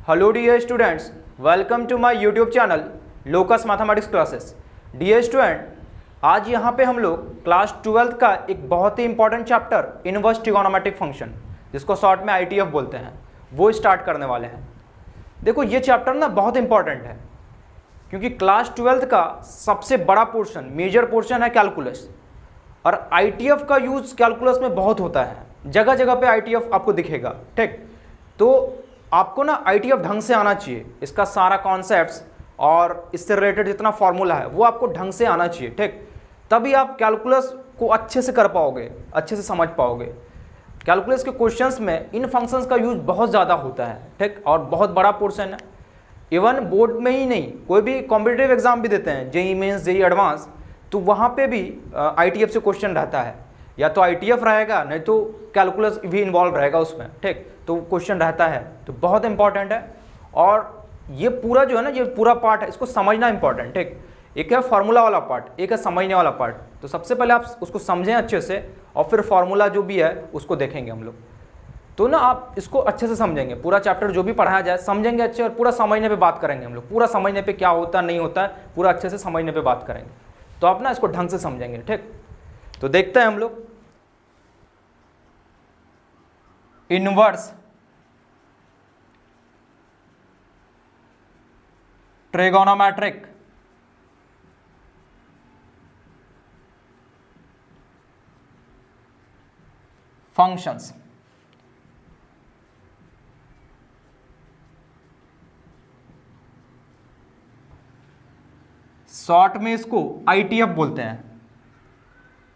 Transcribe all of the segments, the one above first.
Hello dear students, welcome to my YouTube channel locus mathematics classes. Dear student, आज यहाँ पे हम लोग क्लास 12th का एक बहुत ही important chapter inverse trigonometric function, जिसको शॉर्ट में ITF बोलते हैं, वो स्टार्ट करने वाले हैं। देखो ये चैप्टर ना बहुत इंपॉर्टेंट है क्योंकि क्लास 12th का सबसे बड़ा पोर्शन, मेजर पोर्शन है कैलकुलस, और ITF का यूज़ कैलकुलस में बहुत होता है। जगह जगह पे ITF आपको दिखेगा। ठीक, तो आपको ना ITF ढंग से आना चाहिए। इसका सारा कॉन्सेप्ट्स और इससे रिलेटेड जितना फॉर्मूला है वो आपको ढंग से आना चाहिए। ठीक, तभी आप कैलकुलस को अच्छे से कर पाओगे, अच्छे से समझ पाओगे। कैलकुलस के क्वेश्चंस में इन फंक्शंस का यूज बहुत ज़्यादा होता है। ठीक, और बहुत बड़ा पोर्शन है। इवन बोर्ड में ही नहीं, कोई भी कॉम्पिटिटिव एग्जाम भी देते हैं, JEE मेंस, JEE एडवांस, तो वहाँ पे भी ITF से क्वेश्चन रहता है। या तो ITF रहेगा, नहीं तो कैलकुलस भी इन्वॉल्व रहेगा उसमें। ठीक, तो क्वेश्चन रहता है, तो बहुत इंपॉर्टेंट है। और ये पूरा जो है ना, ये पूरा पार्ट है, इसको समझना इंपॉर्टेंट। ठीक, एक है फार्मूला वाला पार्ट, एक है समझने वाला पार्ट। तो सबसे पहले आप उसको समझें अच्छे से, और फिर फार्मूला जो भी है उसको देखेंगे हम लोग। तो ना आप इसको अच्छे से समझेंगे, पूरा चैप्टर जो भी पढ़ाया जाए समझेंगे अच्छे, और पूरा समझने पे बात करेंगे हम लोग। पूरा समझने पे क्या होता है नहीं होता है, पूरा अच्छे से समझने पे बात करेंगे, तो आप ना इसको ढंग से समझेंगे। ठीक, तो देखते हैं हम लोग इनवर्स ट्रिगोनोमेट्रिक फंक्शंस। शॉर्ट में इसको ITF बोलते हैं,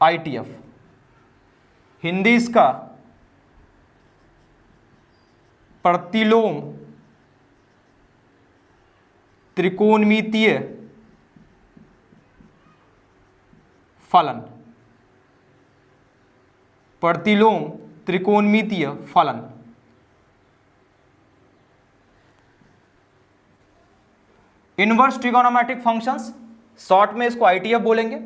ITF। हिंदी इसका प्रतिलोम त्रिकोणमितीय फलन, प्रतिलोम त्रिकोणमितीय फलन। इनवर्स ट्रिगोनोमेट्रिक फंक्शंस, शॉर्ट में इसको ITF बोलेंगे,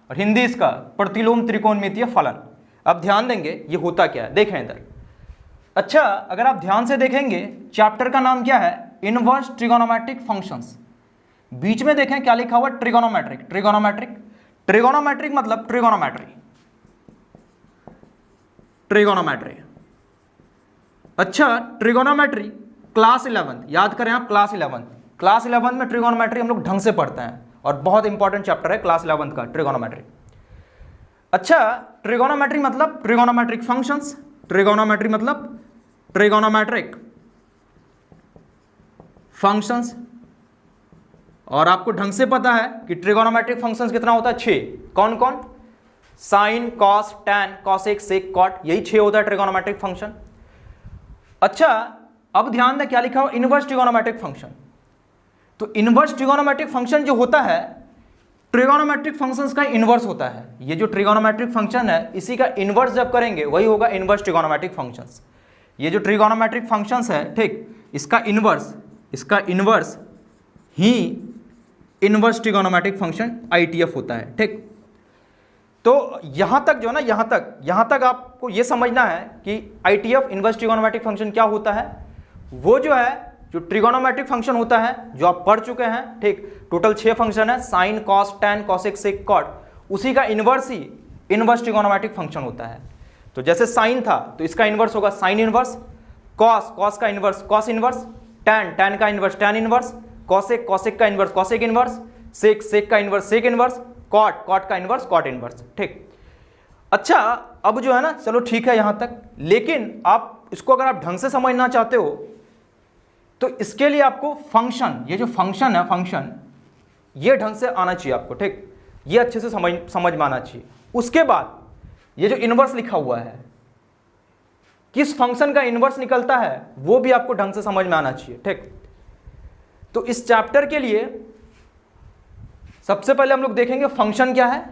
और हिंदी इसका प्रतिलोम त्रिकोणमितीय फलन। अब ध्यान देंगे ये होता क्या है, देखें इधर। अच्छा, अगर आप ध्यान से देखेंगे, चैप्टर का नाम क्या है, इनवर्स ट्रिगोनोमेट्रिक फंक्शंस। बीच में देखें क्या लिखा हुआ, ट्रिगोनोमेट्रिक। ट्रिगोनोमेट्रिक, ट्रिगोनोमेट्रिक मतलब ट्रिगोनोमेट्री, ट्रिगोनोमेट्री। अच्छा, ट्रिगोनोमेट्री क्लास 11, याद करें आप, क्लास 11। क्लास 11 में ट्रिगोनोमेट्री हम लोग ढंग से पढ़ते हैं, और बहुत इंपॉर्टेंट चैप्टर है क्लास 11 का ट्रिगोनोमेट्री। अच्छा, ट्रिगोनोमेट्री मतलब ट्रिगोनोमेट्रिक फंक्शंस। ट्रिगोनोमेट्री मतलब ट्रिगोनोमेट्रिक फंक्शंस। और आपको ढंग से पता है कि ट्रिगोनोमेट्रिक फंक्शंस कितना होता है, 6। कौन कौन? साइन, कॉस, टैन, कॉसेक, सेक, कॉट, यही 6 होता है ट्रिगोनोमेट्रिक फंक्शन। अच्छा, अब ध्यान दें क्या लिखा हुआ, इनवर्स ट्रिगोनोमेट्रिक फंक्शन। तो इनवर्स ट्रिगोनोमेट्रिक फंक्शन जो होता है, ट्रिगोनोमेट्रिक फंक्शंस का इनवर्स होता है। ये जो ट्रिगोनोमेट्रिक फंक्शन है, इसी का इनवर्स जब करेंगे वही होगा इनवर्स ट्रिगोनोमेट्रिक फंक्शंस। ये जो ट्रिगोनोमेट्रिक फंक्शंस है, ठीक, इसका इनवर्स ही इनवर्स ट्रिगोनोमेट्रिक फंक्शन ITF होता है। ठीक, तो यहां तक जो है ना, यहां तक आपको ये समझना है कि ITF इनवर्स ट्रिगोनोमेट्रिक फंक्शन क्या होता है। वो जो है, जो ट्रिगोनोमेट्रिक फंक्शन होता है, जो आप पढ़ चुके हैं। ठीक, टोटल 6 फंक्शन है, साइन, कॉस, टैन, कॉसेक, सेक, कॉट, उसी का इनवर्स ही इनवर्स ट्रिगोनोमेट्रिक फंक्शन होता है। तो जैसे साइन था तो इसका इनवर्स होगा साइन इनवर्स, कॉस का इनवर्स कॉस इनवर्स, टैन का इनवर्स टैन इनवर्स, कॉसेक का इनवर्स कॉसेक इनवर्स, सेक का इनवर्स सेक इनवर्स, कॉट का इनवर्स कॉट इनवर्स। ठीक, अच्छा, अब जो है ना, चलो ठीक है यहां तक, लेकिन आप इसको अगर आप ढंग से समझना चाहते हो तो इसके लिए आपको फंक्शन, ये जो फंक्शन है, फंक्शन ये ढंग से आना चाहिए आपको। ठीक, ये अच्छे से समझ में आना चाहिए। उसके बाद ये जो इनवर्स लिखा हुआ है, किस फंक्शन का इनवर्स निकलता है, वो भी आपको ढंग से समझ में आना चाहिए। ठीक, तो इस चैप्टर के लिए सबसे पहले हम लोग देखेंगे फंक्शन क्या है,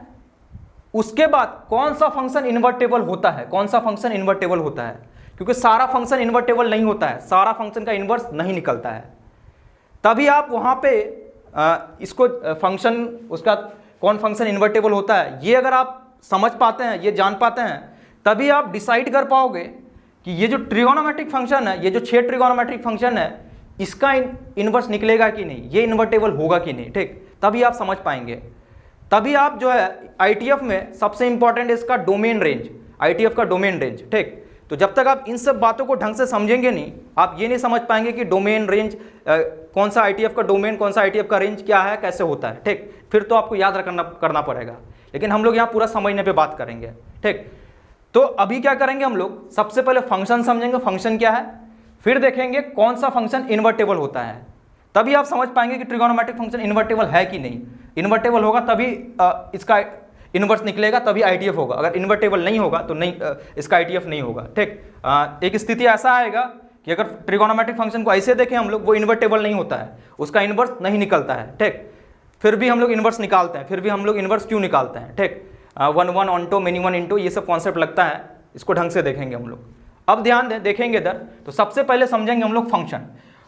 उसके बाद कौन सा फंक्शन इन्वर्टेबल होता है, कौन सा फंक्शन इन्वर्टेबल होता है, क्योंकि सारा फंक्शन इन्वर्टेबल नहीं होता है, सारा फंक्शन का इन्वर्स नहीं निकलता है। तभी आप वहां पे इसको फंक्शन, उसका कौन फंक्शन इन्वर्टेबल होता है, ये अगर आप समझ पाते हैं, ये जान पाते हैं, तभी आप डिसाइड कर पाओगे कि ये जो ट्रिगोनोमेट्रिक फंक्शन है, ये जो 6 ट्रिगोनोमेट्रिक फंक्शन है, इसका इन्वर्स निकलेगा कि नहीं, ये इन्वर्टेबल होगा कि नहीं, ठीक, तभी आप समझ पाएंगे। तभी आप जो है आईटीएफ में सबसे इंपॉर्टेंट इसका डोमेन रेंज, आईटीएफ का डोमेन रेंज, ठीक। तो जब तक आप इन सब बातों को ढंग से समझेंगे नहीं, आप ये नहीं समझ पाएंगे कि डोमेन रेंज कौन सा आईटीएफ का डोमेन, कौन सा आईटीएफ का रेंज क्या है, कैसे होता है, ठीक। फिर तो आपको याद करना पड़ेगा, लेकिन हम लोग यहाँ पूरा समझने पे बात करेंगे, ठीक। तो अभी क्या करेंगे हम लोग, सबसे पहले फंक्शन समझेंगे, फंक्शन क्या है, फिर देखेंगे कौन सा फंक्शन इन्वर्टेबल होता है, तभी आप समझ पाएंगे कि ट्रिगोनोमेट्रिक फंक्शन इन्वर्टेबल है कि नहीं। इन्वर्टेबल होगा तभी इसका इन्वर्स निकलेगा, तभी आईटीएफ होगा। अगर इन्वर्टेबल नहीं होगा तो नहीं, इसका आईटीएफ नहीं होगा, ठीक। एक स्थिति ऐसा आएगा कि अगर ट्रिगोनोमेट्रिक फंक्शन को ऐसे देखें हम लोग, वो इन्वर्टेबल नहीं होता है, उसका इन्वर्स नहीं निकलता है, ठीक। फिर भी हम लोग इन्वर्स निकालते हैं, फिर भी हम लोग इन्वर्स क्यों निकालते हैं, ठीक। 1 1 ऑनटो मेनी 1 इंटो, ये सब कॉन्सेप्ट लगता है, इसको ढंग से देखेंगे हम लोग। अब ध्यान दें, देखेंगे इधर, तो सबसे पहले समझेंगे हम लोग फंक्शन।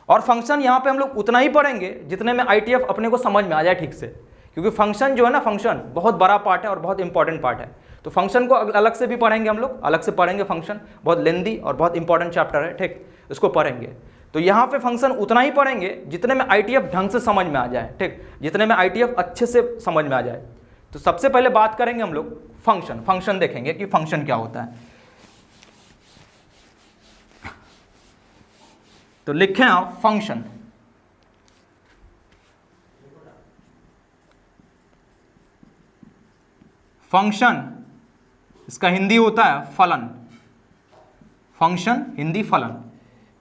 और फंक्शन यहाँ पे हम लोग उतना ही पढ़ेंगे जितने में आईटीएफ अपने को समझ में आ जाए ठीक से, क्योंकि फंक्शन जो है ना, फंक्शन बहुत बड़ा पार्ट है और बहुत इंपॉर्टेंट पार्ट है। तो फंक्शन को अलग से भी पढ़ेंगे हम लोग, अलग से पढ़ेंगे फंक्शन, बहुत लेंदी और बहुत इंपॉर्टेंट चैप्टर है, ठीक, इसको पढ़ेंगे। तो यहाँ पे फंक्शन उतना ही पढ़ेंगे जितने में आईटीएफ ढंग से समझ में आ जाए, ठीक, जितने में आईटीएफ अच्छे से समझ में आ जाए। तो सबसे पहले बात करेंगे हम लोग फंक्शन, फंक्शन देखेंगे कि फंक्शन क्या होता है। तो लिखें आप फंक्शन, फंक्शन इसका हिंदी होता है फलन, फंक्शन हिंदी फलन।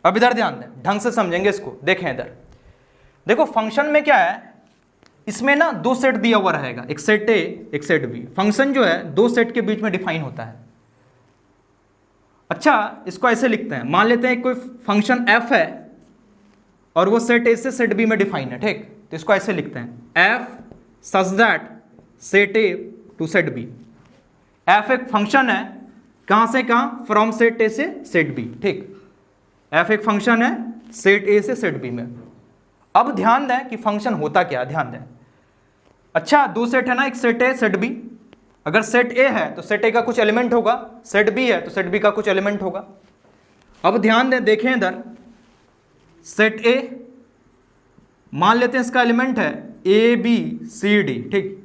अब इधर ध्यान दें, ढंग से समझेंगे इसको, देखें इधर, देखो फंक्शन में क्या है, इसमें ना दो सेट दिया हुआ रहेगा, एक सेट ए एक सेट बी। फंक्शन जो है दो सेट के बीच में डिफाइन होता है। अच्छा, इसको ऐसे लिखते हैं, मान लेते हैं कोई फंक्शन f है और वो सेट ए से सेट बी में डिफाइन है, ठीक। तो इसको ऐसे लिखते हैं, f such that set A to set B. f एक फंक्शन है, कहां से कहां, फ्रॉम सेट ए से सेट बी, ठीक। f एक फंक्शन है सेट ए से सेट बी में। अब ध्यान दें कि फंक्शन होता क्या, ध्यान दें। अच्छा, दो सेट है ना, एक सेट ए सेट बी। अगर सेट ए है तो सेट ए का कुछ एलिमेंट होगा, सेट बी है तो सेट बी का कुछ एलिमेंट होगा। अब ध्यान दें, देखें इधर, सेट ए मान लेते हैं इसका एलिमेंट है ए बी सी डी, ठीक।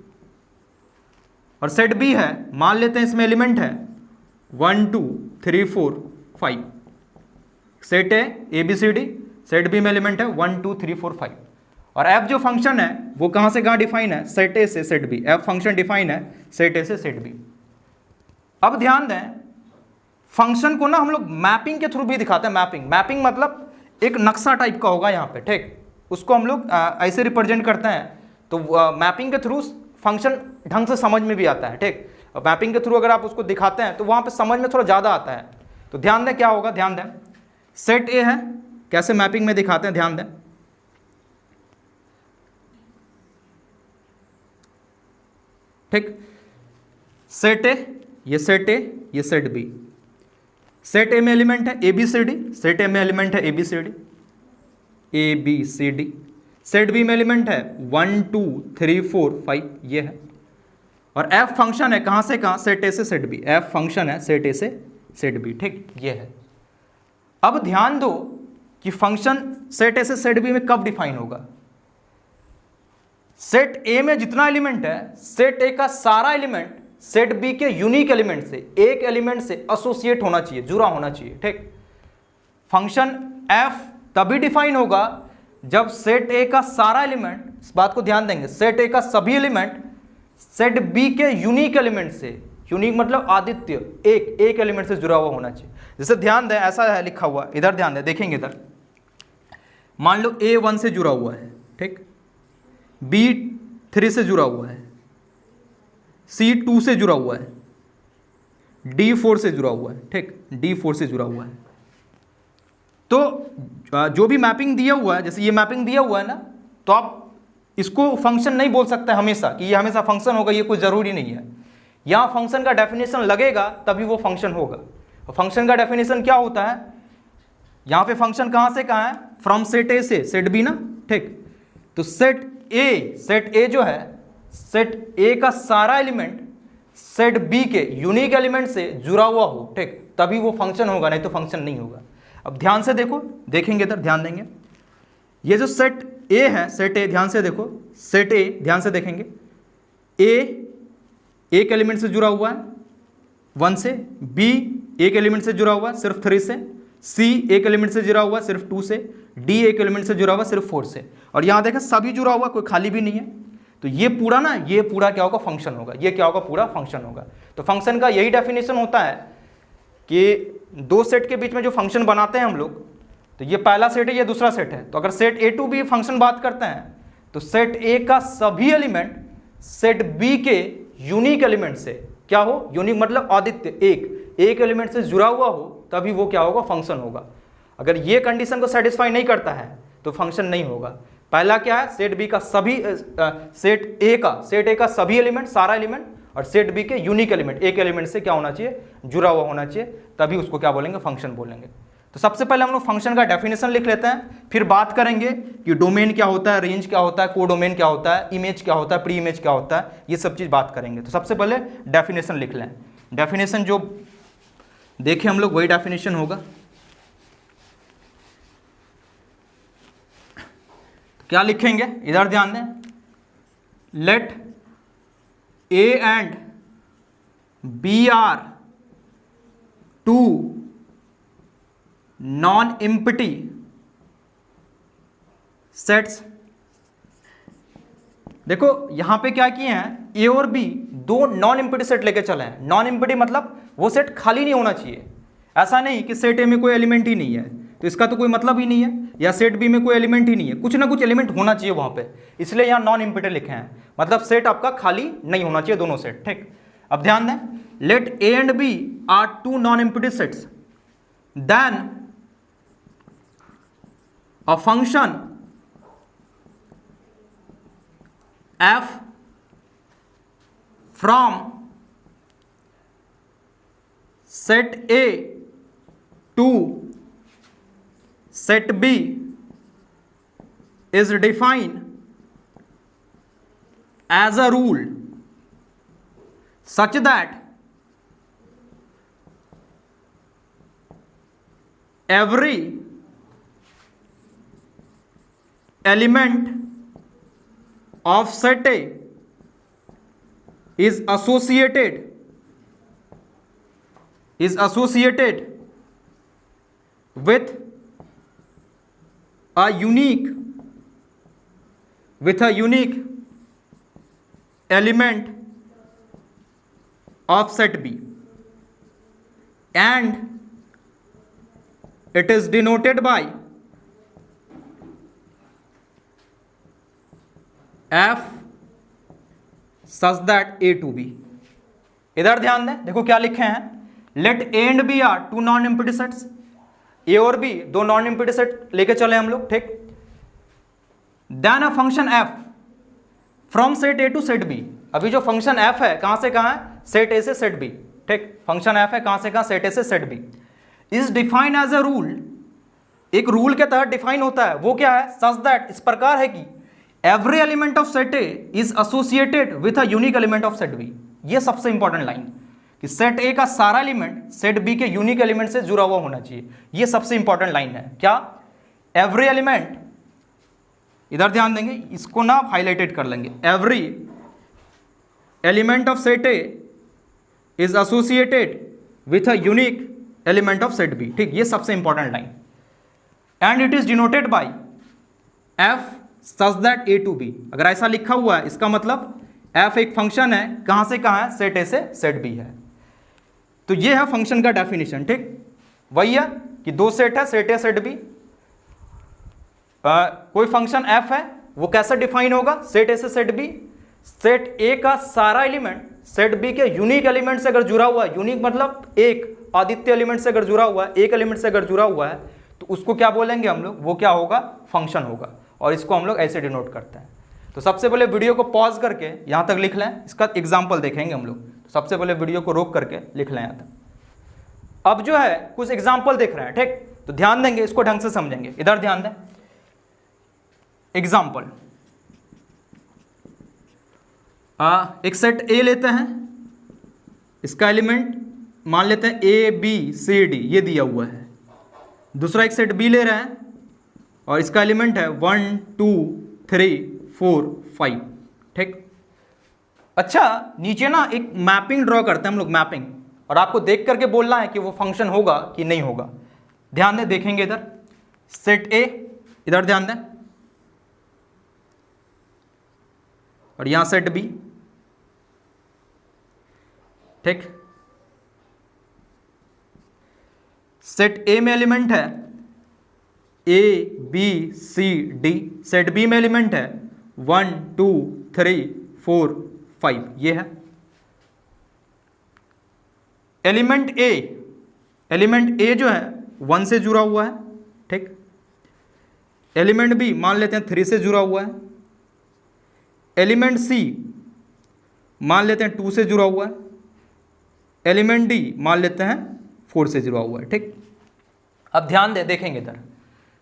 और सेट बी है, मान लेते हैं इसमें एलिमेंट है 1 2 3 4 5। Set A B C D, set B में एलिमेंट है 1 2 3 4 5। और एफ जो फंक्शन है वो कहां से कहां डिफाइन है, सेट ए से set B. F function define है सेट ए से सेट बी। अब ध्यान दें, फंक्शन को ना हम लोग मैपिंग के थ्रू भी दिखाते हैं। मैपिंग मतलब एक नक्शा टाइप का होगा यहाँ पे, ठीक। उसको हम लोग ऐसे रिप्रेजेंट करते हैं। तो मैपिंग के थ्रू फंक्शन ढंग से समझ में भी आता है, ठीक। मैपिंग के थ्रू अगर आप उसको दिखाते हैं तो वहाँ पे समझ में थोड़ा ज़्यादा आता है। तो ध्यान दें क्या होगा, ध्यान दें, सेट ए है, कैसे मैपिंग में दिखाते हैं, ध्यान दें। ठीक, सेट ए, ये सेट ए, ये सेट बी। सेट ए में एलिमेंट है A B C D, set A में एलिमेंट है A B C D, A B C D. Set B में एलिमेंट है 1 2 3 4 5, ये है। और एफ फंक्शन है कहां से कहां, सेट ए से सेट बी। एफ फंक्शन है सेट ए से सेट बी, ठीक, ये है। अब ध्यान दो कि फंक्शन सेट ए से सेट बी में कब डिफाइन होगा। सेट ए में जितना एलिमेंट है, सेट ए का सारा एलिमेंट सेट बी के यूनिक एलिमेंट से, एक एलिमेंट से एसोसिएट होना चाहिए, जुड़ा होना चाहिए, ठीक। फंक्शन एफ तभी डिफाइन होगा जब सेट ए का सारा एलिमेंट, इस बात को ध्यान देंगे, सेट ए का सभी एलिमेंट सेट बी के यूनिक एलिमेंट से, यूनिक मतलब आदित्य, एक एलिमेंट से जुड़ा हुआ होना चाहिए। जैसे ध्यान दें, ऐसा है लिखा हुआ, इधर ध्यान दें, देखेंगे इधर, मान लो A1 से जुड़ा हुआ है, ठीक, B3 से जुड़ा हुआ है, C2 से जुड़ा हुआ है, D4 से जुड़ा हुआ है, ठीक, D4 से जुड़ा हुआ है। तो जो भी मैपिंग दिया हुआ है, जैसे ये मैपिंग दिया हुआ है ना, तो आप इसको फंक्शन नहीं बोल सकते हमेशा कि ये हमेशा फंक्शन होगा, ये कुछ जरूरी नहीं है। यहाँ फंक्शन का डेफिनेशन लगेगा तभी वो फंक्शन होगा। फंक्शन का डेफिनेशन क्या होता है, यहाँ पे फंक्शन कहाँ से कहाँ है, फ्रॉम सेट ए से सेट बी ना, ठीक। तो सेट ए जो है, सेट ए का सारा एलिमेंट सेट बी के यूनिक एलिमेंट से जुड़ा हुआ हो, ठीक, तभी वो फंक्शन होगा, नहीं तो फंक्शन नहीं होगा। अब ध्यान से देखो, देखेंगे इधर, ध्यान देंगे, ये जो सेट ए है, सेट ए ध्यान से देखो, सेट ए ध्यान से देखेंगे, ए एक एलिमेंट से जुड़ा हुआ है 1 से, बी एक एलिमेंट से जुड़ा हुआ है सिर्फ 3 से, सी एक एलिमेंट से जुड़ा हुआ है सिर्फ 2 से, डी एक एलिमेंट से जुड़ा हुआ है सिर्फ 4 से, और यहां देखें सभी जुड़ा हुआ, कोई खाली भी नहीं है। तो ये पूरा ना, ये पूरा क्या होगा, फंक्शन होगा। ये क्या होगा, पूरा फंक्शन होगा। तो फंक्शन का यही डेफिनेशन होता है कि दो सेट के बीच में जो फंक्शन बनाते हैं हम लोग, तो ये पहला सेट है, ये दूसरा सेट है। तो अगर set A to B function बात करते हैं तो सेट ए का सभी एलिमेंट सेट बी के यूनिक एलिमेंट से क्या हो, यूनिक मतलब आदित्य, एक एलिमेंट से जुड़ा हुआ हो, तभी वो क्या होगा, फंक्शन होगा। अगर ये कंडीशन को सेटिस्फाई नहीं करता है तो फंक्शन नहीं होगा। पहला क्या है, सेट बी का सभी, सेट ए का सभी एलिमेंट, सारा एलिमेंट, और सेट बी के यूनिक एलिमेंट, एक एलिमेंट से क्या होना चाहिए, जुड़ा हुआ होना चाहिए, तभी उसको क्या बोलेंगे, फंक्शन बोलेंगे। तो सबसे पहले हम लोग फंक्शन का डेफिनेशन लिख लेते हैं, फिर बात करेंगे कि डोमेन क्या होता है, रेंज क्या होता है, कोडोमेन क्या होता है, इमेज क्या होता है, प्री इमेज क्या होता है, ये सब चीज़ बात करेंगे। तो सबसे पहले डेफिनेशन लिख लें। डेफिनेशन जो देखे हम लोग वही डेफिनेशन होगा। क्या लिखेंगे, इधर ध्यान दें, let A and B are two non empty sets. देखो यहां पे क्या किए हैं, ए और बी दो नॉन एम्प्टी सेट लेके चले हैं। नॉन एम्प्टी मतलब वो सेट खाली नहीं होना चाहिए। ऐसा नहीं कि सेट ए में कोई एलिमेंट ही नहीं है, तो इसका तो कोई मतलब ही नहीं है, या सेट बी में कोई एलिमेंट ही नहीं है, कुछ ना कुछ एलिमेंट होना चाहिए वहां पे, इसलिए यहां नॉन एम्प्टी लिखे हैं। मतलब सेट आपका खाली नहीं होना चाहिए, दोनों सेट, ठीक। अब ध्यान दें, let A and B are two non empty sets, then a function f from set A to set B is defined as a rule such that every element of set A is associated with a unique element of set B, and it is denoted by F such that A to B। इधर ध्यान दें, देखो क्या लिखे हैं, let A and B are two non empty sets, A और B दो non empty set लेके चले हम लोग, ठीक। Then a function F from set A to set B. अभी जो फंक्शन एफ है कहां से कहां है, सेट ए से सेट बी, ठीक। फंक्शन एफ है कहां से कहां, सेट ए से set B. Is defined as a rule, एक रूल के तहत डिफाइन होता है। वो क्या है, सच दैट, इस प्रकार है कि every element of set A is associated with a unique element of set B. ये सबसे इंपॉर्टेंट लाइन, कि सेट ए का सारा एलिमेंट सेट बी के यूनिक एलिमेंट से जुड़ा हुआ होना चाहिए। ये सबसे इंपॉर्टेंट लाइन है। क्या, एवरी एलिमेंट, इधर ध्यान देंगे, इसको ना हाईलाइटेड कर लेंगे, every element of set A is associated with a unique element of set B, ठीक। ये सबसे important line. And it is denoted by F such that A to B. अगर ऐसा लिखा हुआ है, इसका मतलब एफ एक फंक्शन है, कहां से कहां है, सेट ए से सेट बी है। तो ये है फंक्शन का डेफिनेशन, ठीक। वही है कि दो सेट है, सेट ए सेट बी। कोई फंक्शन एफ है, वो कैसे डिफाइन होगा, सेट ए से सेट बी। सेट ए का सारा एलिमेंट सेट बी के यूनिक एलिमेंट से अगर जुड़ा हुआ है, यूनिक मतलब एक आदित्य एलिमेंट से अगर जुड़ा हुआ है, एक एलिमेंट से अगर जुड़ा हुआ है, तो उसको क्या बोलेंगे हम लोग, वो क्या होगा, फंक्शन होगा। और इसको हम लोग ऐसे डिनोट करते हैं। तो सबसे पहले वीडियो को पॉज करके यहाँ तक लिख लें, इसका एग्जाम्पल देखेंगे हम लोग। तो सबसे पहले वीडियो को रोक करके लिख लें यहाँ तक। अब जो है कुछ एग्जाम्पल देख रहे हैं, ठीक। तो ध्यान देंगे, इसको ढंग से समझेंगे। इधर ध्यान दें, एग्जाम्पल, एक सेट ए लेते हैं, इसका एलिमेंट मान लेते हैं ए बी सी डी, ये दिया हुआ है। दूसरा एक सेट बी ले रहे हैं और इसका एलिमेंट है 1 2 3 4 5। ठीक। अच्छा, नीचे ना एक मैपिंग ड्रॉ करते हैं हम लोग, मैपिंग, और आपको देख करके बोलना है कि वो फंक्शन होगा कि नहीं होगा। ध्यान दें, देखेंगे इधर सेट ए, इधर ध्यान दें, और यहां सेट बी। ठीक। सेट ए में एलिमेंट है A B C D, set B में एलिमेंट है 1 2 3 4 5, ये है एलिमेंट ए। एलिमेंट ए जो है 1 से जुड़ा हुआ है। ठीक। एलिमेंट बी मान लेते हैं 3 से जुड़ा हुआ है। एलिमेंट सी मान लेते हैं 2 से जुड़ा हुआ है। एलिमेंट डी मान लेते हैं 4 से जुड़ा हुआ है। ठीक। अब ध्यान दे, देखेंगे इधर,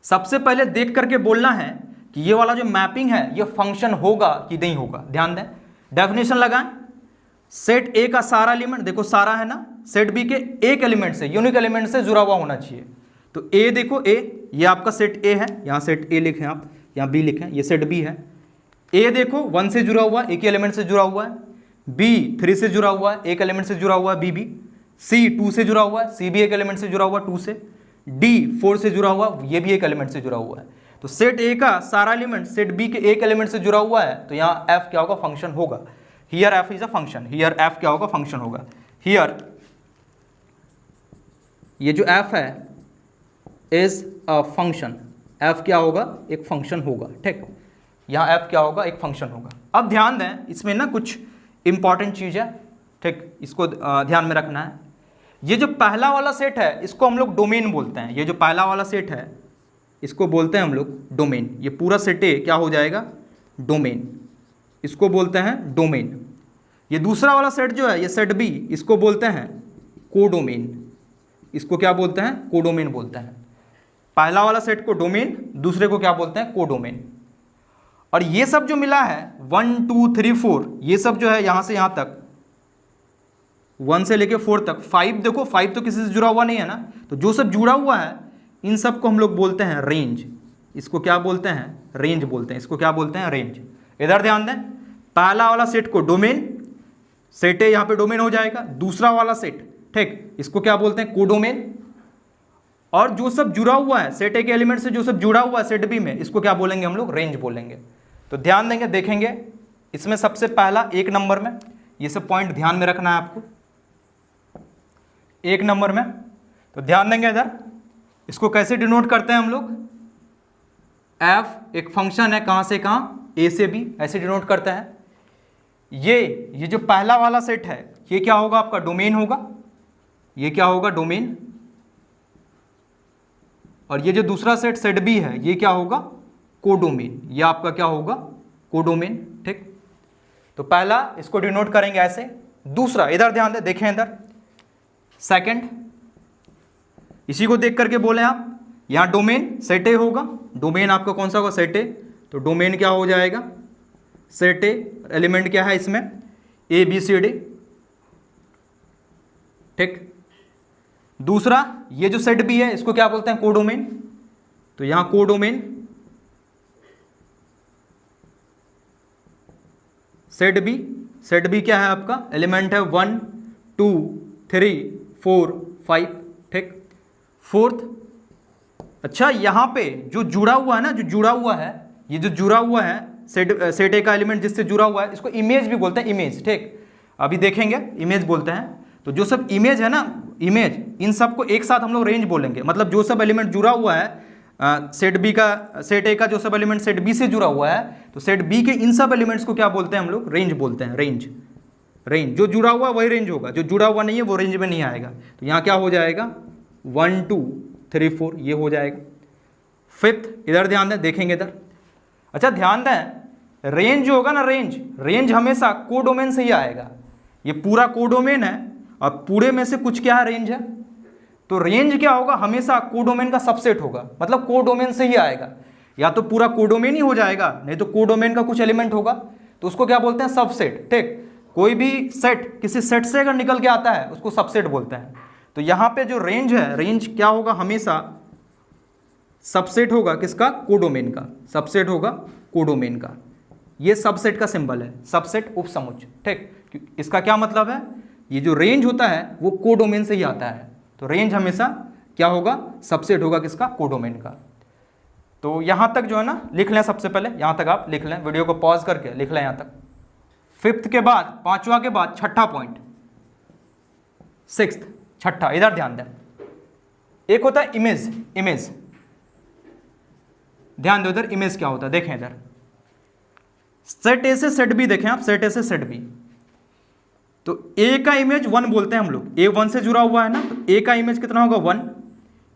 सबसे पहले देख करके बोलना है कि ये वाला जो मैपिंग है ये फंक्शन होगा कि नहीं होगा। ध्यान दें, डेफिनेशन लगाएं, सेट ए का सारा एलिमेंट, देखो सारा है ना, सेट बी के एक एलिमेंट से, यूनिक एलिमेंट से जुड़ा हुआ होना चाहिए। तो ए देखो, ए ये आपका सेट ए है, यहाँ सेट ए लिखें आप, यहाँ बी लिखें, ये सेट बी है। ए देखो 1 से जुड़ा हुआ है, एक ही एलिमेंट से जुड़ा हुआ है। बी 3 से जुड़ा हुआ है, एक एलिमेंट से जुड़ा हुआ है, बी। सी 2 से जुड़ा हुआ है, सी भी एक एलिमेंट से जुड़ा हुआ है 2 से। डी 4 से जुड़ा हुआ, ये भी एक एलिमेंट से जुड़ा हुआ है। तो सेट ए का सारा एलिमेंट सेट बी के एक एलिमेंट से जुड़ा हुआ है, तो यहाँ एफ क्या होगा, फंक्शन होगा। Here f is a function, here F क्या होगा, फंक्शन होगा। हियर ये जो एफ है इज अ फंक्शन, एफ क्या होगा, एक फंक्शन होगा। ठीक। यहाँ एफ क्या होगा, एक फंक्शन होगा। अब ध्यान दें, इसमें ना कुछ इंपॉर्टेंट चीज है। ठीक, इसको ध्यान में रखना है। ये जो पहला वाला सेट है इसको हम लोग डोमेन बोलते हैं। ये जो पहला वाला सेट है इसको बोलते हैं हम लोग डोमेन। ये पूरा सेट ए क्या हो जाएगा, डोमेन, इसको बोलते हैं डोमेन। ये दूसरा वाला सेट जो है, ये सेट बी, इसको बोलते हैं कोडोमेन। इसको क्या बोलते हैं, कोडोमेन बोलते हैं। पहला वाला सेट को डोमेन, दूसरे को क्या बोलते हैं, कोडोमेन। और ये सब जो मिला है 1 2 3 4, ये सब जो है यहां से यहां तक 1 से लेके 4 तक, 5 देखो, 5 तो किसी से जुड़ा हुआ नहीं है ना, तो जो सब जुड़ा हुआ है इन सब को हम लोग बोलते हैं रेंज। इसको क्या बोलते हैं, रेंज बोलते हैं। इसको क्या बोलते हैं, रेंज। इधर ध्यान दें, पहला वाला सेट को डोमेन, सेट ए यहाँ पे डोमेन हो जाएगा। दूसरा वाला सेट, ठीक, इसको क्या बोलते हैं, कोडोमेन। और जो सब जुड़ा हुआ है सेट ए के एलिमेंट से, जो सब जुड़ा हुआ है सेट बी में, इसको क्या बोलेंगे हम लोग, रेंज बोलेंगे। तो ध्यान देंगे, देखेंगे, इसमें सबसे पहला 1 नंबर में, ये सब पॉइंट ध्यान में रखना है आपको, 1 नंबर में। तो ध्यान देंगे इधर, इसको कैसे डिनोट करते हैं हम लोग, एफ एक फंक्शन है, कहां से कहां, ए से बी, ऐसे डिनोट करते हैं। ये जो पहला वाला सेट है ये क्या होगा, आपका डोमेन होगा। ये क्या होगा, डोमेन। और ये जो दूसरा सेट सेट बी है ये क्या होगा, कोडोमेन। ये आपका क्या होगा, कोडोमेन। ठीक। तो पहला इसको डिनोट करेंगे ऐसे। दूसरा इधर ध्यान दे, देखें इधर, सेकंड, इसी को देख करके बोले आप, यहां डोमेन सेट ए होगा। डोमेन आपका कौन सा होगा, सेट ए। तो डोमेन क्या हो जाएगा, सेट ए। एलिमेंट क्या है इसमें, ए बी सी डी। ठीक। दूसरा ये जो सेट बी है इसको क्या बोलते हैं, कोडोमेन। तो यहां codomain, set B. Set B क्या है आपका, एलिमेंट है 1 2 3 4 5। ठीक। फोर्थ, अच्छा यहां पे जो जुड़ा हुआ है ना, जो जुड़ा हुआ है, ये जो जुड़ा हुआ है सेट ए का एलिमेंट जिससे जुड़ा हुआ है, इसको इमेज भी बोलते हैं, इमेज। ठीक, अभी देखेंगे, इमेज बोलते हैं। तो जो सब इमेज है ना, इमेज, इन सबको एक साथ हम लोग रेंज बोलेंगे। मतलब जो सब एलिमेंट जुड़ा हुआ है सेट बी का, सेट ए का जो सब एलिमेंट सेट बी से जुड़ा हुआ है, तो सेट बी के इन सब एलिमेंट्स को क्या बोलते हैं हम लोग, रेंज बोलते हैं। रेंज, रेंज, जो जुड़ा हुआ वही रेंज होगा, जो जुड़ा हुआ नहीं है वो रेंज में नहीं आएगा। तो यहाँ क्या हो जाएगा, 1 2 3 4, ये हो जाएगा। फिफ्थ, इधर ध्यान दें, देखेंगे इधर। अच्छा ध्यान दें, रेंज जो होगा ना, रेंज हमेशा कोडोमेन से ही आएगा। ये पूरा कोडोमेन है और पूरे में से कुछ क्या है, रेंज है। तो रेंज क्या होगा, हमेशा कोडोमेन का सबसेट होगा, मतलब कोडोमेन से ही आएगा। या तो पूरा कोडोमेन ही हो जाएगा, नहीं तो कोडोमेन का कुछ एलिमेंट होगा, तो उसको क्या बोलते हैं, सबसेट। ठीक, कोई भी सेट किसी सेट से अगर निकल के आता है उसको सबसेट बोलते हैं। तो यहाँ पे जो रेंज है, रेंज क्या होगा, हमेशा सबसेट होगा किसका, कोडोमेन का, सबसेट होगा कोडोमेन का। ये सबसेट का सिंबल है, सबसेट उपसमुच्चय, ठीक। इसका क्या मतलब है, ये जो रेंज होता है वो कोडोमेन से ही आता है, तो रेंज हमेशा क्या होगा, सबसेट होगा किसका, कोडोमेन का। तो यहां तक जो है ना लिख लें, सबसे पहले यहां तक आप लिख लें, वीडियो को पॉज करके लिख लें यहां तक। फिफ्थ के बाद, पांचवा के बाद छठा पॉइंट, सिक्स्थ, छठा, इधर ध्यान दें। एक होता है इमेज, इमेज, ध्यान दो इधर, इमेज क्या होता है, देखें इधर। सेट ए से सेट बी देखें आप, सेट ए से सेट बी, तो ए का इमेज 1 बोलते हैं हम लोग, ए 1 से जुड़ा हुआ है ना, तो ए का इमेज कितना होगा 1,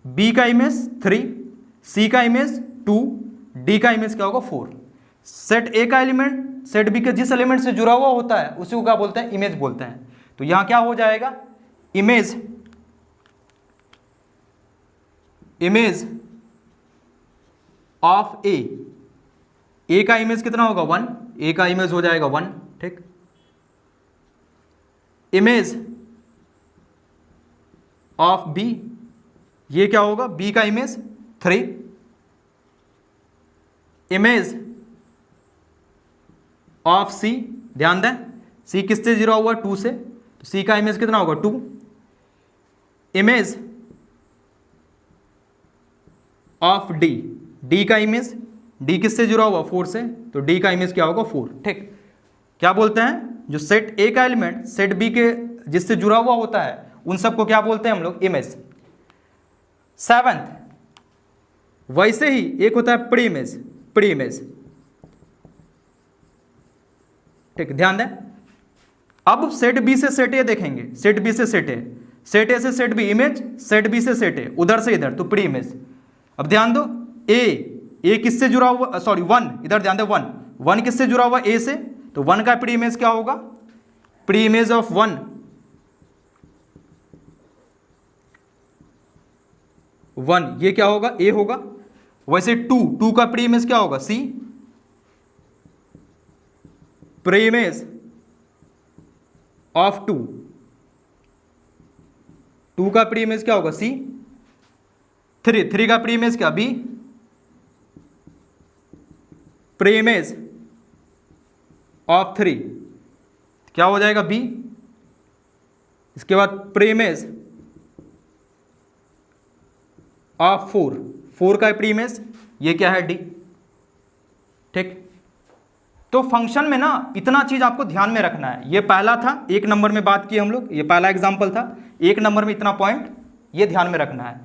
बी का इमेज 3, सी का इमेज 2, डी का इमेज क्या होगा 4। सेट ए का एलिमेंट सेट बी के जिस एलिमेंट से जुड़ा हुआ होता है उसी को क्या बोलते हैं, इमेज बोलते हैं। तो यहां क्या हो जाएगा, इमेज, इमेज ऑफ ए, ए का इमेज कितना होगा 1, ए का इमेज हो जाएगा 1, ठीक। इमेज ऑफ बी, ये क्या होगा, बी का इमेज 3, इमेज ऑफ सी, ध्यान दें सी किससे जुड़ा हुआ 2 से, तो सी का इमेज कितना होगा 2, इमेज ऑफ डी, डी का इमेज, डी किससे जुड़ा हुआ 4 से, तो डी का इमेज क्या होगा 4, ठीक। क्या बोलते हैं, जो सेट ए का एलिमेंट सेट बी के जिससे जुड़ा हुआ होता है उन सबको क्या बोलते हैं हम लोग, इमेज। सेवंथ, वैसे ही एक होता है प्री इमेज, प्री इमेज, ठीक, ध्यान दें। अब सेट बी से सेट ए देखेंगे, सेट बी से सेट ए, सेट ए से set B image, set B से सेट ए, उधर से इधर, तो प्री इमेज। अब ध्यान दो, ए किससे जुड़ा हुआ, सॉरी 1, इधर ध्यान दो, 1 किससे जुड़ा हुआ ए से, तो 1 का प्री इमेज क्या होगा, प्री इमेज ऑफ 1, 1 ये क्या होगा, ए होगा। वैसे 2 का प्री इमेज क्या होगा, सी, प्री इमेज ऑफ 2 का प्री इमेज क्या होगा, सी। 3 का प्री इमेज क्या, बी, प्री इमेज ऑफ 3 क्या हो जाएगा, बी। इसके बाद प्री इमेज ऑफ 4 का प्री इमेज ये क्या है, डी, ठीक। तो फंक्शन में ना इतना चीज आपको ध्यान में रखना है। ये पहला था, 1 नंबर में बात की हम लोग, ये पहला एग्जांपल था, 1 नंबर में इतना पॉइंट ये ध्यान में रखना है।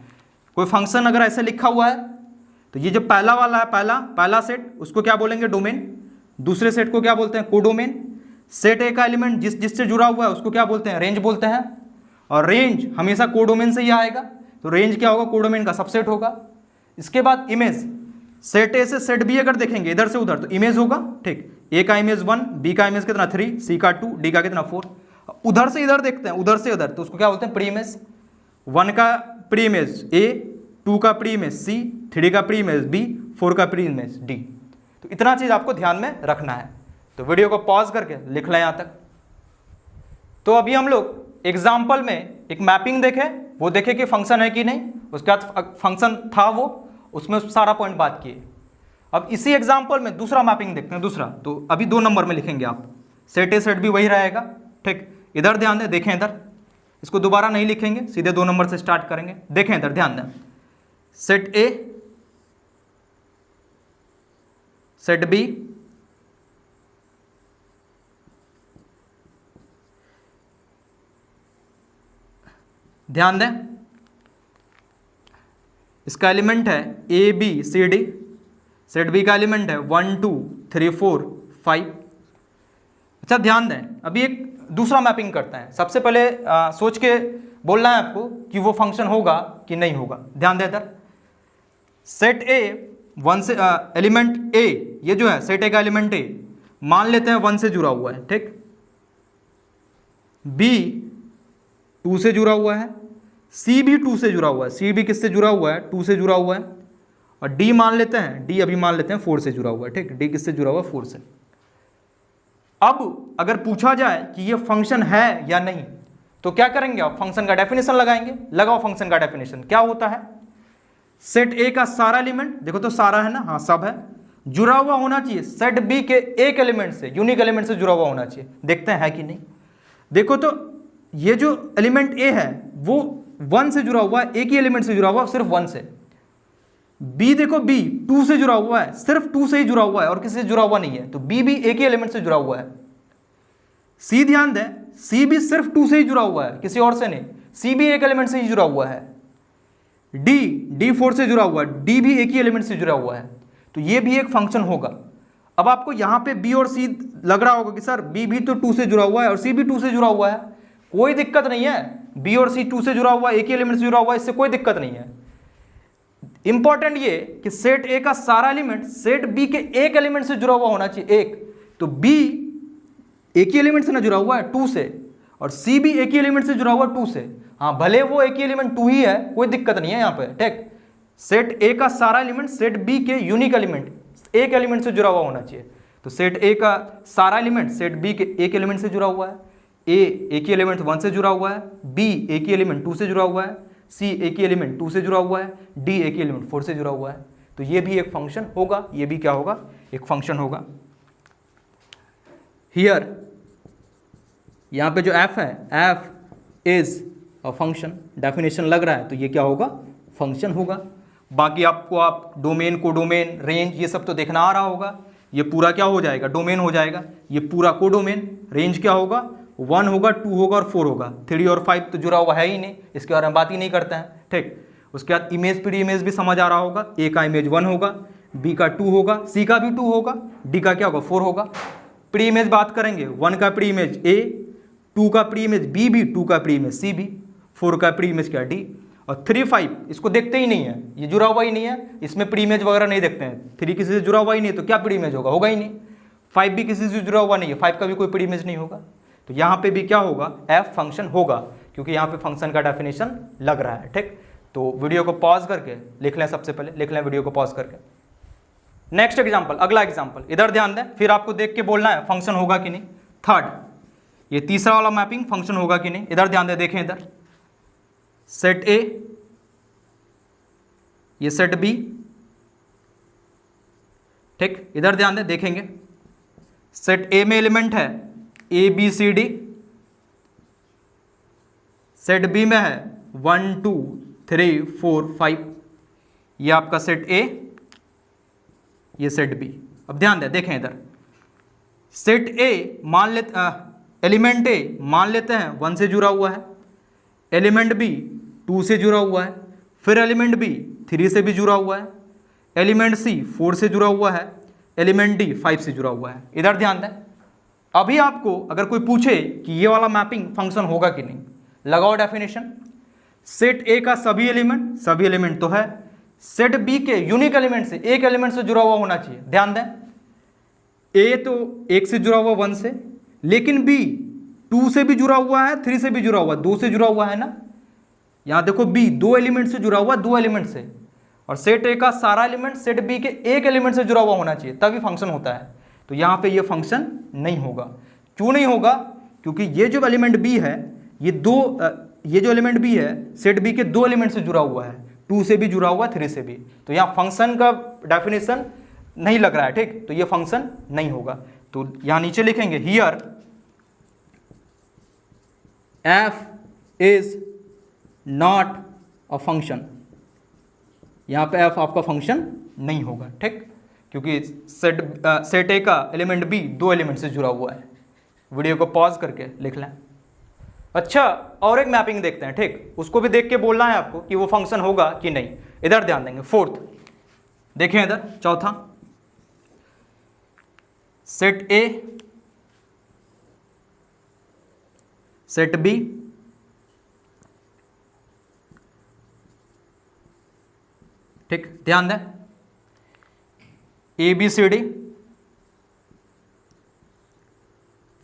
कोई फंक्शन अगर ऐसे लिखा हुआ है तो ये जो पहला वाला है, पहला सेट, उसको क्या बोलेंगे, डोमेन। दूसरे सेट को क्या बोलते हैं, कोडोमेन। सेट ए का एलिमेंट जिससे जुड़ा हुआ है उसको क्या बोलते हैं, रेंज बोलते हैं। और रेंज हमेशा कोडोमेन से ही आएगा, तो रेंज क्या होगा, कोडोमेन का सबसेट होगा। इसके बाद इमेज, सेट ए से सेट बी अगर देखेंगे इधर से उधर तो इमेज होगा, ठीक। ए का इमेज 1, बी का इमेज कितना 3, सी का 2, डी का कितना 4। उधर से इधर देखते हैं, उधर से उधर, तो उसको क्या बोलते हैं, प्री इमेज। 1 का प्री इमेज ए, 2 का प्री इमेज सी, 3 का प्री इमेज बी, 4 का प्री इमेज डी। तो इतना चीज आपको ध्यान में रखना है। तो वीडियो को पॉज करके लिख लें यहां तक। तो अभी हम लोग एग्जाम्पल में एक मैपिंग देखे, वो देखे कि फंक्शन है कि नहीं, उसके बाद फंक्शन था वो, उसमें सारा पॉइंट बात किए। अब इसी एग्जाम्पल में दूसरा मैपिंग देखते हैं, दूसरा। तो अभी 2 नंबर में लिखेंगे आप, सेट ए सेट बी वही रहेगा, ठीक। इधर ध्यान दें, देखें इधर, इसको दोबारा नहीं लिखेंगे, सीधे 2 नंबर से स्टार्ट करेंगे। देखें इधर, ध्यान दें, सेट ए सेट बी ध्यान दें, इसका एलिमेंट है A B C D, set B का एलिमेंट है 1 2 3 4 5। अच्छा ध्यान दें, अभी एक दूसरा मैपिंग करते हैं। सबसे पहले सोच के बोलना है आपको कि वो फंक्शन होगा कि नहीं होगा। ध्यान दें इधर, सेट ए 1 से एलिमेंट ए, ये जो है सेट ए का एलिमेंट ए, मान लेते हैं 1 से जुड़ा हुआ है, ठीक। बी 2 से जुड़ा हुआ है, सी भी 2 से जुड़ा हुआ है, सी भी किससे जुड़ा हुआ है, 2 से जुड़ा हुआ है। और डी मान लेते हैं, डी अभी मान लेते हैं 4 से जुड़ा हुआ है, ठीक। डी किससे जुड़ा हुआ है, 4 से। अब अगर पूछा जाए कि ये फंक्शन है या नहीं, तो क्या करेंगे आप, फंक्शन का डेफिनेशन लगाएंगे। लगाओ फंक्शन का डेफिनेशन, क्या होता है, सेट ए का सारा एलिमेंट, देखो तो सारा है ना, हाँ सब है, जुड़ा हुआ होना चाहिए सेट बी के एक एलिमेंट से, यूनिक एलिमेंट से जुड़ा हुआ होना चाहिए। देखते हैं है कि नहीं। देखो तो ये जो एलिमेंट ए है वो 1 से जुड़ा हुआ है, एक ही एलिमेंट से जुड़ा हुआ है, सिर्फ 1 से। बी देखो, बी 2 से जुड़ा हुआ है, सिर्फ 2 से ही जुड़ा हुआ है और किसी से जुड़ा हुआ नहीं है, तो बी भी एक ही एलिमेंट से जुड़ा हुआ है। सी ध्यान दें, सी भी सिर्फ 2 से ही जुड़ा हुआ है, किसी और से नहीं, सी भी एक एलिमेंट से ही जुड़ा हुआ है। डी 4 से जुड़ा हुआ है, डी भी एक ही एलिमेंट से जुड़ा हुआ है, तो ये भी एक फंक्शन होगा। अब आपको यहां पे बी और सी लग रहा होगा कि सर बी भी तो 2 से जुड़ा हुआ है और सी भी 2 से जुड़ा हुआ है, कोई दिक्कत नहीं है, बी और सी 2 से जुड़ा हुआ है, एक ही एलिमेंट से जुड़ा हुआ है, इससे कोई दिक्कत नहीं है। इंपॉर्टेंट ये कि सेट ए का सारा एलिमेंट सेट बी के एक एलिमेंट से जुड़ा हुआ होना चाहिए, एक, तो बी एक ही एलिमेंट से ना जुड़ा हुआ है 2 से, और सी भी एक ही एलिमेंट से जुड़ा हुआ है 2 से। हाँ भले वो एक ही एलिमेंट 2 ही है, कोई दिक्कत नहीं है यहाँ पे, ठीक। सेट ए का सारा एलिमेंट सेट बी के यूनिक एलिमेंट एक एलिमेंट से जुड़ा हुआ होना चाहिए, तो सेट ए का सारा एलिमेंट सेट बी के एक एलिमेंट से जुड़ा हुआ है, ए एक ही एलिमेंट 1 से जुड़ा हुआ है, बी एक ही एलिमेंट 2 से जुड़ा हुआ है, सी एक ही एलिमेंट 2 से जुड़ा हुआ है, डी एक ही एलिमेंट 4 से जुड़ा हुआ है, तो ये भी एक फंक्शन होगा, ये भी क्या होगा, एक फंक्शन होगा। हियर यहाँ पे जो एफ है, F is a function, definition लग रहा है, तो ये क्या होगा, फंक्शन होगा। बाकी आपको आप डोमेन, कोडोमेन, रेंज ये सब तो देखना आ रहा होगा, ये पूरा क्या हो जाएगा, डोमेन हो जाएगा, ये पूरा कोडोमेन। रेंज क्या होगा, 1 होगा, 2 होगा और 4 होगा, 3 और 5 तो जुड़ा हुआ है ही नहीं, इसके बारे में बात ही नहीं करते हैं, ठीक। उसके बाद इमेज प्री इमेज भी समझ आ रहा होगा, ए का इमेज 1 होगा, बी का 2 होगा, सी का भी 2 होगा, डी का क्या होगा 4 होगा। प्री इमेज बात करेंगे, 1 का प्री इमेज ए, 2 का प्री इमेज बी भी, 2 का प्री इमेज सी भी, 4 का प्री इमेज क्या डी, और 3, 5 इसको देखते ही नहीं है, ये जुड़ा हुआ ही नहीं है, इसमें प्री इमेज वगैरह नहीं देखते हैं। 3 किसी से जुड़ा हुआ ही नहीं है तो क्या प्री इमेज होगा, होगा ही नहीं। 5 भी किसी से जुड़ा हुआ नहीं है, 5 का भी कोई प्री इमेज नहीं होगा, तो यहाँ पे भी क्या होगा, एफ फंक्शन होगा, क्योंकि यहाँ पे फंक्शन का डेफिनेशन लग रहा है, ठीक। तो वीडियो को पॉज करके लिख लें, सबसे पहले लिख लें वीडियो को पॉज करके। नेक्स्ट एग्जाम्पल, अगला एग्जाम्पल, इधर ध्यान दें, फिर आपको देख के बोलना है फंक्शन होगा कि नहीं। थर्ड, ये तीसरा वाला मैपिंग फंक्शन होगा कि नहीं, इधर ध्यान दें, देखें इधर, सेट ए, ये सेट बी, ठीक, इधर ध्यान दें, देखेंगे सेट ए में एलिमेंट है A B C D, set B में है 1 2 3 4 5, ये आपका सेट ए, ये सेट बी। अब ध्यान दें, देखें इधर, सेट ए मान लेते, एलिमेंट ए मान लेते हैं 1 से जुड़ा हुआ है, एलिमेंट बी 2 से जुड़ा हुआ है, फिर एलिमेंट बी 3 से भी जुड़ा हुआ है, एलिमेंट सी 4 से जुड़ा हुआ है, एलिमेंट डी 5 से जुड़ा हुआ है। इधर ध्यान दें, अभी आपको अगर कोई पूछे कि ये वाला मैपिंग फंक्शन होगा कि नहीं, लगाओ डेफिनेशन, सेट ए का सभी एलिमेंट तो है, सेट बी के यूनिक एलिमेंट से एक एलिमेंट से जुड़ा हुआ होना चाहिए। ध्यान दें, ए तो 1 से जुड़ा हुआ 1 से, लेकिन बी 2 से भी जुड़ा हुआ है, 3 से भी जुड़ा हुआ है, 2 से जुड़ा हुआ है ना, यहां देखो बी 2 एलिमेंट से जुड़ा हुआ है, 2 एलिमेंट से, और सेट ए का सारा एलिमेंट सेट बी के एक एलिमेंट से जुड़ा हुआ होना चाहिए, तभी फंक्शन होता है। तो यहां पे ये फंक्शन नहीं होगा। क्यों नहीं होगा, क्योंकि ये जो एलिमेंट बी है, ये जो एलिमेंट बी है सेट बी के 2 एलिमेंट से जुड़ा हुआ है, 2 से भी जुड़ा हुआ है, 3 से भी, तो यहाँ फंक्शन का डेफिनेशन नहीं लग रहा है, ठीक, तो ये फंक्शन नहीं होगा। तो यहां नीचे लिखेंगे, here f is not a function, यहां पे एफ आपका फंक्शन नहीं होगा, ठीक, क्योंकि सेट ए का एलिमेंट बी 2 एलिमेंट से जुड़ा हुआ है। वीडियो को पॉज करके लिख लें। अच्छा, और एक मैपिंग देखते हैं, ठीक, उसको भी देख के बोलना है आपको कि वो फंक्शन होगा कि नहीं। इधर ध्यान देंगे, फोर्थ देखें इधर, चौथा, सेट ए, सेट बी, ठीक, ध्यान दें, ए बी सी डी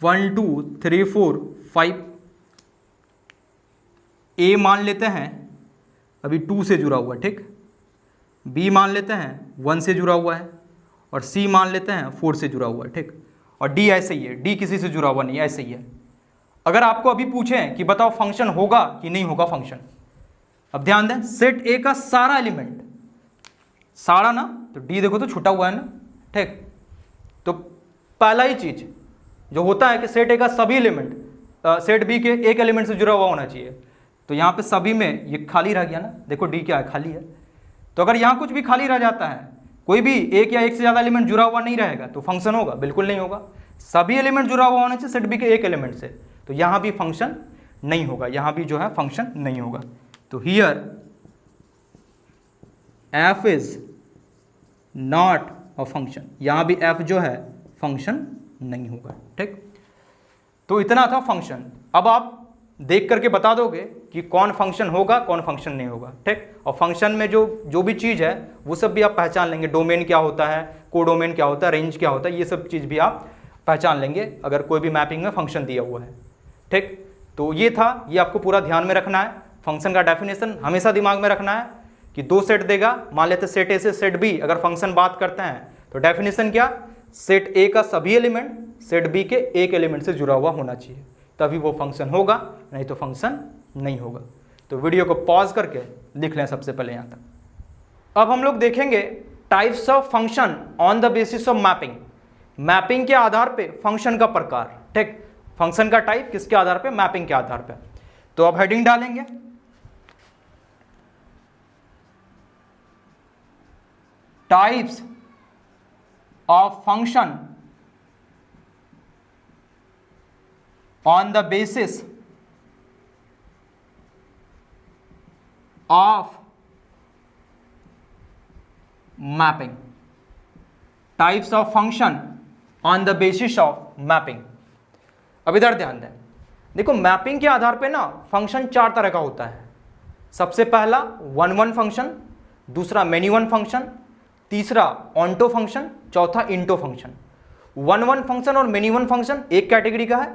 1 2 3 4 5, ए मान लेते हैं अभी 2 से जुड़ा हुआ है, ठीक, बी मान लेते हैं 1 से जुड़ा हुआ है, और सी मान लेते हैं 4 से जुड़ा हुआ है, ठीक, और डी ऐसे ही है, डी किसी से जुड़ा हुआ नहीं, ऐसे ही है। अगर आपको अभी पूछें कि बताओ फंक्शन होगा कि नहीं होगा फंक्शन, अब ध्यान दें, सेट ए का सारा एलिमेंट सारा ना, तो डी देखो तो छुटा हुआ है ना, ठीक। तो पहला ही चीज जो होता है कि सेट ए का सभी एलिमेंट सेट बी के एक एलिमेंट से जुड़ा हुआ होना चाहिए। तो यहाँ पे सभी में ये खाली रह गया ना, देखो डी क्या है, खाली है। तो अगर यहाँ कुछ भी खाली रह जाता है, कोई भी एक या एक से ज़्यादा एलिमेंट जुड़ा हुआ नहीं रहेगा, तो फंक्शन होगा? बिल्कुल नहीं होगा। सभी एलिमेंट जुड़ा हुआ होना चाहिए सेट बी के एक एलिमेंट से, तो यहाँ भी फंक्शन नहीं होगा, यहाँ भी जो है फंक्शन नहीं होगा। तो here f is not a function, यहाँ भी एफ जो है फंक्शन नहीं होगा, ठीक। तो इतना था फंक्शन। अब आप देख करके बता दोगे कि कौन फंक्शन होगा कौन फंक्शन नहीं होगा, ठीक। और फंक्शन में जो भी चीज़ है वो सब भी आप पहचान लेंगे, डोमेन क्या होता है, कोडोमेन क्या होता है, रेंज क्या होता है, ये सब चीज़ भी आप पहचान लेंगे अगर कोई भी मैपिंग में फंक्शन दिया हुआ है, ठीक। तो ये था, ये आपको पूरा ध्यान में रखना है। फंक्शन का डेफिनेशन हमेशा दिमाग में रखना है कि दो सेट देगा, मान लेते सेट ए से सेट बी, अगर फंक्शन बात करते हैं तो डेफिनेशन क्या, सेट ए का सभी एलिमेंट सेट बी के एक एलिमेंट से जुड़ा हुआ होना चाहिए, तभी वो फंक्शन होगा, नहीं तो फंक्शन नहीं होगा। तो वीडियो को पॉज करके लिख लें सबसे पहले यहाँ तक। अब हम लोग देखेंगे types of function on the basis of mapping, mapping के आधार पे फंक्शन का प्रकार, ठीक। फंक्शन का टाइप किसके आधार पे, मैपिंग के आधार पे। तो अब हेडिंग डालेंगे types of function on the basis of mapping, types of function on the basis of mapping। अब इधर ध्यान दें, देखो मैपिंग के आधार पे ना फंक्शन चार तरह का होता है। सबसे पहला वन वन फंक्शन, दूसरा मेनी वन फंक्शन, तीसरा ऑन्टो फंक्शन, चौथा into function. One one function और मेनी वन फंक्शन एक कैटेगरी का है,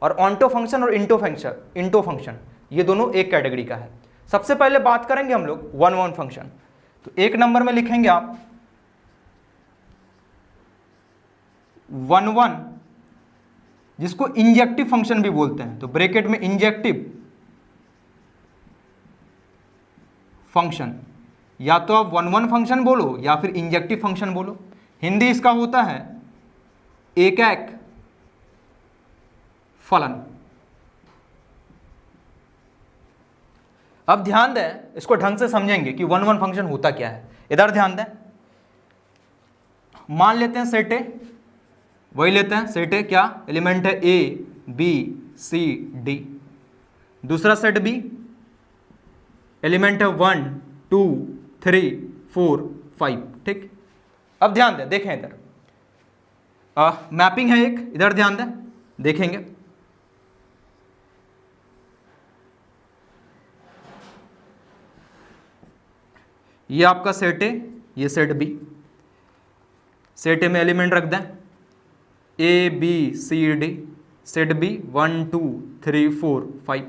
और ऑन्टो फंक्शन और इंटो फंक्शन ये दोनों एक कैटेगरी का है। सबसे पहले बात करेंगे हम लोग वन वन फंक्शन। तो एक नंबर में लिखेंगे आप वन वन, जिसको इंजेक्टिव फंक्शन भी बोलते हैं, तो ब्रैकेट में इंजेक्टिव फंक्शन, या तो आप वन वन फंक्शन बोलो या फिर इंजेक्टिव फंक्शन बोलो। हिंदी इसका होता है एक फलन। अब ध्यान दें, इसको ढंग से समझेंगे कि वन वन फंक्शन होता क्या है। इधर ध्यान दें, मान लेते हैं सेट ए, वही लेते हैं सेट ए, क्या एलिमेंट है ए बी सी डी। दूसरा सेट बी, एलिमेंट है 1 2 3 4 5, ठीक। अब ध्यान दें, देखें इधर मैपिंग है एक, इधर ध्यान दें, देखेंगे ये आपका सेट ए, ये सेट बी। सेट ए में एलिमेंट रख दें A B C D, set B 1 2 3 4 5।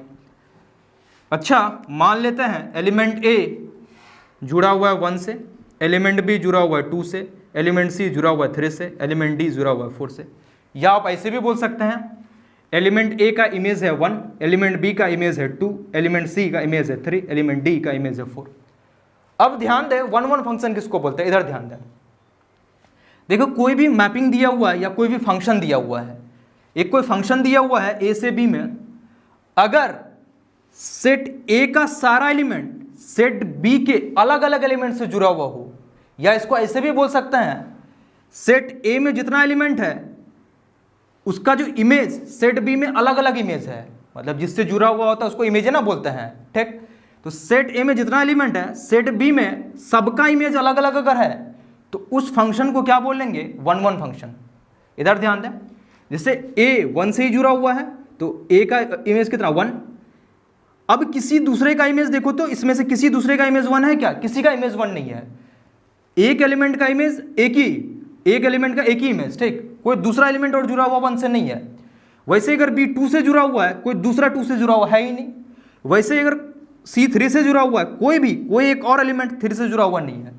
अच्छा, मान लेते हैं एलिमेंट ए जुड़ा हुआ है 1 से, एलिमेंट बी जुड़ा हुआ है 2 से, एलिमेंट सी जुड़ा हुआ है 3 से, एलिमेंट डी जुड़ा हुआ है 4 से। या आप ऐसे भी बोल सकते हैं एलिमेंट ए का इमेज है 1, एलिमेंट बी का इमेज है 2, एलिमेंट सी का इमेज है 3, एलिमेंट डी का इमेज है 4। अब ध्यान दें वन वन फंक्शन किसको बोलते हैं, इधर ध्यान दें। देखो कोई भी मैपिंग दिया हुआ है या कोई भी फंक्शन दिया हुआ है, एक कोई फंक्शन दिया हुआ है ए से बी में, अगर सेट ए का सारा एलिमेंट सेट बी के अलग अलग एलिमेंट से जुड़ा हुआ हो, या इसको ऐसे भी बोल सकते हैं सेट ए में जितना एलिमेंट है उसका जो इमेज सेट बी में अलग अलग इमेज है, मतलब जिससे जुड़ा हुआ होता है उसको इमेज ना बोलते हैं, ठीक। तो सेट ए में जितना एलिमेंट है सेट बी में सबका इमेज अलग अलग अगर है तो उस फंक्शन को क्या बोलेंगे, वन वन फंक्शन। इधर ध्यान दें, जैसे ए 1 से ही जुड़ा हुआ है तो ए का इमेज कितना 1। अब किसी दूसरे का इमेज देखो तो इसमें से किसी दूसरे का इमेज 1 है क्या, किसी का इमेज 1 नहीं है। एक एलिमेंट का इमेज एक एलिमेंट का एक ही इमेज, ठीक। कोई दूसरा एलिमेंट और जुड़ा हुआ 1 से नहीं है। वैसे अगर बी 2 से जुड़ा हुआ है, कोई दूसरा 2 से जुड़ा हुआ है ही नहीं। वैसे अगर सी 3 से जुड़ा हुआ है, कोई एक और एलिमेंट 3 से जुड़ा हुआ नहीं है।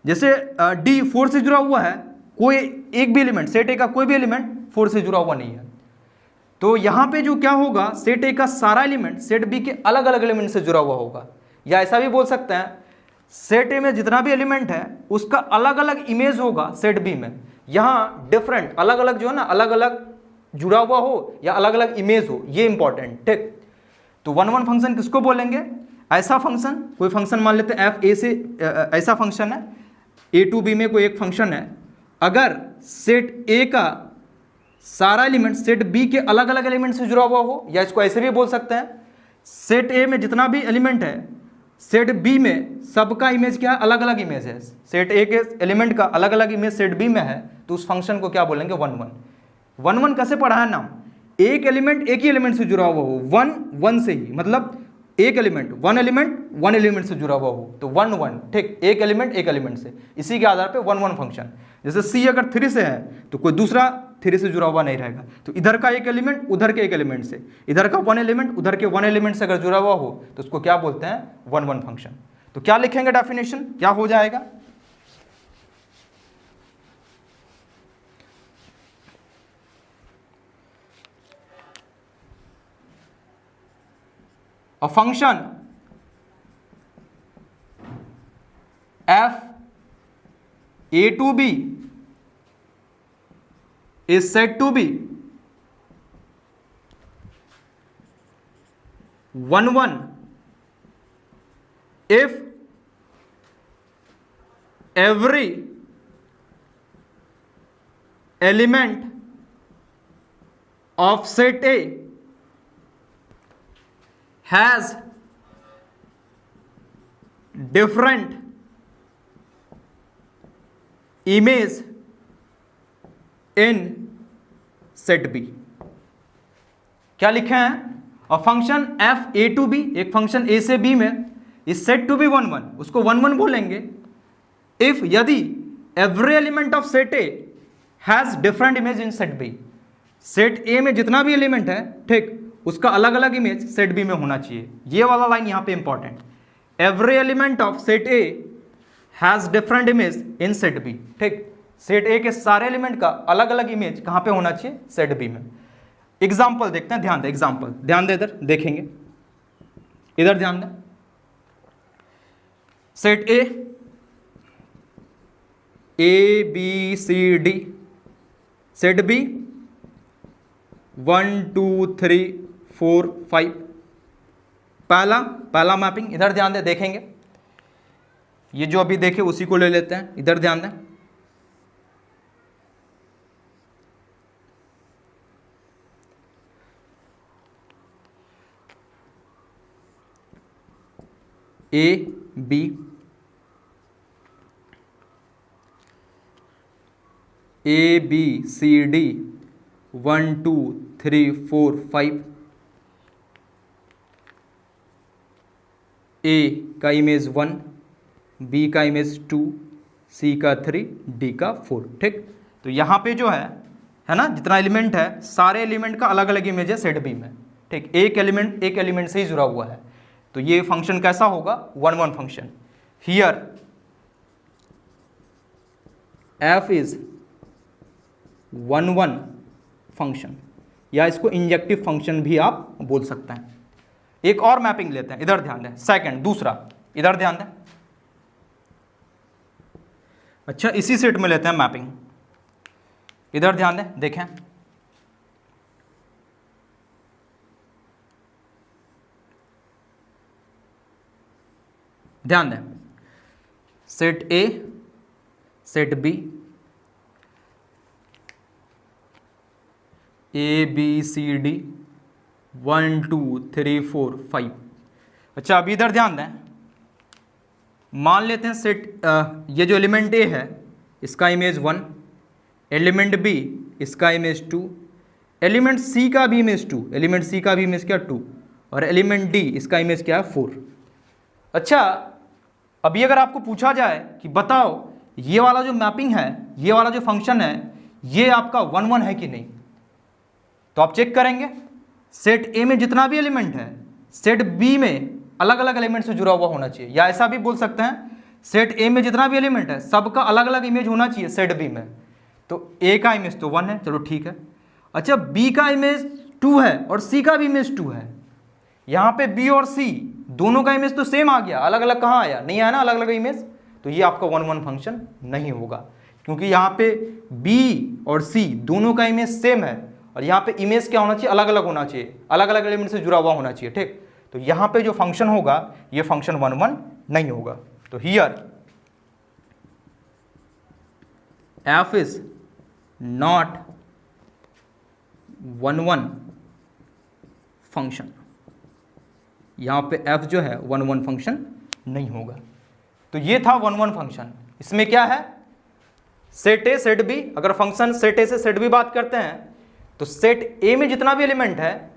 जैसे डी 4 से जुड़ा हुआ है, कोई एक भी एलिमेंट सेट ए का कोई भी एलिमेंट 4 से जुड़ा हुआ नहीं है। तो यहाँ पे जो क्या होगा, सेट ए का सारा एलिमेंट सेट बी के अलग अलग एलिमेंट से जुड़ा हुआ होगा। या ऐसा भी बोल सकते हैं सेट ए में जितना भी एलिमेंट है उसका अलग अलग इमेज होगा सेट बी में। यहाँ डिफरेंट अलग अलग जो है ना, अलग अलग जुड़ा हुआ हो या अलग अलग इमेज हो, ये इंपॉर्टेंट, ठीक। तो 1 1 फंक्शन किसको बोलेंगे? ऐसा फंक्शन, कोई फंक्शन मान लेते हैं एफ ए से, ऐसा फंक्शन है ए टू बी में कोई एक फंक्शन है, अगर सेट ए का सारा एलिमेंट सेट बी के अलग अलग एलिमेंट से जुड़ा हुआ हो, या इसको ऐसे भी बोल सकते हैं सेट ए में जितना भी एलिमेंट है सेट बी में सबका इमेज क्या है? अलग अलग इमेज है। सेट ए के एलिमेंट का अलग अलग इमेज सेट बी में है, तो उस फंक्शन को क्या बोलेंगे? 1 1। 1 1 कैसे पढ़ा है नाम? एक एलिमेंट एक ही एलिमेंट से जुड़ा हुआ हो, 1 1 से ही, मतलब एक एलिमेंट 1 एलिमेंट से जुड़ा हुआ हो, तो 1 1, ठीक, एक एलिमेंट से, इसी के आधार पे 1 1 फंक्शन। जैसे सी अगर 3 से है तो कोई दूसरा 3 से जुड़ा हुआ नहीं रहेगा, तो इधर का एक एलिमेंट उधर के एक एलिमेंट से, इधर का 1 एलिमेंट उधर के 1 एलिमेंट से अगर जुड़ा हुआ हो तो उसको क्या बोलते हैं? 1 1 फंक्शन। तो क्या लिखेंगे डेफिनेशन, क्या हो जाएगा? A function f a to b is said to be 1 1 if every element of set A has different image in set B। क्या लिखे हैं? और function f a to b, एक फंक्शन a से b में, इस सेट टू बी 1 1, उसको 1 1 बोलेंगे इफ, यदि every element of set a has different image in set b। Set a में जितना भी एलिमेंट है, ठीक, उसका अलग अलग इमेज सेट बी में होना चाहिए। ये वाला लाइन यहां पे important, every element of set A has different image in set B, ठीक। सेट ए के सारे एलिमेंट का अलग अलग इमेज कहां पे होना चाहिए? सेट बी में। एग्जाम्पल देखते हैं, ध्यान दे, एग्जाम्पल ध्यान दे, इधर देखेंगे, इधर ध्यान दें। Set A B C D, set B 1 2 3 4 5, पहला मैपिंग, इधर ध्यान दें, देखेंगे, ये जो अभी देखे उसी को ले लेते हैं, इधर ध्यान दें। ए बी सी डी 1 2 3 4 5, ए का इमेज 1, बी का इमेज 2, सी का 3, डी का 4, ठीक। तो यहाँ पे जो है ना, जितना एलिमेंट है सारे एलिमेंट का अलग अलग इमेज है सेट बी में, ठीक। एक एलिमेंट से ही जुड़ा हुआ है, तो ये फंक्शन कैसा होगा? 1 1 function. Here f is 1 1 function, या इसको इंजेक्टिव फंक्शन भी आप बोल सकते हैं। एक और मैपिंग लेते हैं, इधर ध्यान दें, सेकंड, दूसरा, इधर ध्यान दें। अच्छा, इसी सेट में लेते हैं मैपिंग, इधर ध्यान दें, देखें, ध्यान दें, set A, set B, A B C D 1 2 3 4 5। अच्छा, अभी इधर ध्यान दें, मान लेते हैं सेट ये जो एलिमेंट ए है इसका इमेज 1, एलिमेंट बी इसका इमेज 2, एलिमेंट सी का भी इमेज 2, एलिमेंट सी का भी इमेज क्या? 2, और एलिमेंट डी इसका इमेज क्या है? 4। अच्छा, अभी अगर आपको पूछा जाए कि बताओ ये वाला जो मैपिंग है, ये वाला जो फंक्शन है, ये आपका 1 1 है कि नहीं, तो आप चेक करेंगे सेट ए में जितना भी एलिमेंट है सेट बी में अलग अलग एलिमेंट से जुड़ा हुआ होना चाहिए, या ऐसा भी बोल सकते हैं सेट ए में जितना भी एलिमेंट है सबका अलग अलग इमेज होना चाहिए सेट बी में। तो ए का इमेज तो 1 है, चलो ठीक है। अच्छा, बी का इमेज 2 है और सी का भी इमेज 2 है, यहाँ पे बी और सी दोनों का इमेज तो सेम आ गया, अलग अलग कहाँ आया, नहीं आया ना अलग अलग इमेज, तो ये आपका 1 1 फंक्शन नहीं होगा, क्योंकि यहाँ पे B और C दोनों का इमेज सेम है और यहाँ पे इमेज क्या होना चाहिए, अलग अलग होना चाहिए, अलग अलग एलिमेंट से जुड़ा हुआ होना चाहिए, ठीक। तो यहाँ पे जो फंक्शन होगा ये फंक्शन 1 1 नहीं होगा। तो here f is not 1 1 function, यहाँ पे f जो है 1 1 फंक्शन नहीं होगा। तो ये था 1 1 फंक्शन। इसमें क्या है, सेट ए सेट बी, अगर फंक्शन सेट ए से सेट बी बात करते हैं तो सेट ए में जितना भी एलिमेंट है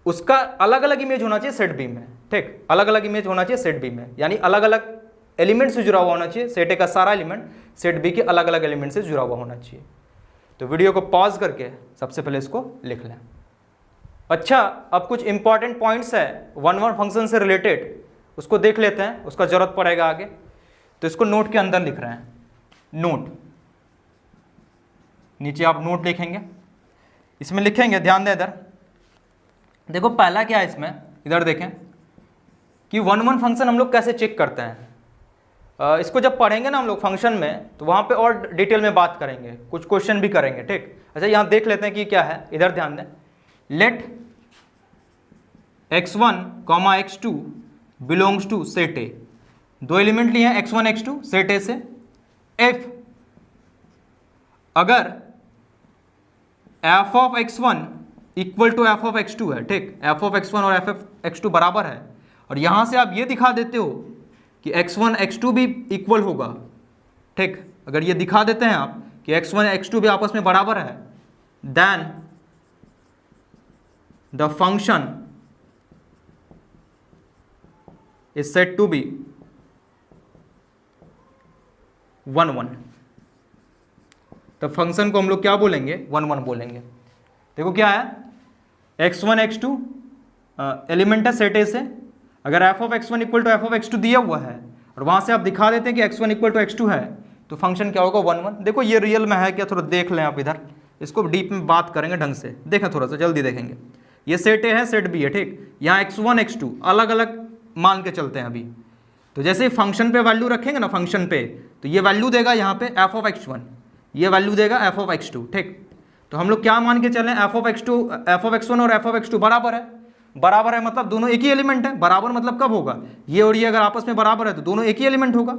उसका अलग अलग इमेज होना चाहिए सेट बी में, ठीक, अलग अलग इमेज होना चाहिए सेट बी में, यानी अलग अलग एलिमेंट से जुड़ा हुआ होना चाहिए, सेट ए का सारा एलिमेंट सेट बी के अलग अलग एलिमेंट से जुड़ा हुआ होना चाहिए। तो वीडियो को पॉज करके सबसे पहले इसको लिख लें। अच्छा, अब कुछ इंपॉर्टेंट पॉइंट्स है 1 1 फंक्शन से रिलेटेड, उसको देख लेते हैं, उसका जरूरत पड़ेगा आगे। तो इसको नोट के अंदर लिख रहे हैं, नोट, नीचे आप नोट लिखेंगे, इसमें लिखेंगे, ध्यान दें इधर देखो, पहला क्या है इसमें, इधर देखें कि 1 1 फंक्शन हम लोग कैसे चेक करते हैं। इसको जब पढ़ेंगे ना हम लोग फंक्शन में तो वहाँ पे और डिटेल में बात करेंगे, कुछ क्वेश्चन भी करेंगे, ठीक। अच्छा, यहाँ देख लेते हैं कि क्या है, इधर ध्यान दें, let x1, x2 belongs to set A, दो एलिमेंट लिए हैं x1 x2 सेट ए से, इफ अगर f of x1 equal to f of x2 है, ठीक, f ऑफ x1 और f ऑफ x2 बराबर है, और यहां से आप ये दिखा देते हो कि x1 x2 भी इक्वल होगा, ठीक, अगर ये दिखा देते हैं आप कि x1 x2 भी आपस में बराबर है, then the function is said to be 1 1। तो फंक्शन को हम लोग क्या बोलेंगे, 1 1 बोलेंगे। देखो क्या है, x1 x2 एलिमेंट है सेट ए से, अगर f of x1 equal to f of x2 दिया हुआ है और वहां से आप दिखा देते हैं कि x1 इक्वल टू x2 है, तो फंक्शन क्या होगा, 1 1। देखो ये रियल में है क्या, थोड़ा देख लें आप, इधर इसको डीप में बात करेंगे ढंग से, देखें थोड़ा सा जल्दी देखेंगे। ये सेट ए है, सेट बी है, ठीक, यहाँ x1 x2 अलग अलग मान के चलते हैं अभी। तो जैसे फंक्शन पे वैल्यू रखेंगे ना फंक्शन पे, तो ये वैल्यू देगा यहाँ पे f ऑफ x1, ये वैल्यू देगा f ऑफ x2, ठीक। तो हम लोग क्या मान के चलें, f ऑफ x1 और f ऑफ x2 बराबर है, बराबर है मतलब दोनों एक ही एलिमेंट है, बराबर मतलब कब होगा, ये और ये अगर आपस में बराबर है तो दोनों एक ही एलिमेंट होगा।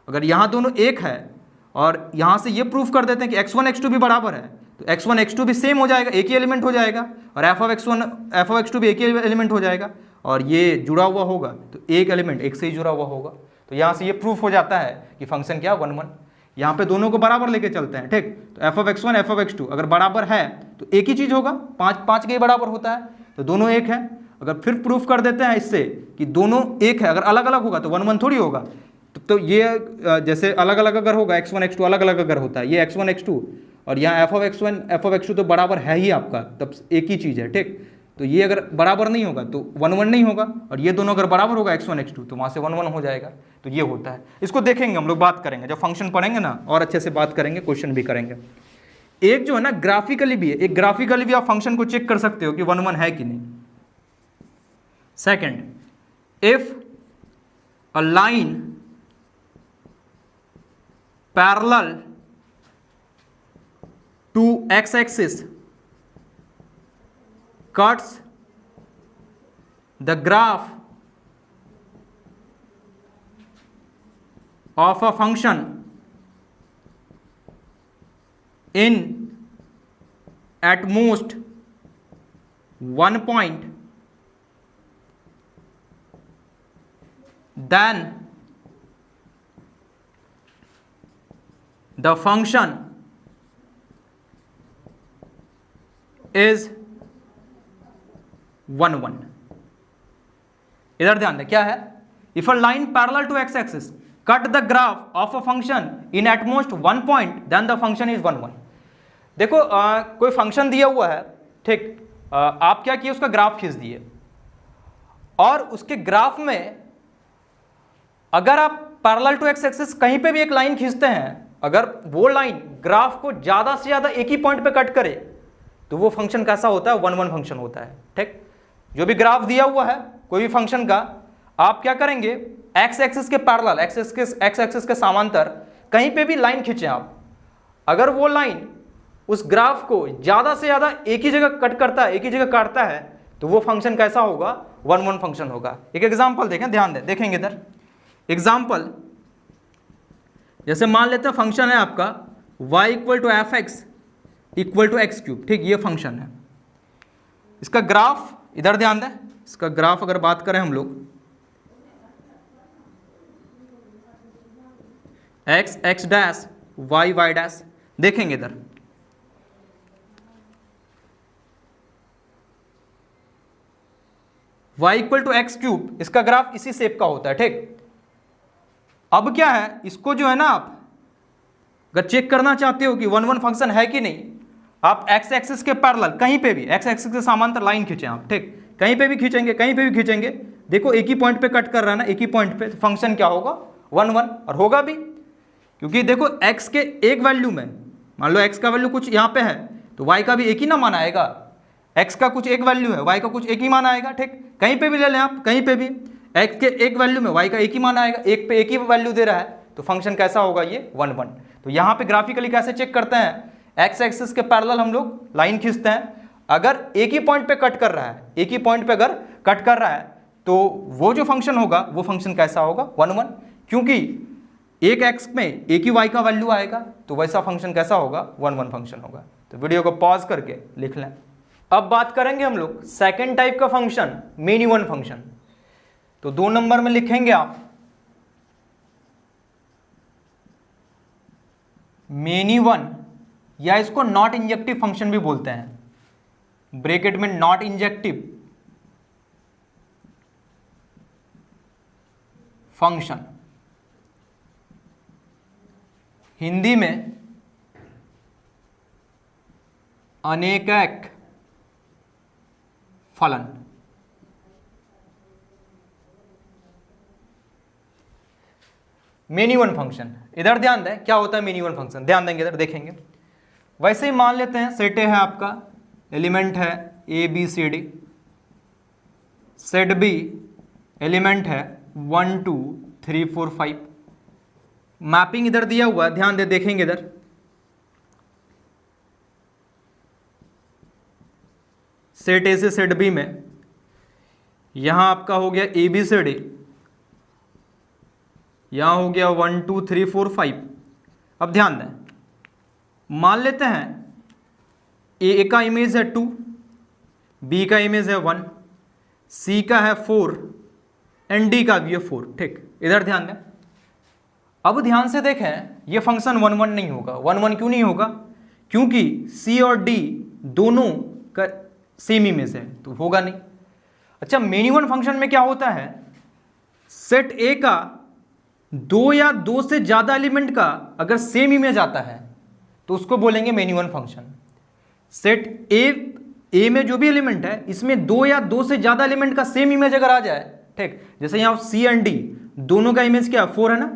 अगर यहाँ दोनों एक है और यहाँ से ये प्रूफ कर देते हैं कि x1 x2 भी बराबर है, तो x1 x2 भी सेम हो जाएगा, एक ही एलिमेंट हो जाएगा, और f ऑफ x2 भी एक ही एलिमेंट हो जाएगा, और ये जुड़ा हुआ होगा तो एक एलिमेंट एक से ही जुड़ा हुआ होगा। तो यहाँ से ये प्रूफ हो जाता है कि फंक्शन क्या 1 1। यहाँ पे दोनों को बराबर लेके चलते हैं, ठीक। तो f of x1 f of x2 अगर बराबर है तो एक ही चीज़ होगा, 5 के ही बराबर होता है, तो दोनों एक है। अगर फिर प्रूफ कर देते हैं इससे कि दोनों एक है, अगर अलग अलग होगा तो 1 1 थोड़ी होगा। तो ये जैसे अलग अलग अगर होगा, x1 x2 अलग अलग अगर होता है, ये x1 x2 और यहाँ f of x1 f of x2 तो बराबर है ही आपका, तब एक ही चीज़ है, ठीक। तो ये अगर बराबर नहीं होगा तो 1 1 नहीं होगा, और ये दोनों अगर बराबर होगा x1 x2 तो वहाँ से 1 1 हो जाएगा। तो ये होता है, इसको देखेंगे हम लोग, बात करेंगे जब फंक्शन पढ़ेंगे ना, और अच्छे से बात करेंगे, क्वेश्चन भी करेंगे। एक जो है ना ग्राफिकली भी है, एक ग्राफिकली भी आप फंक्शन को चेक कर सकते हो कि 1 1 है कि नहीं। Second, if a line parallel to x axis cuts the graph of a function in at most one point, then the function is 1 1। इधर ध्यान दें क्या है, if a line parallel to x axis cut the graph of a function in at most 1 point, then the function is 1 1। देखो कोई function दिया हुआ है, ठीक, आप क्या किए, उसका ग्राफ खींच दिए, और उसके ग्राफ में अगर आप पैरेलल टू x एक्सिस कहीं पे भी एक लाइन खींचते हैं, अगर वो लाइन ग्राफ को ज्यादा से ज्यादा एक ही पॉइंट पे कट करे तो वो फंक्शन कैसा होता है, 1 1 फंक्शन होता है, ठीक। जो भी ग्राफ दिया हुआ है, कोई भी फंक्शन का, आप क्या करेंगे, एक्स एक्सिस के पैरेलल, एक्स एक्सिस के समांतर कहीं पे भी लाइन खींचें आप, अगर वो लाइन उस ग्राफ को ज्यादा से ज्यादा एक ही जगह कट करता है, एक ही जगह काटता है, तो वो फंक्शन कैसा होगा, 1-1 फंक्शन होगा। एक एग्जांपल देखें, ध्यान दें, देखेंगे इधर एग्जांपल। जैसे मान लेते हैं फंक्शन है आपका y = f(x) = x³, ठीक, ये फंक्शन है। इसका ग्राफ इधर ध्यान दें, इसका ग्राफ अगर बात करें हम लोग, x x dash y y dash, देखेंगे इधर y = x³, इसका ग्राफ इसी शेप का होता है, ठीक। अब क्या है, इसको जो है ना, आप अगर चेक करना चाहते हो कि 1-1 फंक्शन है कि नहीं, आप एक्स एक्सिस के पैरेलल कहीं पे भी, एक्स एक्सिस के समांतर लाइन खींचें आप, ठीक, कहीं पे भी खींचेंगे, कहीं पे भी खींचेंगे, देखो एक ही पॉइंट पे कट कर रहा है ना, एक ही पॉइंट पे, तो फंक्शन क्या होगा, 1-1, और होगा भी, क्योंकि देखो x के एक वैल्यू में, मान लो x का वैल्यू कुछ यहाँ पे है, तो y का भी एक ही ना मान आएगा, x का कुछ एक वैल्यू है, y का कुछ एक ही मान आएगा, ठीक। कहीं पे भी ले लें आप, कहीं पे भी x के एक वैल्यू में y का एक ही मान आएगा, एक पे एक ही वैल्यू दे रहा है, तो फंक्शन कैसा होगा, ये 1-1। तो यहाँ पे ग्राफिकली कैसे चेक करते हैं, एक्स एक्सिस के पैरेलल हम लोग लाइन खींचते हैं, अगर एक ही पॉइंट पे कट कर रहा है, एक ही पॉइंट पे अगर कट कर रहा है, तो वो जो फंक्शन होगा, वो फंक्शन कैसा होगा, 1-1, क्योंकि एक एक्स में एक ही वाई का वैल्यू आएगा, तो वैसा फंक्शन कैसा होगा, 1-1 फंक्शन होगा। तो वीडियो को पॉज करके लिख लें। अब बात करेंगे हम लोग सेकेंड टाइप का फंक्शन, मेनी वन फंक्शन। तो 2 नंबर में लिखेंगे आप मेनी वन, या इसको नॉट इंजेक्टिव फंक्शन भी बोलते हैं, ब्रैकेट में नॉट इंजेक्टिव फंक्शन, हिंदी में अनेकैक फलन। मेनी वन फंक्शन, इधर ध्यान दें क्या होता है मेनी वन फंक्शन, ध्यान देंगे इधर, देखेंगे। वैसे ही मान लेते हैं सेट ए है आपका, एलिमेंट है A B C D, set B element है 1 2 3 4 5, मैपिंग इधर दिया हुआ है, ध्यान दे, देखेंगे इधर, सेट ए से सेट बी में यहां आपका हो गया ए बी सी डी, यहां हो गया 1 2 3 4 5। अब ध्यान दें, मान लेते हैं ए का इमेज है 2, बी का इमेज है 1, सी का है 4 एंड डी का भी है 4, ठीक। इधर ध्यान दें, अब ध्यान से देखें, ये फंक्शन 1-1 नहीं होगा। 1-1 क्यों नहीं होगा, क्योंकि सी और डी दोनों का सेम इमेज है, तो होगा नहीं। अच्छा, मेनी वन फंक्शन में क्या होता है, सेट ए का 2 या 2 से ज्यादा एलिमेंट का अगर सेम इमेज आता है तो उसको बोलेंगे many one function. Set A में जो भी एलिमेंट है, इसमें 2 या 2 से ज्यादा एलिमेंट का सेम इमेज अगर आ जाए, ठीक, जैसे यहाँ सी एंड डी दोनों का इमेज क्या 4 है ना,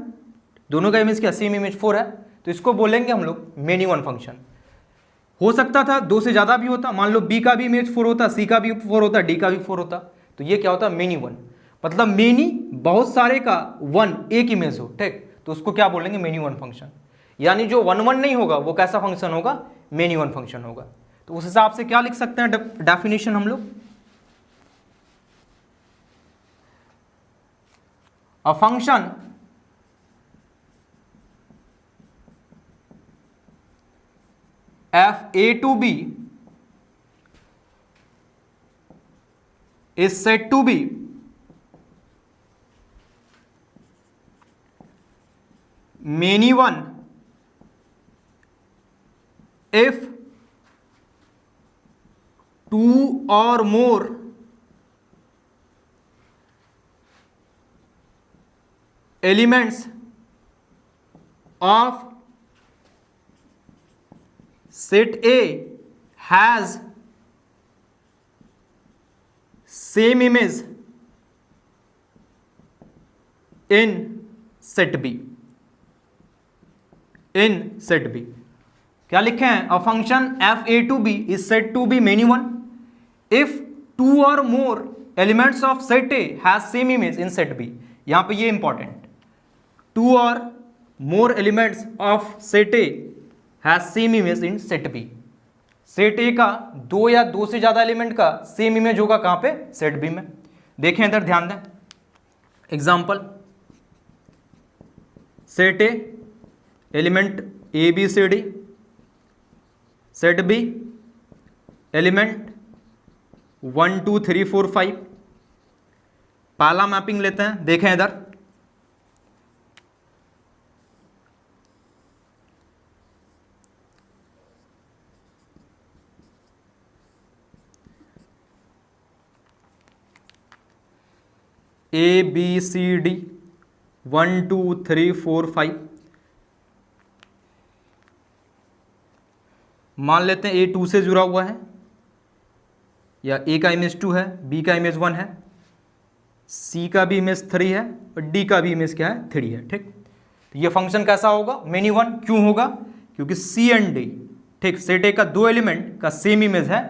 दोनों का इमेज क्या सेम इमेज 4 है, तो इसको बोलेंगे हम लोग मेनी वन फंक्शन। हो सकता था 2 से ज्यादा भी होता, मान लो बी का भी इमेज 4 होता, सी का भी 4 होता, डी का भी 4 होता, तो ये क्या होता, मेनी वन। मतलब मेनी बहुत सारे का 1 एक इमेज हो, ठीक, तो उसको क्या बोलेंगे, मेनी वन फंक्शन। यानी जो 1-1 नहीं होगा वो कैसा फंक्शन होगा, मेनी वन फंक्शन होगा। तो उस हिसाब से क्या लिख सकते हैं डेफिनेशन हम लोग, a function f(a to b) is said to be many one if 2 or more elements of set A has same image in set B। in set B क्या लिखे हैं, a function f(a to b) is said to be many one if 2 or more elements of set A has same image in set B, यहां पे ये important, 2 or more elements of set A has same image in set B. Set A का 2 या 2 से ज्यादा element का same image होगा कहां पे, सेट बी में। देखें इधर ध्यान दें, example, set A element A B C D, set B element 1 2 3 4 5। पहला मैपिंग लेते हैं, देखें इधर, ए बी सी डी 1 2 3 4 5। मान लेते हैं ए 2 से जुड़ा हुआ है, या ए का इमेज 2 है, बी का इमेज 1 है, सी का भी इमेज 3 है और डी का भी इमेज क्या है, 3 है। ठीक, तो ये फंक्शन कैसा होगा, मेनी वन। क्यों होगा, क्योंकि सी एंड डी, ठीक, सेट ए का 2 एलिमेंट का सेम इमेज है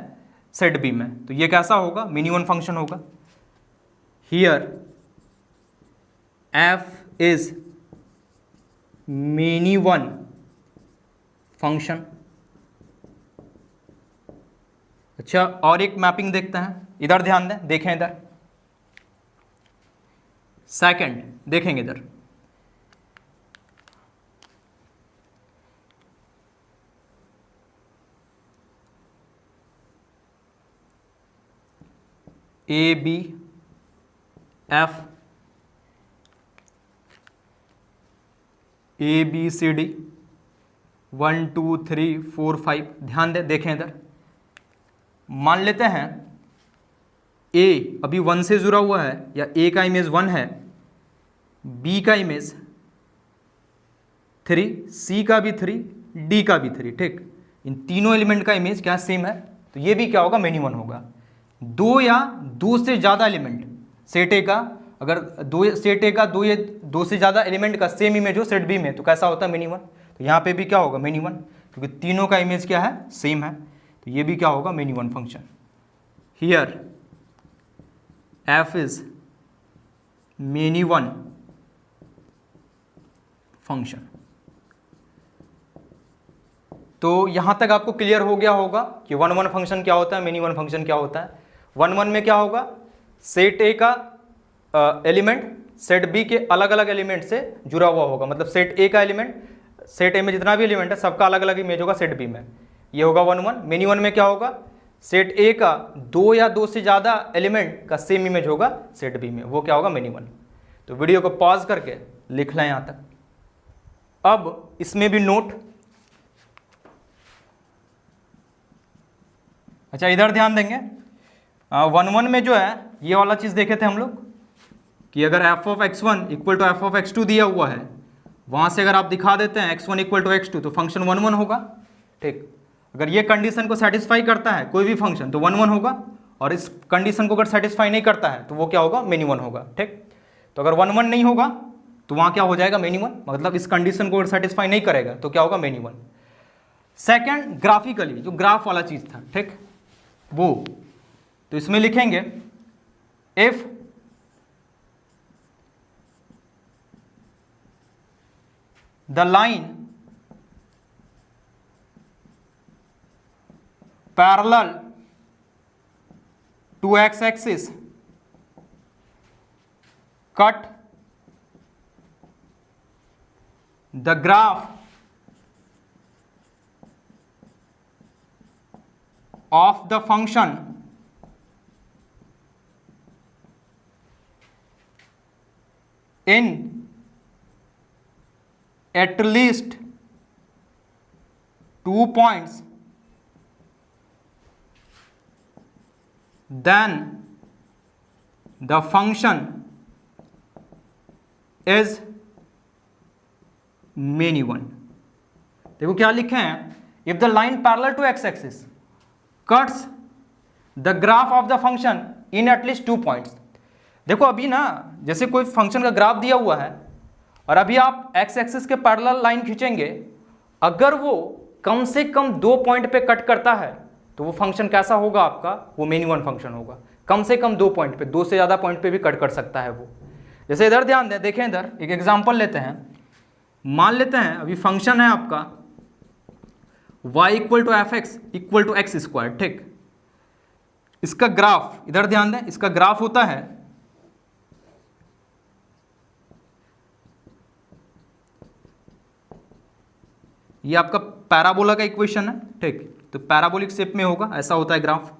सेट बी में, तो ये कैसा होगा, मेनी वन फंक्शन होगा। Here f is many one function. अच्छा, और एक मैपिंग देखते हैं, इधर ध्यान दें, देखें इधर, सेकंड देखेंगे इधर, A B f A B C D 1 2 3 4 5। ध्यान दें, देखें इधर, मान लेते हैं ए अभी 1 से जुड़ा हुआ है, या ए का इमेज 1 है, बी का इमेज 3, सी का भी 3, डी का भी 3। ठीक, इन तीनों एलिमेंट का इमेज क्या सेम है, तो ये भी क्या होगा, मेनी वन होगा। 2 या 2 से ज़्यादा एलिमेंट सेट ए का, अगर सेट ए का 2 से ज़्यादा एलिमेंट का सेम इमेज हो सेट बी में, तो कैसा होता है, मेनी वन। तो यहाँ पे भी क्या होगा, मेनी वन, क्योंकि तीनों का इमेज क्या है, सेम है, तो ये भी क्या होगा, many one function. Here f is many one function. तो यहां तक आपको क्लियर हो गया होगा कि 1 1 फंक्शन क्या होता है, मेनी वन फंक्शन क्या होता है। 1 1 में क्या होगा, सेट ए का एलिमेंट सेट बी के अलग अलग एलिमेंट से जुड़ा हुआ होगा, मतलब सेट ए का एलिमेंट, सेट ए में जितना भी एलिमेंट है सबका अलग अलग इमेज होगा सेट बी में, ये होगा 1 1। मेनी वन में क्या होगा, सेट ए का 2 या 2 से ज़्यादा एलिमेंट का सेम इमेज होगा सेट बी में, वो क्या होगा, मेनी वन। तो वीडियो को पॉज करके लिख लें यहाँ तक। अब इसमें भी नोट, अच्छा इधर ध्यान देंगे, 1 1 में जो है ये वाला चीज़ देखे थे हम लोग कि अगर f of x1 equal to f of x2 दिया हुआ है, वहाँ से अगर आप दिखा देते हैं x1 इक्वल टू x2 तो फंक्शन 1 1 होगा। ठीक, अगर ये कंडीशन को सेटिस्फाई करता है कोई भी फंक्शन तो 1 1 होगा, और इस कंडीशन को अगर सेटिस्फाई नहीं करता है तो वो क्या होगा, मेनी वन होगा। ठीक, तो अगर 1 1 नहीं होगा तो वहाँ क्या हो जाएगा, मेनी वन, मतलब इस कंडीशन को अगर सेटिस्फाई नहीं करेगा तो क्या होगा, मेनी वन। सेकेंड, ग्राफिकली जो ग्राफ वाला चीज़ था, ठीक, वो तो इसमें लिखेंगे if the line parallel to x-axis cut the graph of the function in at least 2 points, then the function is many one। देखो क्या लिखे हैं, if the line parallel to x-axis cuts the graph of the function in at least 2 points। देखो अभी ना, जैसे कोई function का ग्राफ दिया हुआ है और अभी आप एक्स एक्सिस के पैरेलल लाइन खींचेंगे, अगर वो कम से कम 2 पॉइंट पे कट करता है तो वो फंक्शन कैसा होगा आपका, वो मेनी वन फंक्शन होगा। कम से कम 2 पॉइंट पे, 2 से ज़्यादा पॉइंट पे भी कट कर सकता है वो। जैसे इधर ध्यान दें, देखें इधर एक एग्जांपल लेते हैं। मान लेते हैं अभी फंक्शन है आपका y equal to f x equal to x square, ठीक। इसका ग्राफ, इधर ध्यान दें, इसका ग्राफ होता है ये आपका पैराबोला का इक्वेशन है, ठीक। तो पैराबोलिक शेप में होगा, ऐसा होता है ग्राफ।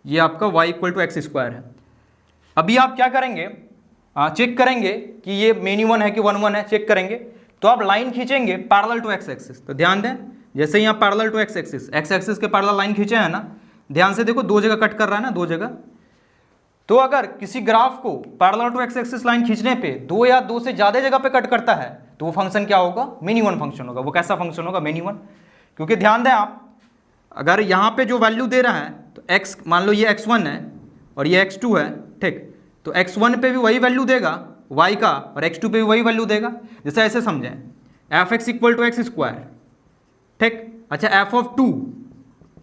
ये आपका y equal to x square है। अभी आप क्या करेंगे, चेक करेंगे कि ये मेनी वन है कि वन वन है, चेक करेंगे। तो आप लाइन खींचेंगे पैरेलल टू एक्स एक्सिस। तो ध्यान दें, जैसे यहाँ पैरेलल टू एक्स एक्सिस के पैरेलल लाइन खींचे हैं ना, ध्यान से देखो 2 जगह कट कर रहा है ना, 2 जगह। तो अगर किसी ग्राफ को parallel to x axis line खींचने पे 2 या 2 से ज़्यादा जगह पे कट करता है तो वो फंक्शन क्या होगा, मेनी वन फंक्शन होगा। वो कैसा फंक्शन होगा, मेनी वन। क्योंकि ध्यान दें आप, अगर यहाँ पे जो वैल्यू दे रहा है तो x, मान लो ये x1 है और ये x2 है, ठीक। तो x1 पे भी वही वैल्यू देगा y का और x2 पे भी वही वैल्यू देगा। जैसे ऐसे समझें, f x equal to x square, ठीक। अच्छा एफ ऑफ 2,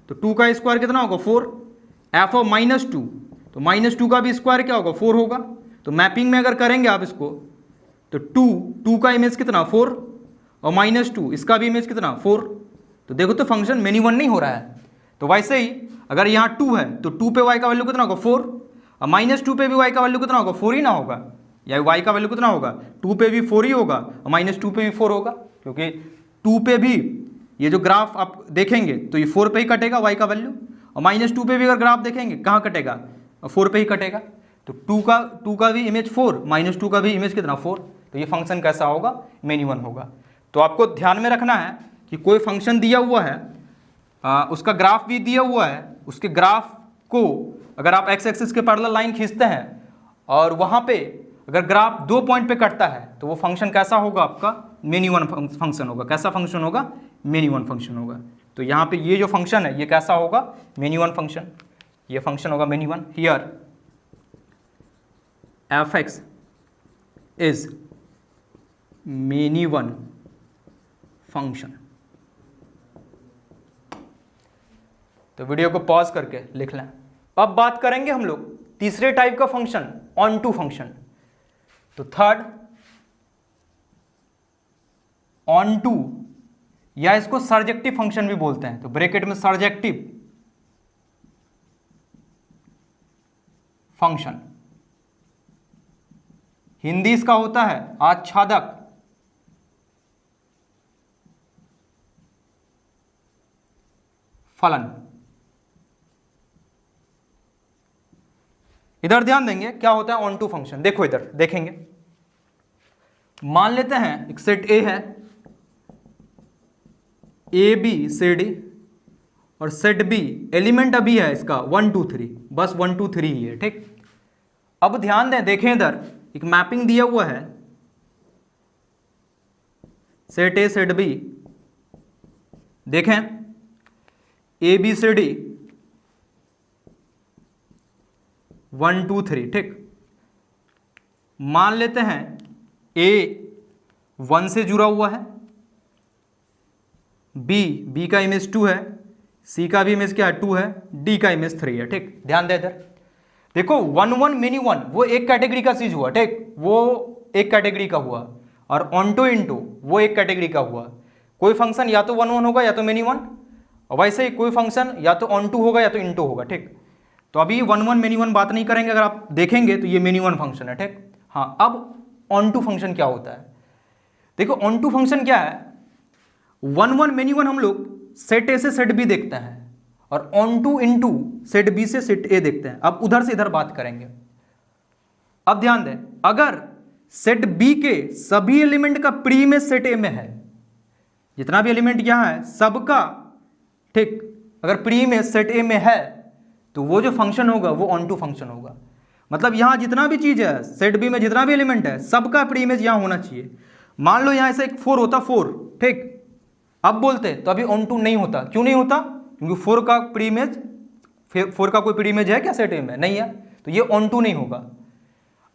तो 2 का स्क्वायर कितना होगा, 4। एफ ऑफ -2, तो -2 का भी स्क्वायर क्या होगा, 4 होगा। तो मैपिंग में अगर करेंगे आप इसको तो 2 का इमेज कितना, 4, और -2 इसका भी इमेज कितना, 4। तो देखो तो फंक्शन मेनी वन नहीं हो रहा है। तो वैसे ही अगर यहाँ 2 है तो 2 पे y का वैल्यू कितना होगा, 4, और -2 पे भी y का वैल्यू कितना होगा, 4 ही ना होगा। या y का वैल्यू कितना होगा, 2 पे भी 4 ही होगा और -2 पे भी 4 होगा। क्योंकि 2 पे भी ये जो ग्राफ आप देखेंगे तो ये 4 पे ही कटेगा y का वैल्यू, और -2 पे भी अगर ग्राफ देखेंगे कहाँ कटेगा, 4 पे ही कटेगा। तो 2 का भी इमेज 4, -2 का भी इमेज कितना, 4। तो ये फंक्शन कैसा होगा, मेनी वन होगा। तो आपको ध्यान में रखना है कि कोई फंक्शन दिया हुआ है, उसका ग्राफ भी दिया हुआ है, उसके ग्राफ को अगर आप एक्स एक्सिस के पैरेलल लाइन खींचते हैं और वहाँ पे अगर ग्राफ 2 पॉइंट पे कटता है तो वो फंक्शन कैसा होगा, आपका मेनी वन फंक्शन होगा। कैसा फंक्शन होगा, मेनी वन फंक्शन होगा। तो यहाँ पे ये जो फंक्शन है ये कैसा होगा, मेनी वन फंक्शन। ये फंक्शन होगा many one. Here F x is many one function. तो वीडियो को पॉज करके लिख लें। अब बात करेंगे हम लोग तीसरे टाइप का फंक्शन, ऑन टू फंक्शन। तो थर्ड, ऑन टू, या इसको सर्जेक्टिव फंक्शन भी बोलते हैं। तो ब्रैकेट में सर्जेक्टिव फंक्शन, हिंदी इसका होता है आच्छादक फलन। इधर ध्यान देंगे क्या होता है ऑन टू फंक्शन। देखो इधर देखेंगे, मान लेते हैं एक सेट ए है, ए बी सी डी, और सेट बी एलिमेंट अभी है इसका 1 2 3, बस 1 2 3 ही है, ठीक। अब ध्यान दें, देखें इधर एक मैपिंग दिया हुआ है, सेट ए सेट बी, देखें ए बी सी डी 1 2 3, ठीक। मान लेते हैं ए 1 से जुड़ा हुआ है, बी का इमेज 2 है, सी का भी इमेज क्या है, 2 है, डी का इमेज 3 है, ठीक। ध्यान दे इधर देखो, 1 1 मेनी वन वो एक कैटेगरी का चीज हुआ, ठीक, वो एक कैटेगरी का हुआ, और ऑन टू इन टू वो एक कैटेगरी का हुआ। कोई फंक्शन या तो 1 1 होगा या तो मेनी वन, और वैसे ही कोई फंक्शन या तो ऑन टू होगा या तो इन टू होगा, ठीक। तो अभी 1 1 मेनी वन बात नहीं करेंगे, अगर आप देखेंगे तो ये मेनी वन फंक्शन है, ठीक। हाँ, अब ऑन टू फंक्शन क्या होता है, देखो ऑन टू फंक्शन क्या है। 1 1 मेनी वन हम लोग सेट ए से सेट बी देखते हैं, और onto into set B से सेट ए देखते हैं। अब उधर से इधर बात करेंगे। अब ध्यान दें, अगर सेट बी के सभी एलिमेंट का प्री इमेज सेट ए में है, जितना भी एलिमेंट यहां है सबका, ठीक, अगर प्री इमेज सेट ए में है तो वो जो फंक्शन होगा वो ऑन टू फंक्शन होगा। मतलब यहां जितना भी चीज है, सेट बी में जितना भी एलिमेंट है सबका प्री इमेज यहां होना चाहिए। मान लो यहां से एक 4 होता, 4, ठीक, अब बोलते तो अभी ऑन टू नहीं होता। क्यों नहीं होता, क्योंकि 4 का प्री इमेज, 4 का कोई प्री इमेज है क्या सेट ए में, नहीं है, तो ये ऑन टू नहीं होगा।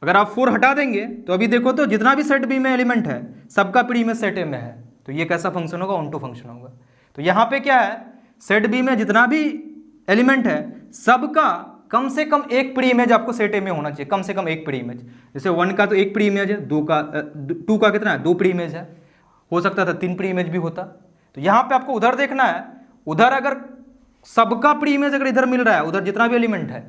अगर आप 4 हटा देंगे तो अभी देखो तो जितना भी सेट बी में एलिमेंट है सबका प्री इमेज सेट ए में है, तो ये कैसा फंक्शन होगा, ऑन टू फंक्शन होगा। तो यहाँ पे क्या है, सेट बी में जितना भी एलिमेंट है सबका कम से कम एक प्री इमेज आपको सेट ए में होना चाहिए, कम से कम एक प्री इमेज। जैसे 1 का तो एक प्री इमेज है, 2 का कितना है, 2 प्री इमेज है, हो सकता था 3 प्री इमेज भी होता। तो यहाँ पे आपको उधर देखना है, उधर अगर सबका प्री इमेज अगर इधर मिल रहा है, उधर जितना भी एलिमेंट है,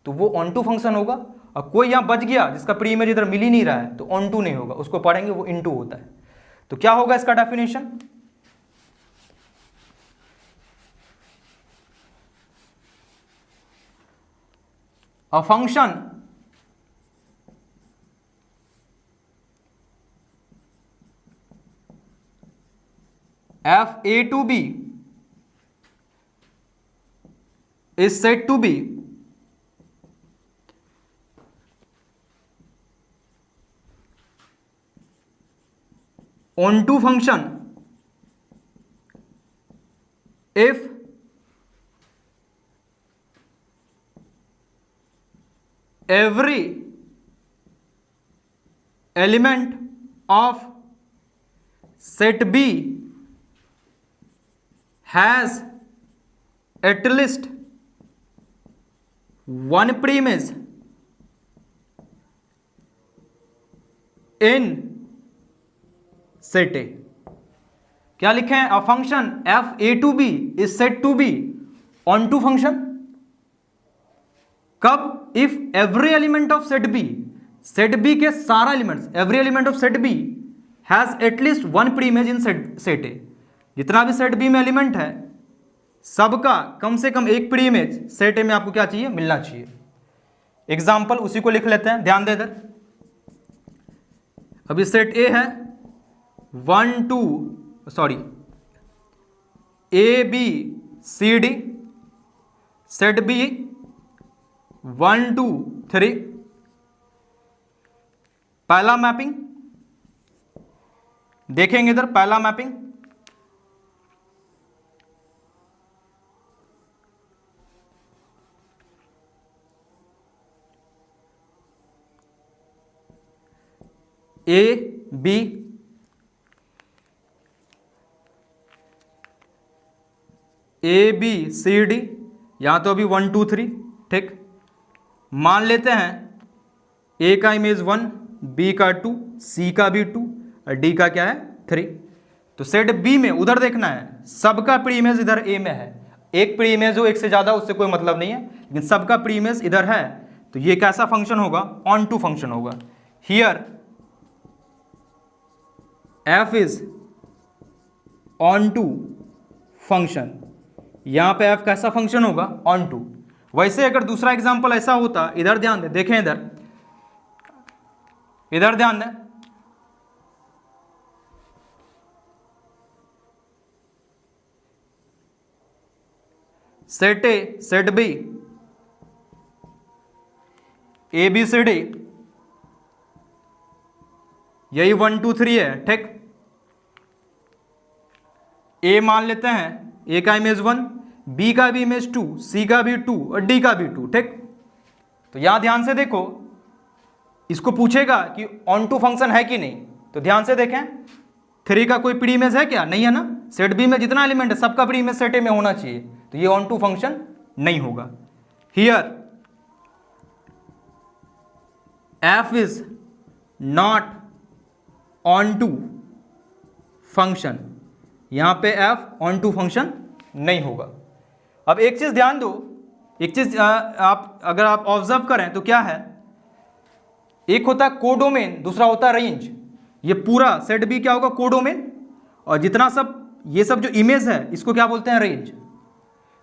तो वो ऑन टू फंक्शन होगा। और कोई यहाँ बच गया जिसका प्री इमेज इधर मिल ही नहीं रहा है, तो ऑन टू नहीं होगा, उसको पढ़ेंगे वो इन टू होता है। तो क्या होगा इसका definition, a function f a to b is said to be onto function if every element of set B has at least one premise in set A। क्या लिखे हैं, a function f a to b is said to be onto function कब, if every element of set B के सारा elements, every element of set B has at least one pre image in set A. जितना भी set B में element है सबका कम से कम एक प्री इमेज सेट ए में आपको क्या चाहिए, मिलना चाहिए। एग्जाम्पल उसी को लिख लेते हैं, ध्यान दे इधर। अभी सेट ए है 1 2 sorry A B C D, set B 1 2 3। पहला मैपिंग देखेंगे इधर, पहला mapping A B C D, यहां तो अभी 1 2 3, ठीक। मान लेते हैं ए का इमेज 1, बी का 2, सी का भी 2 और डी का क्या है 3। तो सेट बी में उधर देखना है सबका प्री इमेज इधर ए में है, एक प्री इमेज हो एक से ज्यादा उससे कोई मतलब नहीं है, लेकिन सबका प्री इमेज इधर है, तो ये कैसा फंक्शन होगा, ऑन टू फंक्शन होगा। Here f is onto function, यहां पे एफ कैसा फंक्शन होगा, ऑन टू। वैसे अगर दूसरा एग्जांपल ऐसा होता, इधर ध्यान दें, देखें इधर ध्यान दें, set A set B A B C D, यही 1 2 3 है, ठीक। ए मान लेते हैं, ए का इमेज 1, बी का भी इमेज 2, सी का भी 2 और डी का भी 2, ठीक। तो यहां ध्यान से देखो, इसको पूछेगा कि ऑन टू फंक्शन है कि नहीं, तो ध्यान से देखें 3 का कोई प्री इमेज है क्या, नहीं है ना। सेट बी में जितना एलिमेंट है सबका प्री इमेज सेट ए में होना चाहिए, तो ये ऑन टू फंक्शन नहीं होगा। Here f is not onto function, यहां पे एफ ऑन टू फंक्शन नहीं होगा। अब एक चीज ध्यान दो, एक चीज अगर आप ऑब्जर्व करें तो क्या है, एक होता है कोडोमेन, दूसरा होता है रेंज। ये पूरा सेट बी क्या होगा, कोडोमेन, और जितना सब ये सब जो इमेज है इसको क्या बोलते हैं, रेंज।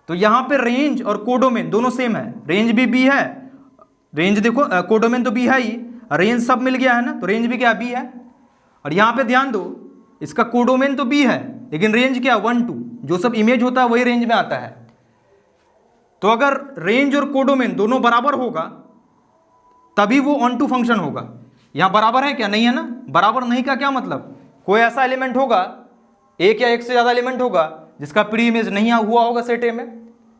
तो यहां पे रेंज और कोडोमेन दोनों सेम है, रेंज भी बी है, रेंज देखो कोडोमेन तो बी है ही, रेंज सब मिल गया है ना, तो रेंज भी क्या बी है। और यहां पे ध्यान दो, इसका कोडोमेन तो बी है लेकिन रेंज क्या 1 2, जो सब इमेज होता है वही रेंज में आता है। तो अगर रेंज और कोडोमेन दोनों बराबर होगा तभी वो ऑन टू फंक्शन होगा। यहां बराबर है क्या, नहीं है ना। बराबर नहीं का क्या मतलब, कोई ऐसा एलिमेंट होगा, एक या एक से ज्यादा एलिमेंट होगा जिसका प्री इमेज नहीं हुआ होगा सेट ए में,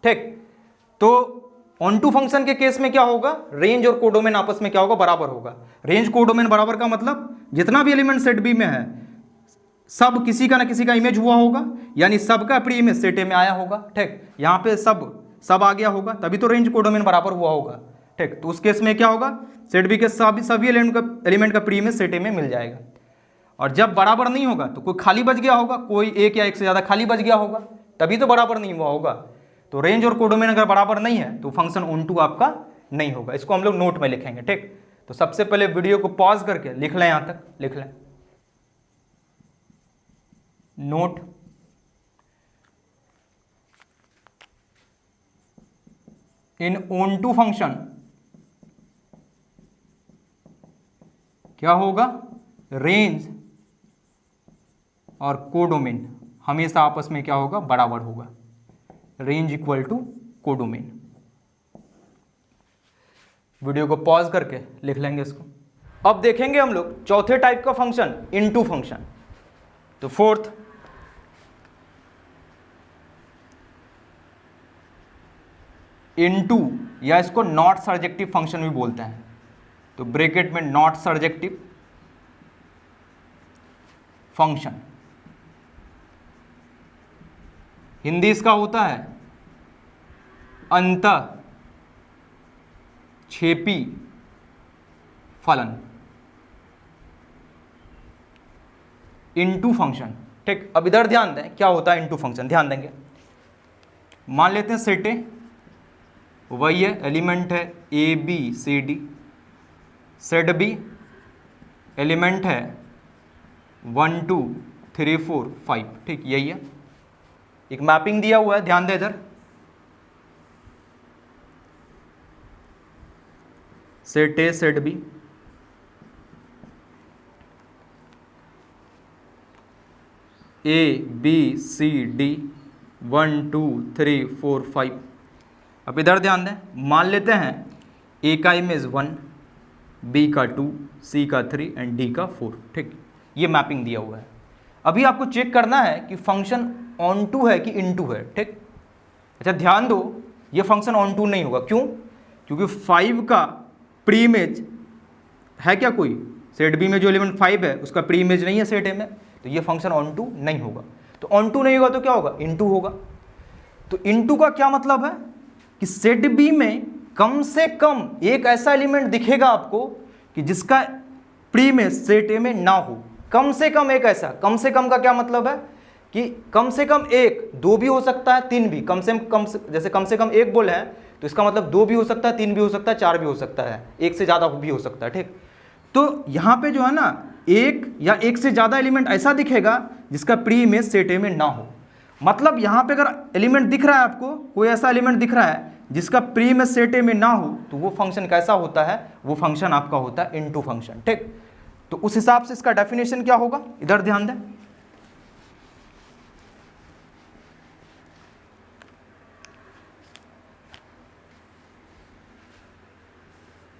ठीक। तो ऑन टू फंक्शन के केस में क्या होगा, रेंज और कोडोमेन आपस में क्या होगा, बराबर होगा। रेंज कोडोमेन बराबर का मतलब जितना भी एलिमेंट सेट बी में है सब किसी का ना किसी का इमेज हुआ होगा, यानी सबका प्री इमेज सेट ए में आया होगा। ठीक, यहाँ पे सब आ गया होगा, तभी तो रेंज कोडोमेन बराबर हुआ होगा। ठीक, तो उस केस में क्या होगा, सेट बी के सभी एलिमेंट का प्री इमेज सेट ए में मिल जाएगा। और जब बराबर नहीं होगा तो कोई खाली बच गया होगा, कोई एक या एक से ज़्यादा खाली बच गया होगा, तभी तो बराबर नहीं हुआ होगा। तो रेंज और कोडोमेन अगर बराबर नहीं है तो फंक्शन ऑन टू आपका नहीं होगा। इसको हम लोग नोट में लिखेंगे। ठीक, तो सबसे पहले वीडियो को पॉज करके लिख लें, यहाँ तक लिख लें note. In onto function क्या होगा, रेंज और कोडोमेन हमेशा आपस में क्या होगा, बराबर होगा। Range equal to codomain. Video को पॉज करके लिख लेंगे इसको। अब देखेंगे हम लोग चौथे टाइप का फंक्शन, इनटू फंक्शन। तो फोर्थ, इनटू या इसको नॉट सर्जेक्टिव फंक्शन भी बोलते हैं। तो ब्रैकेट में नॉट सर्जेक्टिव फंक्शन, हिंदी इसका होता है अंतःक्षेपी फलन, इनटू फंक्शन। ठीक, अब इधर ध्यान दें क्या होता है इनटू फंक्शन, ध्यान देंगे। मान लेते हैं सेट ए वही है, एलिमेंट है A B C D. Set B element है 1 2 3 4 5। ठीक, यही है, एक मैपिंग दिया हुआ है, ध्यान दे इधर। Set A set B, A B C D 1 2 3 4 5। अब इधर ध्यान दें, मान लेते हैं ए का इमेज 1, बी का 2, सी का 3 एंड डी का 4। ठीक, ये मैपिंग दिया हुआ है। अभी आपको चेक करना है कि फंक्शन ऑन टू है कि इनटू है। ठीक, अच्छा ध्यान दो, ये फंक्शन ऑन टू नहीं होगा। क्यों? क्योंकि 5 का प्री इमेज है क्या कोई, सेट बी में जो एलिमेंट 5 है उसका प्री इमेज नहीं है सेट ए में, तो ये फंक्शन ऑन टू नहीं होगा। तो ऑन टू नहीं होगा तो क्या होगा, इनटू होगा। तो इनटू का क्या मतलब है कि सेट बी में कम से कम एक ऐसा एलिमेंट दिखेगा आपको कि जिसका प्री इमेज सेट ए में ना हो। कम से कम एक ऐसा, कम से कम का क्या मतलब है कि कम से कम एक, 2 भी हो सकता है 3 भी, कम से कम जैसे कम से कम एक बोले हैं तो इसका मतलब 2 भी हो सकता है, 3 भी हो सकता है, 4 भी हो सकता है, एक से ज़्यादा भी हो सकता है। ठीक, तो यहाँ पे जो है ना एक या एक से ज़्यादा एलिमेंट ऐसा दिखेगा जिसका प्री इमेज सेट ए में ना हो। मतलब यहाँ पे अगर एलिमेंट दिख रहा है आपको, कोई ऐसा एलिमेंट दिख रहा है जिसका प्री इमेज सेट ए में ना हो, तो वो फंक्शन कैसा होता है, वो फंक्शन आपका होता है इनटू फंक्शन। ठीक, तो उस हिसाब से इसका डेफिनेशन क्या होगा, इधर ध्यान दें।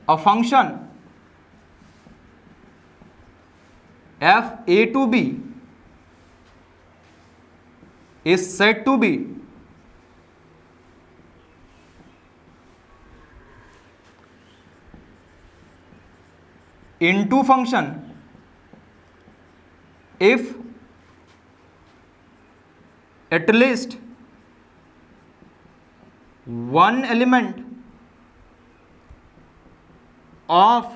A function f a to b is said to be into function if at least one element of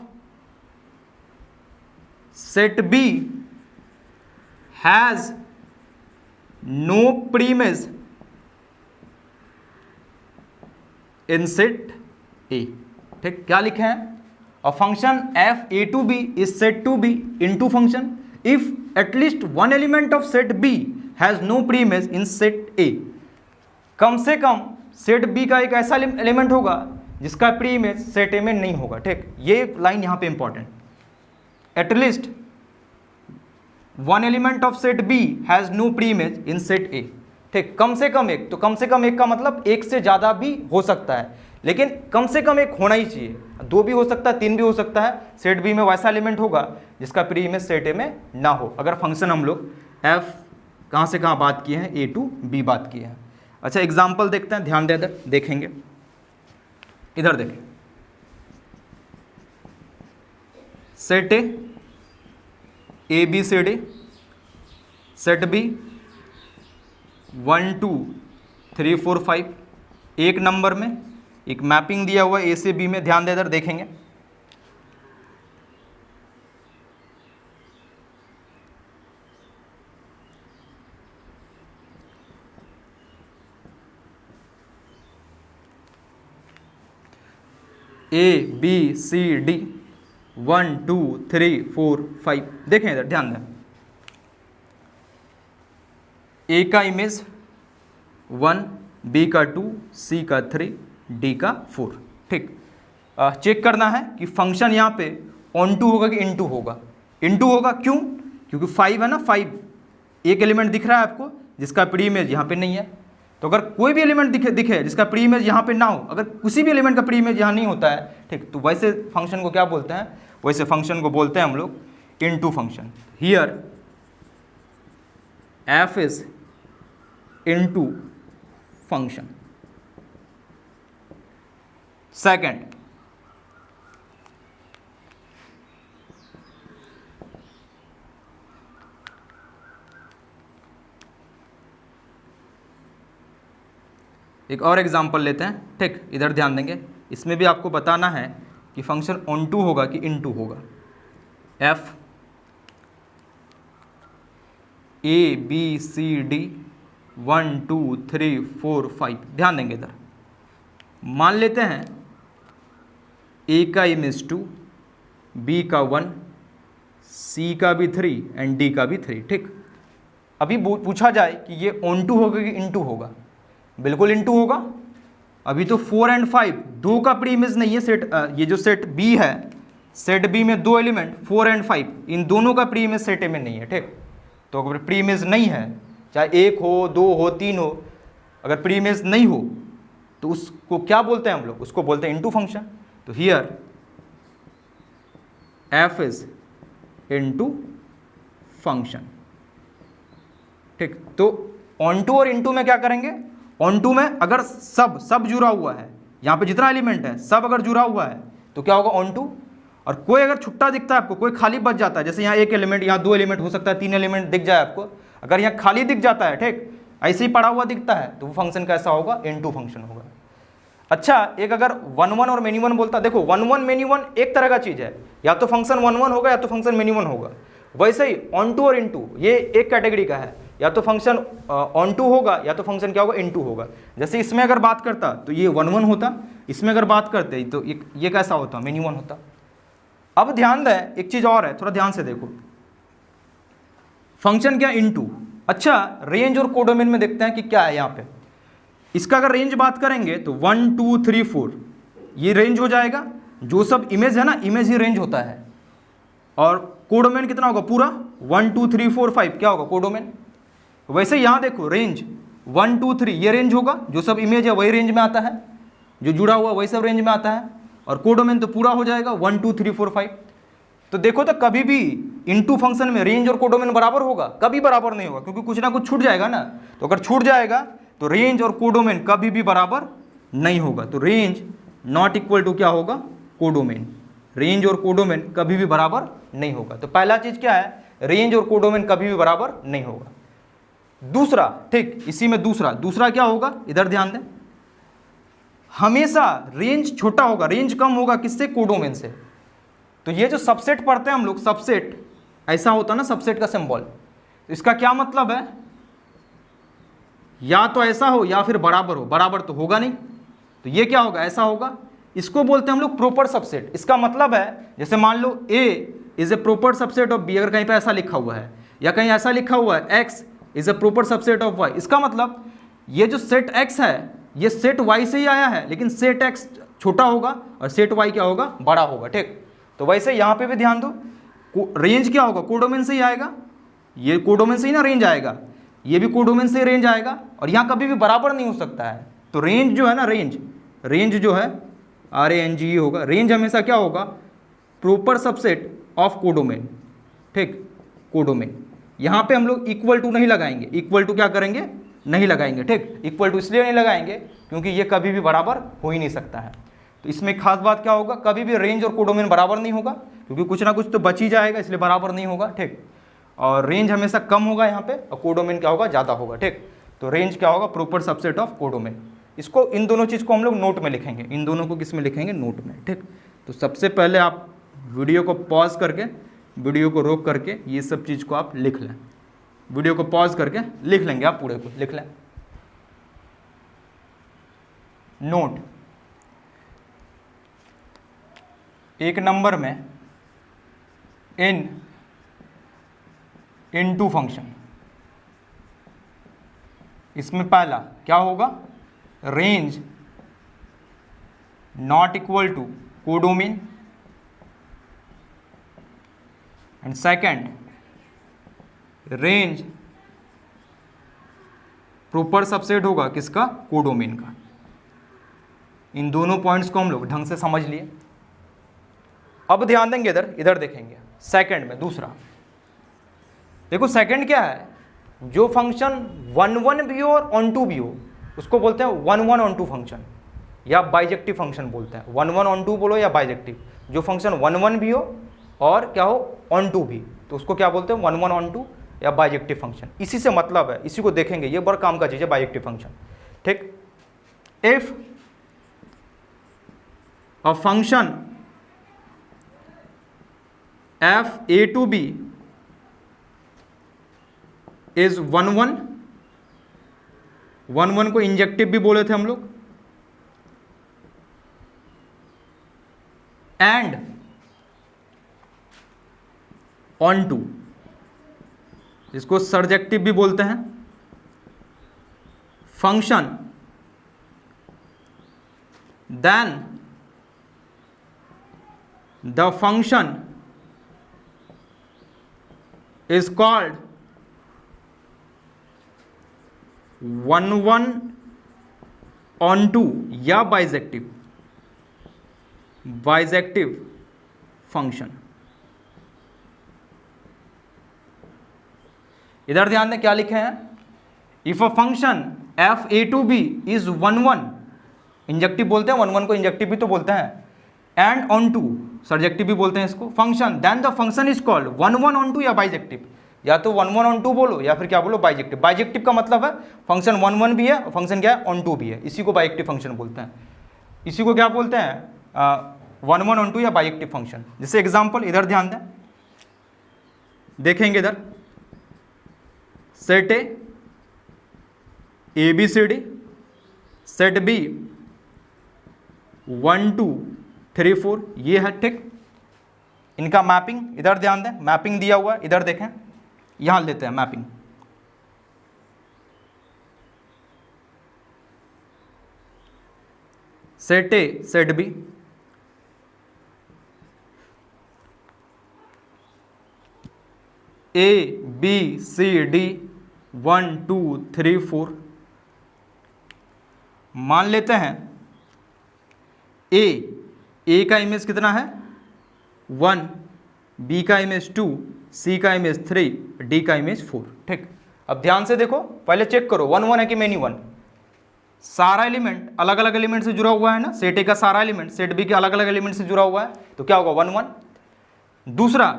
set B has no premise in set A। ठीक, क्या लिखे हैं, a function f a to b is said to be into function if at least one element of set B has no premise in set A। कम से कम set B का एक ऐसा element होगा जिसका प्री इमेज सेट ए में नहीं होगा। ठीक, ये लाइन यहाँ पे important, at least one element of set B has no pre image in set A. ठीक, कम से कम एक, तो कम से कम एक का मतलब एक से ज़्यादा भी हो सकता है, लेकिन कम से कम एक होना ही चाहिए। 2 भी हो सकता है, 3 भी हो सकता है, सेट बी में वैसा एलिमेंट होगा जिसका प्री इमेज सेट ए में ना हो। अगर फंक्शन हम लोग एफ कहाँ से कहाँ बात किए हैं, ए टू बी बात किए हैं। अच्छा एग्जाम्पल देखते हैं, ध्यान दे देखेंगे। इधर देखें, set A B C D, set B 1 2 3 4 5, एक नंबर में एक मैपिंग दिया हुआ है ए से बी में, ध्यान दे इधर देखेंगे। ए बी सी डी 1 2 3 4 5, देखें इधर ध्यान दें। ए का इमेज 1, बी का 2, सी का 3, डी का 4, ठीक। चेक करना है कि फंक्शन यहाँ पे ऑन टू होगा कि इनटू होगा। इनटू होगा, क्यों? क्योंकि 5 है ना, 5 एक एलिमेंट दिख रहा है आपको जिसका प्री इमेज यहाँ पे नहीं है। तो अगर कोई भी एलिमेंट दिखे जिसका प्री इमेज यहाँ पे ना हो, अगर किसी भी एलिमेंट का प्री इमेज यहाँ नहीं होता है, ठीक, तो वैसे फंक्शन को क्या बोलते हैं? वैसे फंक्शन को बोलते हैं हम लोग into function. Here f is into function. Second, एक और एग्जांपल लेते हैं, ठीक, इधर ध्यान देंगे। इसमें भी आपको बताना है कि फंक्शन ऑन टू होगा कि इनटू होगा। F A B C D 1 2 3 4 5, ध्यान देंगे इधर। मान लेते हैं ए का इमेज 2, बी का 1, सी का भी 3 एंड डी का भी 3, ठीक। अभी पूछा जाए कि ये ऑन टू होगा कि इनटू होगा? बिल्कुल इनटू होगा। अभी तो 4 एंड 5 दो का प्री इमेज नहीं है। सेट ये जो सेट बी है, सेट बी में दो एलिमेंट 4 एंड 5, इन दोनों का प्री इमेज सेट ए में नहीं है, ठीक। तो अगर प्री इमेज नहीं है, चाहे 1 हो 2 हो 3 हो, अगर प्री इमेज नहीं हो तो उसको क्या बोलते हैं हम लोग? उसको बोलते हैं इनटू फंक्शन। तो here f is into function, ठीक। तो ऑन टू और इनटू में क्या करेंगे? ऑन टू में अगर सब जुड़ा हुआ है, यहाँ पे जितना एलिमेंट है सब अगर जुड़ा हुआ है तो क्या होगा? Onto. और कोई अगर छुट्टा दिखता है आपको, कोई खाली बच जाता है, जैसे यहाँ एक एलिमेंट, यहाँ 2 एलिमेंट हो सकता है, 3 एलिमेंट दिख जाए आपको, अगर यहाँ खाली दिख जाता है, ठीक, ऐसे ही पड़ा हुआ दिखता है, तो वो फंक्शन कैसा होगा? इनटू फंक्शन होगा। अच्छा, एक अगर 1 1 और मेनी 1 बोलता, देखो 1 1 मेनी 1 एक तरह का चीज़ है, या तो फंक्शन 1 1 होगा या तो फंक्शन मेनी 1 होगा। वैसे ही ऑन टू और इनटू ये एक कैटेगरी का है, या तो फंक्शन ऑन टू होगा या तो फंक्शन क्या होगा? इनटू होगा। जैसे इसमें अगर बात करता तो ये 1 1 होता, इसमें अगर बात करते तो ये कैसा होता? मेनी 1 होता। अब ध्यान दें, एक चीज़ और है, थोड़ा ध्यान से देखो। फंक्शन क्या? इनटू। अच्छा, रेंज और कोडोमेन में देखते हैं कि क्या है यहाँ पे। इसका अगर रेंज बात करेंगे तो 1 2 3 4 ये रेंज हो जाएगा। जो सब इमेज है ना, इमेज ही रेंज होता है। और कोडोमेन कितना होगा? पूरा 1 2 3 4 5 क्या होगा? कोडोमेन। वैसे यहाँ देखो, रेंज 1 2 3 ये रेंज होगा, जो सब इमेज है वही रेंज में आता है, जो जुड़ा हुआ वही सब रेंज में आता है। और कोडोमेन तो पूरा हो जाएगा 1 2 3 4 5। तो देखो, तो कभी भी इनटू फंक्शन में रेंज और कोडोमेन बराबर होगा? कभी बराबर नहीं होगा, क्योंकि कुछ ना कुछ छूट जाएगा ना। तो अगर छूट जाएगा तो रेंज और कोडोमेन कभी भी बराबर नहीं होगा। तो रेंज नॉट इक्वल टू क्या होगा? कोडोमेन। रेंज और कोडोमेन कभी भी बराबर नहीं होगा। तो पहला चीज क्या है? रेंज और कोडोमेन कभी भी बराबर नहीं होगा। दूसरा, ठीक, इसी में दूसरा क्या होगा? इधर ध्यान दें, हमेशा रेंज छोटा होगा, रेंज कम होगा, किससे? कोडोमेन से। तो ये जो सबसेट पढ़ते हैं हम लोग, सबसेट ऐसा होता है ना, सबसेट का सिंबल। तो इसका क्या मतलब है? या तो ऐसा हो या फिर बराबर हो। बराबर तो होगा नहीं, तो ये क्या होगा? ऐसा होगा। इसको बोलते हैं हम लोग प्रॉपर सबसेट। इसका मतलब है, जैसे मान लो A is a proper subset of B, अगर कहीं पे ऐसा लिखा हुआ है, या कहीं ऐसा लिखा हुआ है X is a proper subset of Y, इसका मतलब ये जो सेट X है ये सेट Y से ही आया है, लेकिन सेट X छोटा होगा और सेट Y क्या होगा? बड़ा होगा, ठीक। तो वैसे यहाँ पे भी ध्यान दो, रेंज क्या होगा? कोडोमेन से ही आएगा। ये कोडोमेन से ही ना रेंज आएगा, ये भी कोडोमेन से ही रेंज आएगा, और यहाँ कभी भी बराबर नहीं हो सकता है। तो रेंज जो है ना, रेंज जो है RANGE होगा। रेंज हमेशा क्या होगा? प्रॉपर सबसेट ऑफ कोडोमेन, ठीक, कोडोमेन। यहाँ पे हम लोग इक्वल टू नहीं लगाएंगे। इक्वल टू क्या करेंगे? नहीं लगाएंगे, ठीक। इक्वल टू इसलिए नहीं लगाएंगे क्योंकि ये कभी भी बराबर हो ही नहीं सकता है। तो इसमें खास बात क्या होगा, कभी भी रेंज और कोडोमेन बराबर नहीं होगा, क्योंकि कुछ ना कुछ तो बच ही जाएगा, इसलिए बराबर नहीं होगा, ठीक। और रेंज हमेशा कम होगा यहाँ पे, और कोडोमेन क्या होगा, ज़्यादा होगा, ठीक। तो रेंज क्या होगा, प्रॉपर सबसेट ऑफ कोडोमेन। इसको, इन दोनों चीज़ को हम लोग नोट में लिखेंगे, इन दोनों को किस में लिखेंगे, नोट में, ठीक। तो सबसे पहले आप वीडियो को पॉज करके, वीडियो को रोक करके ये सब चीज़ को आप लिख लें, वीडियो को पॉज करके लिख लेंगे, आप पूरे को लिख लें। नोट, एक नंबर में इनटू फंक्शन, इसमें पहला क्या होगा, range not equal to codomain, and second range proper subset होगा किसका, कोडोमेन का। इन दोनों पॉइंट्स को हम लोग ढंग से समझ लिए। अब ध्यान देंगे इधर, इधर देखेंगे सेकंड में, दूसरा देखो सेकंड क्या है, जो फंक्शन 1 भी हो और ऑन टू भी हो उसको बोलते हैं 1 ऑन टू फंक्शन, या बाइजेक्टिव फंक्शन बोलते हैं। 1 ऑन टू बोलो या बाइजेक्टिव, जो फंक्शन 1 भी हो और क्या हो, ऑन टू भी, तो उसको क्या बोलते हैं, 1 ऑन टू या बाइजेक्टिव फंक्शन। इसी से मतलब है, इसी को देखेंगे, ये बड़ा काम का चीज़ है बाइजेक्टिव फंक्शन, ठीक। If a function f A to B is 1 को इंजेक्टिव भी बोले थे हम लोग, एंड ऑन टू, इसको सर्जेक्टिव भी बोलते हैं। Function then the function is called 1 onto या बाइजेक्टिव फंक्शन। इधर ध्यान दें क्या लिखे हैं, if a function f A to B is 1 injective बोलते हैं, 1 को इंजेक्टिव भी तो बोलते हैं, एंड ऑन टू सर्जेक्टिव भी बोलते हैं इसको, function then the function is called 1 onto या बाइजेक्टिव, या तो 1 ऑन टू बोलो या फिर क्या बोलो, बाइजेक्टिव। बाइजेक्टिव का मतलब है फंक्शन 1 भी है और फंक्शन क्या है, ऑन टू भी है, इसी को बाइजेक्टिव फंक्शन बोलते हैं। इसी को क्या बोलते हैं, 1 ऑन टू या बाइजेक्टिव फंक्शन। जैसे एग्जाम्पल इधर ध्यान दें, देखेंगे इधर, set A B C D, set B 1 2 3 4, ये है, ठीक। इनका मैपिंग इधर ध्यान दें, मैपिंग दिया हुआ है, इधर देखें, यहां लेते हैं mapping. Set A set B, A B C D 1 2 3 4, मान लेते हैं ए का इमेज कितना है 1, बी का इमेज 2, सी का इमेज 3, डी का इमेज 4, ठीक। अब ध्यान से देखो, पहले चेक करो 1 है कि मेनी 1, सारा एलिमेंट अलग अलग एलिमेंट से जुड़ा हुआ है ना, सेट ए का सारा एलिमेंट सेट बी के अलग अलग एलिमेंट से जुड़ा हुआ है, तो क्या होगा 1 1। दूसरा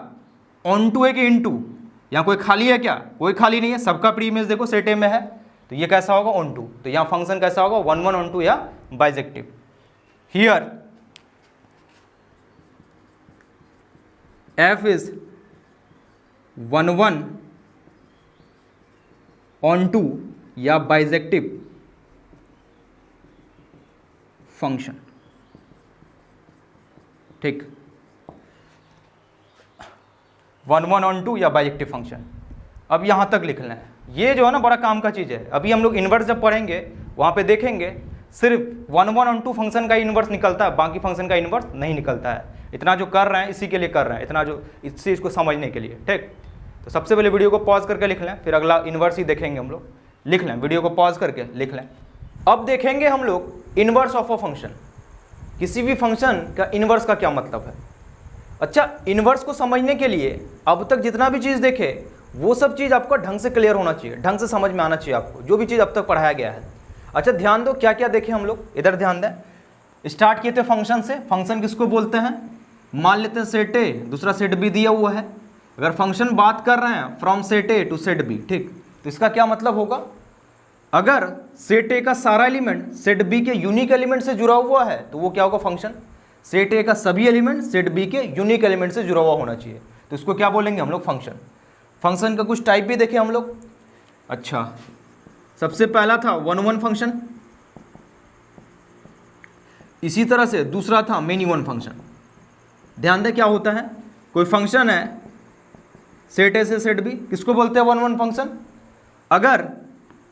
ऑन टू है कि इन टू, यहाँ कोई खाली है क्या, कोई खाली नहीं है, सबका प्री इमेज देखो सेट ए में है, तो ये कैसा होगा ऑन टू, तो यहाँ फंक्शन कैसा होगा 1 ऑन टू या bijective. Here f is 1 onto या बाइजेक्टिव फंक्शन, ठीक। 1 ऑन टू या बाइजेक्टिव फंक्शन। अब यहां तक लिख लें, ये जो है ना बड़ा काम का चीज़ है। अभी हम लोग इन्वर्स जब पढ़ेंगे वहां पे देखेंगे सिर्फ 1 ऑन टू फंक्शन का इन्वर्स निकलता है, बाकी फंक्शन का इन्वर्स नहीं निकलता है। इतना जो कर रहे हैं इसी के लिए कर रहे हैं, इतना जो इस चीज़ को समझने के लिए, ठीक। तो सबसे पहले वीडियो को पॉज करके लिख लें, फिर अगला इन्वर्स ही देखेंगे हम लोग। लिख लें, वीडियो को पॉज करके लिख लें। अब देखेंगे हम लोग इन्वर्स ऑफ अ फंक्शन, किसी भी फंक्शन का इन्वर्स का क्या मतलब है। अच्छा, इन्वर्स को समझने के लिए अब तक जितना भी चीज़ देखे वो सब चीज़ आपको ढंग से क्लियर होना चाहिए, ढंग से समझ में आना चाहिए आपको, जो भी चीज़ अब तक पढ़ाया गया है। अच्छा ध्यान दो क्या क्या देखें हम लोग, इधर ध्यान दें। स्टार्ट किए थे फंक्शन से। फंक्शन किसको बोलते हैं? मान लेते हैं सेट ए, दूसरा सेट बी दिया हुआ है। अगर फंक्शन बात कर रहे हैं from set A to set B, ठीक, तो इसका क्या मतलब होगा? अगर सेट ए का सारा एलिमेंट सेट बी के यूनिक एलिमेंट से जुड़ा हुआ है तो वो क्या होगा? फंक्शन। सेट ए का सभी एलिमेंट सेट बी के यूनिक एलिमेंट से जुड़ा हुआ होना चाहिए, तो इसको क्या बोलेंगे हम लोग? फंक्शन। फंक्शन का कुछ टाइप भी देखें हम लोग। अच्छा, सबसे पहला था वन वन फंक्शन, इसी तरह से दूसरा था मेनी वन फंक्शन। ध्यान दें क्या होता है, कोई फंक्शन है सेट ए से सेट बी, किसको बोलते हैं? One one function. अगर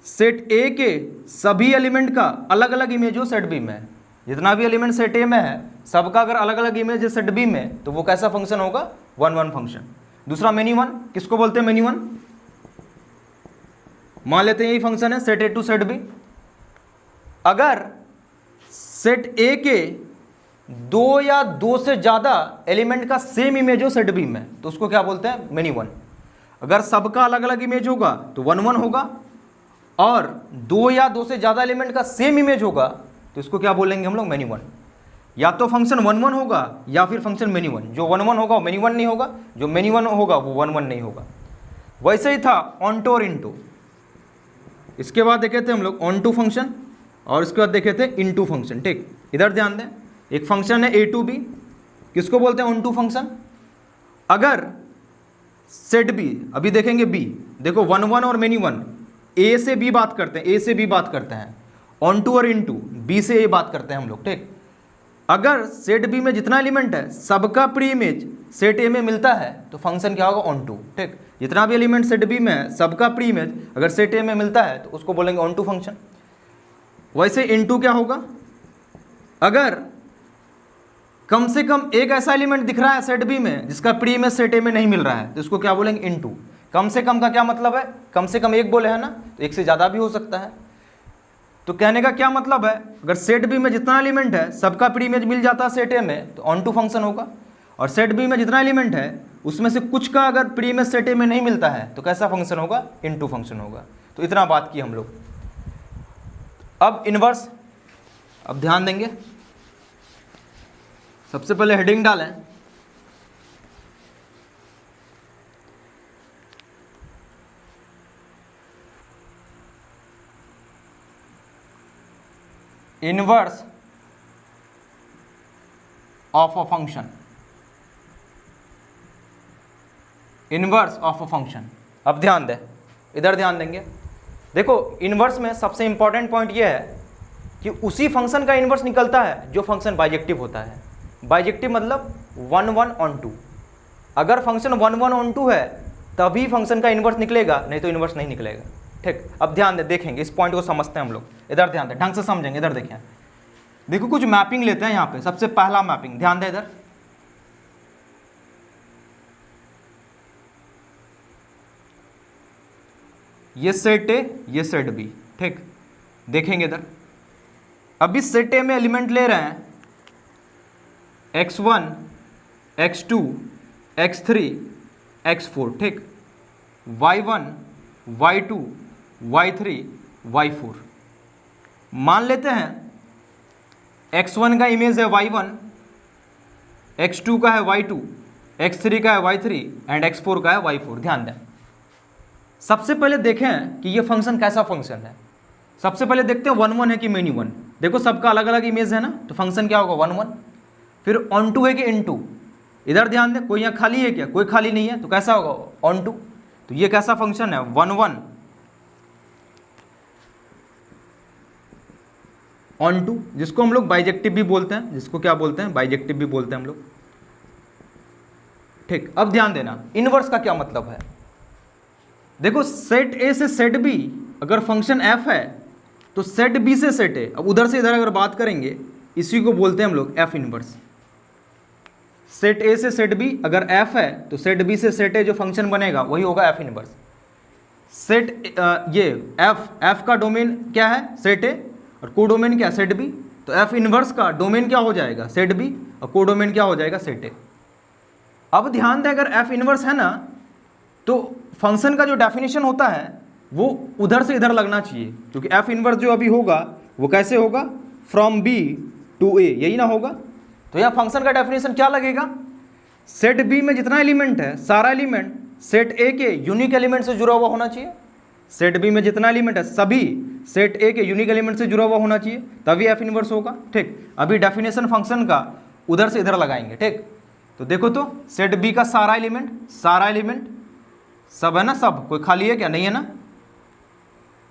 सेट ए के सभी एलिमेंट का अलग अलग इमेज हो सेट बी में, जितना भी एलिमेंट सेट ए में है सबका अगर अलग अलग इमेज है सेट बी में, तो वो कैसा फंक्शन होगा? One one function. दूसरा मेनी वन, किसको बोलते हैं? Many one. मान लेते हैं यही फंक्शन है set A to set B. अगर सेट ए के दो या दो से ज़्यादा एलिमेंट का सेम इमेज हो सेट बी में, तो उसको क्या बोलते हैं? Many one. अगर सबका अलग अलग इमेज होगा तो वन वन होगा, और दो या दो से ज़्यादा एलिमेंट का सेम इमेज होगा तो इसको क्या बोलेंगे हम लोग? Many one. या तो फंक्शन वन वन होगा या फिर फंक्शन मेनी वन। जो वन वन होगा वो मेनी वन नहीं होगा, जो मेनी वन होगा वो वन वन नहीं होगा। वैसे ही था ऑन टू और इन टू। इसके बाद देखे थे हम लोग ऑन टू फंक्शन, और इसके बाद देखे थे इन टू फंक्शन। ठीक, इधर ध्यान दें, एक फंक्शन है ए टू बी, किसको बोलते हैं? Onto function. अगर सेट बी, अभी देखेंगे बी, देखो वन वन और मेनी वन ए से बी बात करते हैं, ए से बी बात करते हैं। ऑन टू और इन टू बी से ए बात करते हैं हम लोग। ठीक, अगर सेट बी में जितना एलिमेंट है सबका प्री इमेज सेट ए में मिलता है तो फंक्शन क्या होगा? Onto. ठीक, जितना भी एलिमेंट सेट बी में है सबका प्री इमेज अगर सेट ए में मिलता है तो उसको बोलेंगे ऑन टू फंक्शन। वैसे इन टू क्या होगा? अगर कम से कम एक ऐसा एलिमेंट दिख रहा है सेट बी में जिसका प्री इमेज सेट ए में नहीं मिल रहा है तो इसको क्या बोलेंगे? इन टू। कम से कम का क्या मतलब है? कम से कम एक बोले है ना, तो एक से ज़्यादा भी हो सकता है। तो कहने का क्या मतलब है, अगर सेट बी में जितना एलिमेंट है सबका प्री इमेज मिल जाता है सेट ए में तो ऑन टू फंक्शन होगा, और सेट बी में जितना एलिमेंट है उसमें से कुछ का अगर प्री इमेज सेट ए में नहीं मिलता है तो कैसा फंक्शन होगा? इन टू फंक्शन होगा। तो इतना बात की हम लोग। अब इनवर्स, अब ध्यान देंगे, सबसे पहले हेडिंग डालें, inverse of a function. Inverse of a function. अब ध्यान दें, इधर ध्यान देंगे। देखो इनवर्स में सबसे इंपॉर्टेंट पॉइंट यह है कि उसी फंक्शन का इनवर्स निकलता है जो फंक्शन बाइजेक्टिव होता है। बाइजेक्टिव मतलब वन वन ऑन टू। अगर function one one onto है तभी फंक्शन का इनवर्स निकलेगा, नहीं तो इनवर्स नहीं निकलेगा। ठीक, अब ध्यान दें, देखेंगे इस पॉइंट को समझते हैं हम लोग। इधर ध्यान दें, ढंग से समझेंगे। इधर देखें, देखो कुछ मैपिंग लेते हैं यहाँ पे। सबसे पहला मैपिंग, ध्यान दें इधर, ये सेट ए, ये सेट बी। ठीक, देखेंगे इधर, अभी सेट ए में एलिमेंट ले रहे हैं x1, x2, x3, x4। ठीक, y1, y2, y3, y4। मान लेते हैं x1 का इमेज है y1, x2 का है y2, x3 का है y3 एंड x4 का है y4। ध्यान दें, सबसे पहले देखें कि ये फंक्शन कैसा फंक्शन है। सबसे पहले देखते हैं वन वन है कि मेनी वन। देखो सबका अलग अलग इमेज है ना, तो फंक्शन क्या होगा? One one. फिर ऑन टू है कि इन टू। इधर ध्यान दें, कोई यहाँ खाली है क्या? कोई खाली नहीं है, तो कैसा होगा? Onto. तो ये कैसा फंक्शन है? वन वन ऑन टू, जिसको हम लोग बाइजेक्टिव भी बोलते हैं। जिसको क्या बोलते हैं? बाइजेक्टिव भी बोलते हैं हम लोग। ठीक, अब ध्यान देना, इनवर्स का क्या मतलब है। देखो सेट ए से सेट बी अगर फंक्शन एफ है तो सेट बी से सेट ए, अब उधर से इधर अगर बात करेंगे इसी को बोलते हैं हम लोग एफ इनवर्स। सेट ए से सेट बी अगर एफ है तो सेट बी से सेट ए जो फंक्शन बनेगा वही होगा एफ इनवर्स। सेट ये एफ का डोमेन क्या है? सेट ए, और को डोमेन क्या? Set B. तो एफ इनवर्स का डोमेन क्या हो जाएगा? सेट बी, और को डोमेन क्या हो जाएगा? सेट ए। अब ध्यान दें, अगर एफ इनवर्स है ना तो फंक्शन का जो डेफिनेशन होता है वो उधर से इधर लगना चाहिए, क्योंकि एफ इनवर्स जो अभी होगा वो कैसे होगा? फ्रॉम बी 2a, यही ना होगा। तो यहाँ फंक्शन का डेफिनेशन क्या लगेगा, सेट बी में जितना एलिमेंट है सारा एलिमेंट सेट ए के यूनिक एलिमेंट से जुड़ा हुआ होना चाहिए। सेट बी में जितना एलिमेंट है सभी सेट ए के यूनिक एलिमेंट से जुड़ा हुआ होना चाहिए, तभी एफ इनवर्स होगा। ठीक, अभी डेफिनेशन फंक्शन का उधर से इधर लगाएंगे। ठीक, तो देखो तो सेट बी का सारा एलिमेंट सब है ना, सब कोई खाली है क्या, नहीं है ना,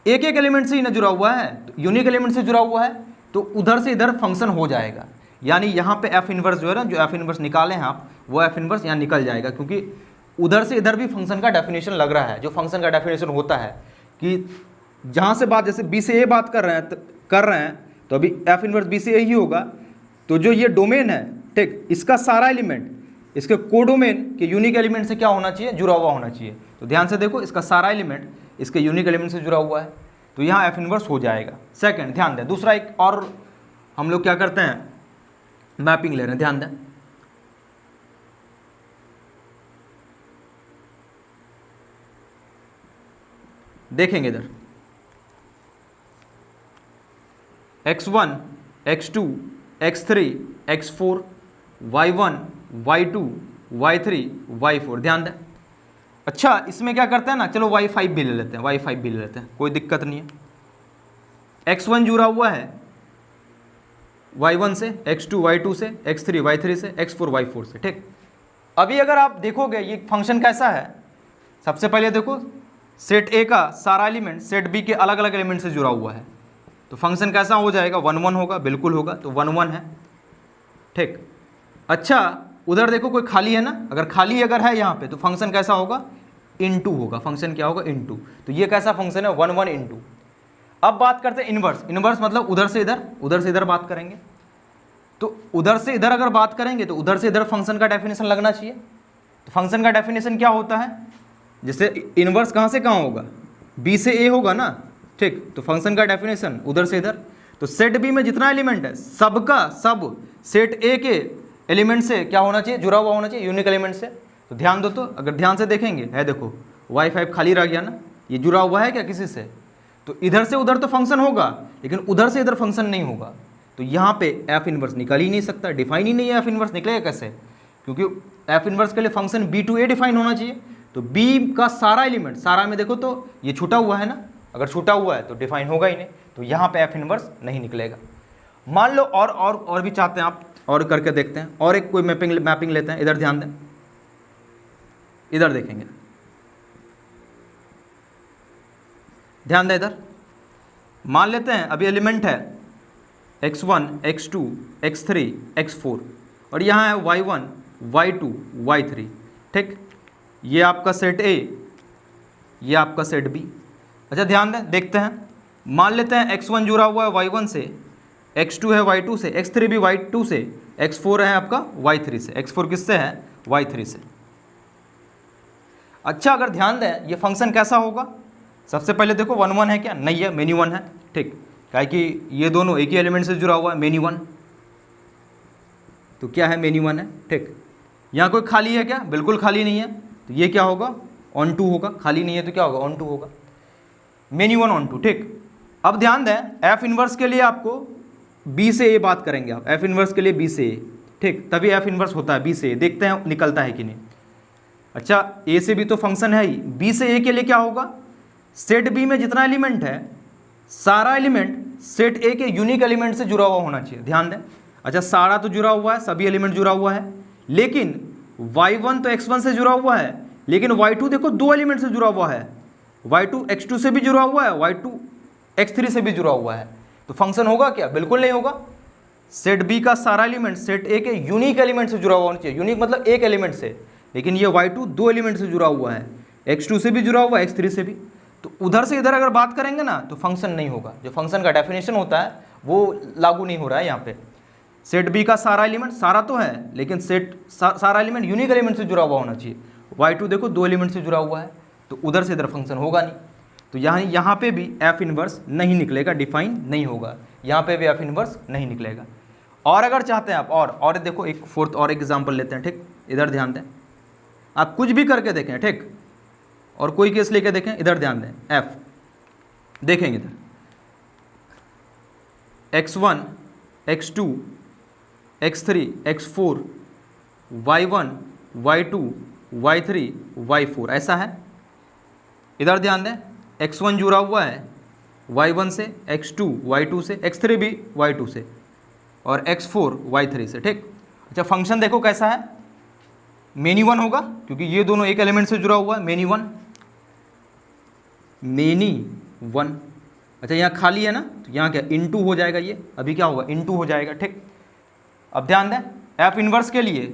एक एक एलिमेंट से ही ना जुड़ा हुआ है, तो यूनिक एलिमेंट से जुड़ा हुआ है, तो उधर से इधर फंक्शन हो जाएगा। यानी यहाँ पे एफ इनवर्स जो है ना, जो एफ इनवर्स निकाले हैं आप, वो एफ इनवर्स यहाँ निकल जाएगा, क्योंकि उधर से इधर भी फंक्शन का डेफिनेशन लग रहा है। जो फंक्शन का डेफिनेशन होता है कि जहाँ से बात, जैसे बी से ए बात कर रहे हैं तो अभी एफ इनवर्स बी से ए ही होगा। तो जो ये डोमेन है, ठीक, इसका सारा एलिमेंट इसके कोडोमेन के यूनिक एलिमेंट से क्या होना चाहिए, जुड़ा हुआ होना चाहिए। तो ध्यान से देखो, इसका सारा एलिमेंट इसके यूनिक एलिमेंट से जुड़ा हुआ है, तो यहाँ एफ इनवर्स हो जाएगा। सेकंड, ध्यान दें, दूसरा एक और हम लोग क्या करते हैं, मैपिंग ले रहे हैं, ध्यान दें। देखेंगे इधर x1, x2, x3, x4, y1, y2, y3, y4, ध्यान दें। अच्छा, इसमें क्या करते हैं ना, चलो y5 भी ले लेते हैं, y5 भी ले लेते हैं, कोई दिक्कत नहीं है। x1 जुड़ा हुआ है y1 से, x2 y2 से, x3 y3 से, x4 y4 से। ठीक, अभी अगर आप देखोगे ये फंक्शन कैसा है, सबसे पहले देखो सेट ए का सारा एलिमेंट सेट बी के अलग अलग एलिमेंट से जुड़ा हुआ है, तो फंक्शन कैसा हो जाएगा, 1 1 होगा, बिल्कुल होगा, तो 1 1 है। ठीक, अच्छा उधर देखो कोई खाली है ना, अगर खाली अगर है यहाँ पे तो फंक्शन कैसा होगा, इनटू होगा, फंक्शन क्या होगा, इनटू। तो ये कैसा फंक्शन है, 1 1 इनटू। अब बात करते हैं इनवर्स। इनवर्स मतलब उधर से इधर बात करेंगे, तो उधर से इधर अगर बात करेंगे तो उधर से इधर फंक्शन का डेफिनेशन लगना चाहिए। तो फंक्शन का डेफिनेशन क्या होता है, जैसे इनवर्स कहाँ से कहाँ होगा, बी से ए होगा ना। ठीक, तो फंक्शन का डेफिनेशन उधर से इधर, तो सेट बी में जितना एलिमेंट है सबका सब सेट ए के एलिमेंट से क्या होना चाहिए, जुड़ा हुआ होना चाहिए, यूनिक एलिमेंट से। तो ध्यान दो, तो अगर ध्यान से देखेंगे है, देखो y5 खाली रह गया ना, ये जुड़ा हुआ है क्या किसी से, तो इधर से उधर तो फंक्शन होगा, लेकिन उधर से इधर फंक्शन नहीं होगा। तो यहाँ पे एफ इनवर्स निकल ही नहीं सकता, डिफाइन ही नहीं है, एफ इनवर्स निकलेगा कैसे, क्योंकि एफ इनवर्स के लिए function B to A define होना चाहिए। तो बी का सारा एलिमेंट, सारा में देखो तो ये छूटा हुआ है ना, अगर छूटा हुआ है तो डिफाइन होगा ही नहीं, तो यहाँ पे एफ इनवर्स नहीं निकलेगा। मान लो और भी चाहते हैं आप, और करके देखते हैं, और एक कोई मैपिंग लेते हैं। इधर ध्यान दें, इधर देखेंगे, ध्यान दें इधर। मान लेते हैं अभी एलिमेंट है x1, x2, x3, x4, और यहाँ है y1, y2, y3। ठीक, ये आपका सेट ए, ये आपका सेट बी। अच्छा ध्यान दें, देखते हैं, मान लेते हैं x1 जुड़ा हुआ है y1 से, x2 है y2 से, x3 भी y2 से, x4 है आपका y3 से। x4 किससे है, y3 से। अच्छा अगर ध्यान दें ये फंक्शन कैसा होगा, सबसे पहले देखो 1 1 है क्या, नहीं है, मेनी 1 है। ठीक, काहे कि ये दोनों एक ही एलिमेंट से जुड़ा हुआ है, मेनी 1, तो क्या है, मेनी 1 है। ठीक, यहाँ कोई खाली है क्या, बिल्कुल खाली नहीं है, तो ये क्या होगा, ऑन टू होगा, खाली नहीं है तो क्या होगा, ऑन टू होगा, मेनी 1 ऑन टू। ठीक, अब ध्यान दें एफ इनवर्स के लिए आपको बी से ए बात करेंगे आप, एफ इनवर्स के लिए बी से ए। ठीक, तभी एफ इनवर्स होता है बी से ए, देखते हैं निकलता है कि नहीं। अच्छा ए से बी तो फंक्शन है ही, बी से ए के लिए क्या होगा, सेट बी में जितना एलिमेंट है सारा एलिमेंट सेट ए के यूनिक एलिमेंट से जुड़ा हुआ होना चाहिए। ध्यान दें, अच्छा सारा तो जुड़ा हुआ है, सभी एलिमेंट जुड़ा हुआ है, लेकिन y1 तो x1 से जुड़ा हुआ है, लेकिन y2 देखो दो एलिमेंट से जुड़ा हुआ है, y2 x2 से भी जुड़ा हुआ है, y2 x3 से भी जुड़ा हुआ है। तो फंक्शन होगा क्या, बिल्कुल नहीं होगा। सेट बी का सारा एलिमेंट सेट ए के यूनिक एलिमेंट से जुड़ा हुआ होना चाहिए, यूनिक मतलब एक एलिमेंट से, लेकिन ये y2 दो एलिमेंट से जुड़ा हुआ है, x2 से भी जुड़ा हुआ है, x3 से भी। तो उधर से इधर अगर बात करेंगे ना तो फंक्शन नहीं होगा, जो फंक्शन का डेफिनेशन होता है वो लागू नहीं हो रहा है यहाँ पे। सेट बी का सारा एलिमेंट, सारा तो है लेकिन सारा एलिमेंट यूनिक एलिमेंट से जुड़ा हुआ होना चाहिए, y2 देखो दो एलिमेंट से जुड़ा हुआ है, तो उधर से इधर फंक्शन होगा नहीं। तो यहाँ पे भी एफ इनवर्स नहीं निकलेगा, डिफाइन नहीं होगा, यहाँ पे भी एफ इनवर्स नहीं निकलेगा। और अगर चाहते हैं आप और देखो एक फोर्थ और एग्जाम्पल लेते हैं। ठीक, इधर ध्यान दें, आप कुछ भी करके देखें, ठीक, और कोई केस लेके देखें, इधर ध्यान दें, एफ देखेंगे इधर x1, x2, x3 x4 y1 y2 y3 y4 ऐसा है। इधर ध्यान दें, x1 जुड़ा हुआ है y1 से, x2 y2 से, x3 भी y2 से और x4 y3 से, ठीक। अच्छा फंक्शन देखो कैसा है, मेनी वन होगा क्योंकि ये दोनों एक एलिमेंट से जुड़ा हुआ है, मेनी वन। अच्छा यहाँ खाली है ना, तो यहाँ क्या इनटू हो जाएगा, ये अभी क्या होगा इनटू हो जाएगा, ठीक। अब ध्यान दें, एफ इनवर्स के लिए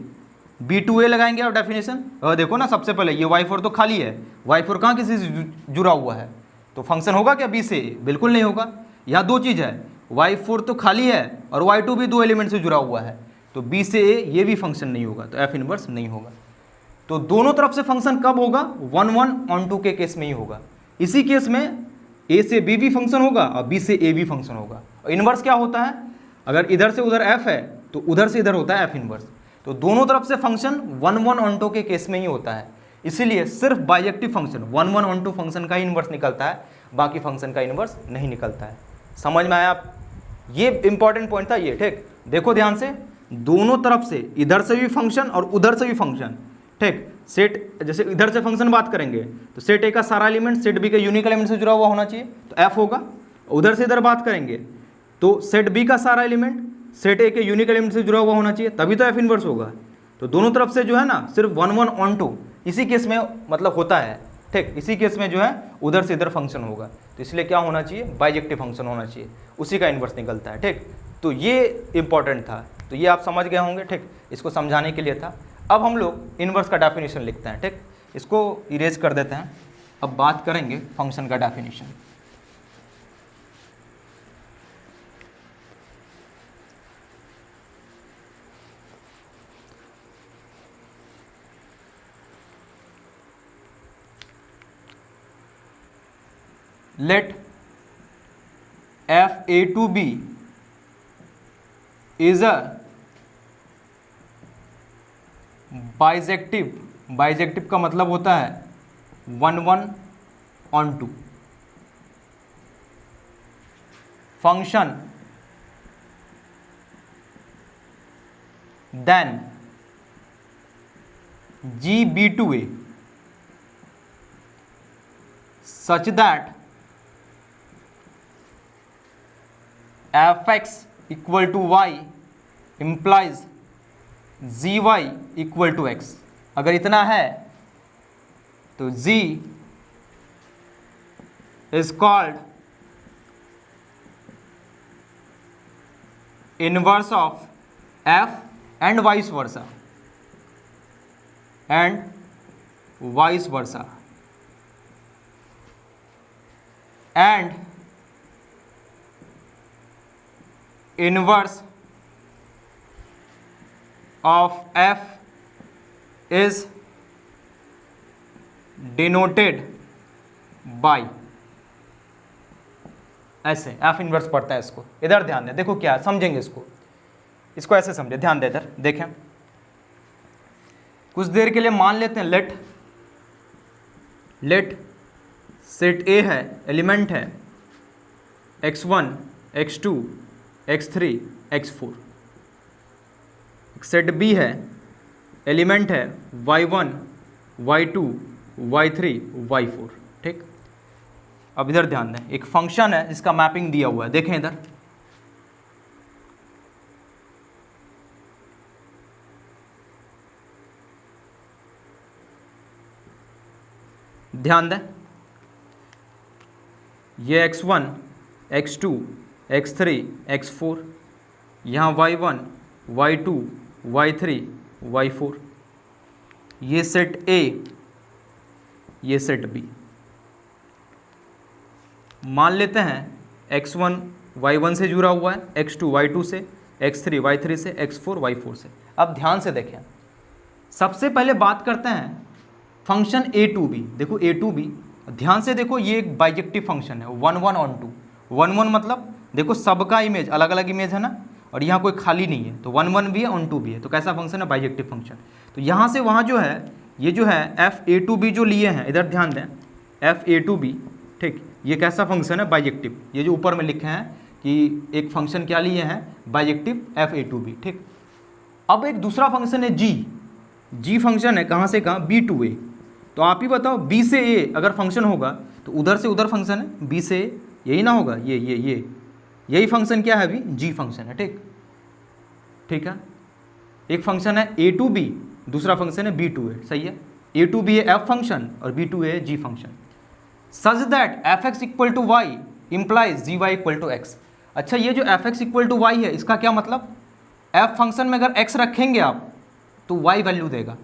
B2A लगाएंगे और डेफिनेशन देखो ना, सबसे पहले ये y4 तो खाली है, y4 कहाँ किसी से जुड़ा हुआ है, तो फंक्शन होगा क्या B से A? बिल्कुल नहीं होगा। यहाँ दो चीज़ है, y4 तो खाली है और y2 भी दो एलिमेंट से जुड़ा हुआ है, तो B से A ये भी फंक्शन नहीं होगा, तो एफ इनवर्स नहीं होगा। तो दोनों तरफ से फंक्शन कब होगा, 1-1-on-2 के केस में ही होगा। इसी केस में A से B भी फंक्शन होगा और B से A भी फंक्शन होगा। और इनवर्स क्या होता है, अगर इधर से उधर f है तो उधर से इधर होता है एफ इनवर्स। तो दोनों तरफ से फंक्शन 1-1-on-2 के केस में ही होता है, इसीलिए सिर्फ बाइजेक्टिव फंक्शन 1-1-on-2 फंक्शन का ही इनवर्स निकलता है, बाकी फंक्शन का इनवर्स नहीं निकलता है। समझ में आया आप, ये इंपॉर्टेंट पॉइंट था ये, ठीक। देखो ध्यान से, दोनों तरफ से इधर से भी फंक्शन और उधर से भी फंक्शन, ठीक। सेट जैसे इधर से फंक्शन बात करेंगे तो सेट ए का सारा एलिमेंट सेट बी के यूनिक एलिमेंट से जुड़ा हुआ होना चाहिए, तो एफ होगा। उधर से इधर बात करेंगे तो सेट बी का सारा एलिमेंट सेट ए के यूनिक एलिमेंट से जुड़ा हुआ होना चाहिए, तभी तो एफ इनवर्स होगा। तो दोनों तरफ से जो है ना सिर्फ 1-1-on-2 इसी केस में मतलब होता है, ठीक। इसी केस में जो है उधर से इधर फंक्शन होगा, तो इसलिए क्या होना चाहिए, बाइजेक्टिव फंक्शन होना चाहिए, उसी का इनवर्स निकलता है, ठीक। तो ये इंपॉर्टेंट था, तो ये आप समझ गए होंगे, ठीक। इसको समझाने के लिए था। अब हम लोग इनवर्स का डेफिनेशन लिखते हैं, ठीक। इसको इरेज कर देते हैं, अब बात करेंगे फंक्शन का definition. Let f a to b is a bijective का मतलब होता है 1-1-on-2 function, then GB2A such that fx equal to y implies zy equal to x। अगर इतना है तो z is called inverse of f and vice versa, and inverse of f is denoted by, ऐसे f inverse पढ़ता है इसको। इधर ध्यान दें, देखो क्या समझेंगे इसको ऐसे समझे, ध्यान दे, इधर देखें। कुछ देर के लिए मान लेते हैं लेट सेट ए है, एलिमेंट है x1 x2 x3 x4, set B है, एलिमेंट है y1 y2 y3 y4, ठीक। अब इधर ध्यान दें, एक फंक्शन है जिसका मैपिंग दिया हुआ है, देखें इधर, ध्यान दें, ये x1 x2 x3 x4, यहाँ y1 y2 y3 y4, ये सेट A, ये सेट B। मान लेते हैं x1 y1 से जुड़ा हुआ है, x2 y2 से, x3 y3 से, x4 y4 से। अब ध्यान से देखें, सबसे पहले बात करते हैं फंक्शन a टू b। देखो a टू b, ध्यान से देखो, ये एक बाइजेक्टिव फंक्शन है 1-1-on-2। 1-1 मतलब देखो सबका इमेज अलग अलग इमेज है ना, और यहाँ कोई खाली नहीं है, तो 1-1 भी है on-2 भी है, तो कैसा फंक्शन है, बाइजेक्टिव फंक्शन। तो यहाँ से वहाँ जो है, ये जो है एफ ए टू बी जो लिए हैं, इधर ध्यान दें, एफ ए टू बी, ठीक, ये कैसा फंक्शन है, बाइजेक्टिव। ये जो ऊपर में लिखे हैं कि एक फंक्शन क्या लिए हैं, bijective f A to B, ठीक। अब एक दूसरा फंक्शन है जी फंक्शन है, कहाँ से कहाँ, बी टू ए। तो आप ही बताओ बी से ए अगर फंक्शन होगा तो उधर से उधर फंक्शन है, बी से ए, यही ना होगा, ये यही फंक्शन क्या है अभी, जी फंक्शन है। ठीक है, एक फंक्शन है ए टू बी, दूसरा फंक्शन है बी टू ए, सही है। ए टू बी है एफ फंक्शन और B to A g function. Such that f x equal to y implies g y equal to x. अच्छा, ये जो f x equal to y है इसका क्या मतलब, एफ फंक्शन में अगर एक्स रखेंगे आप तो वाई वैल्यू देगा,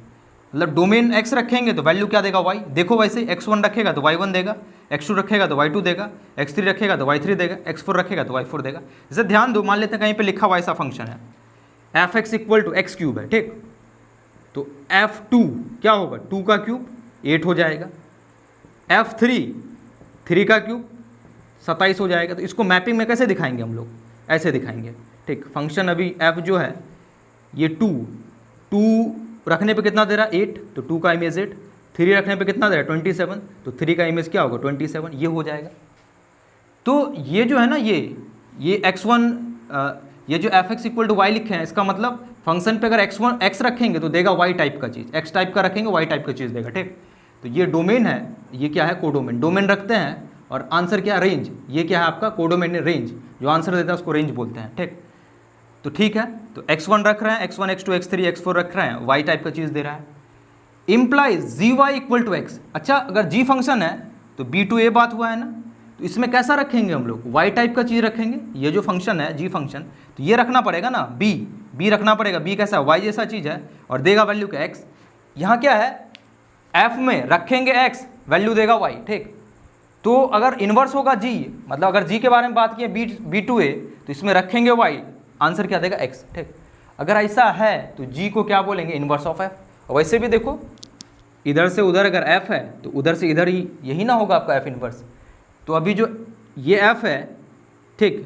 मतलब डोमेन एक्स रखेंगे तो वैल्यू क्या देगा, वाई। देखो वैसे x1 रखेगा तो y1 देगा, x2 रखेगा तो y2 देगा, x3 रखेगा तो y3 देगा, x4 रखेगा तो y4 देगा। जैसे ध्यान दो, मान लेते हैं कहीं पे लिखा हुआ ऐसा फंक्शन है f x equal to x cube है, ठीक। तो f2 क्या होगा, 2 का क्यूब 8 हो जाएगा, f3 3 का क्यूब 27 हो जाएगा। तो इसको मैपिंग में कैसे दिखाएंगे हम लोग, ऐसे दिखाएंगे, ठीक। फंक्शन अभी f जो है ये 2 रखने पे कितना दे रहा है, 8, तो 2 का इमेज 8, 3 रखने पे कितना दे रहा है 27, तो 3 का इमेज क्या होगा 27, ये हो जाएगा। तो ये जो है ना ये x1 ये जो f x equal to y लिखे हैं इसका मतलब फंक्शन पे अगर x1 x रखेंगे तो देगा y टाइप का चीज़, x टाइप का रखेंगे y टाइप का चीज़ देगा, ठीक। तो ये डोमेन है, ये क्या है कोडोमेन, डोमेन रखते हैं और आंसर क्या, रेंज। ये क्या है आपका कोडोमेन रेंज, जो आंसर देता है उसको रेंज बोलते हैं, ठीक। तो ठीक है, तो x1 रख रहे हैं, x1 x2 x3 x4 रख रहे हैं, y टाइप का चीज़ दे रहा है। Implies g y equal to x. अच्छा, अगर g फंक्शन है तो बी टू ए बात हुआ है ना, तो इसमें कैसा रखेंगे हम लोग, y टाइप का चीज़ रखेंगे। ये जो फंक्शन है g फंक्शन, तो ये रखना पड़ेगा ना, b रखना पड़ेगा, b कैसा y जैसा चीज़ है और देगा वैल्यू क्या x। यहाँ क्या है, f में रखेंगे x, वैल्यू देगा y, ठीक। तो अगर इन्वर्स होगा g, मतलब अगर g के बारे में बात की बी टू ए, तो इसमें रखेंगे y, आंसर क्या देगा x, ठीक। अगर ऐसा है तो g को क्या बोलेंगे, इन्वर्स ऑफ f। और वैसे भी देखो इधर से उधर अगर f है तो उधर से इधर ही, यही ना होगा आपका f इन्वर्स। तो अभी जो ये f है, ठीक,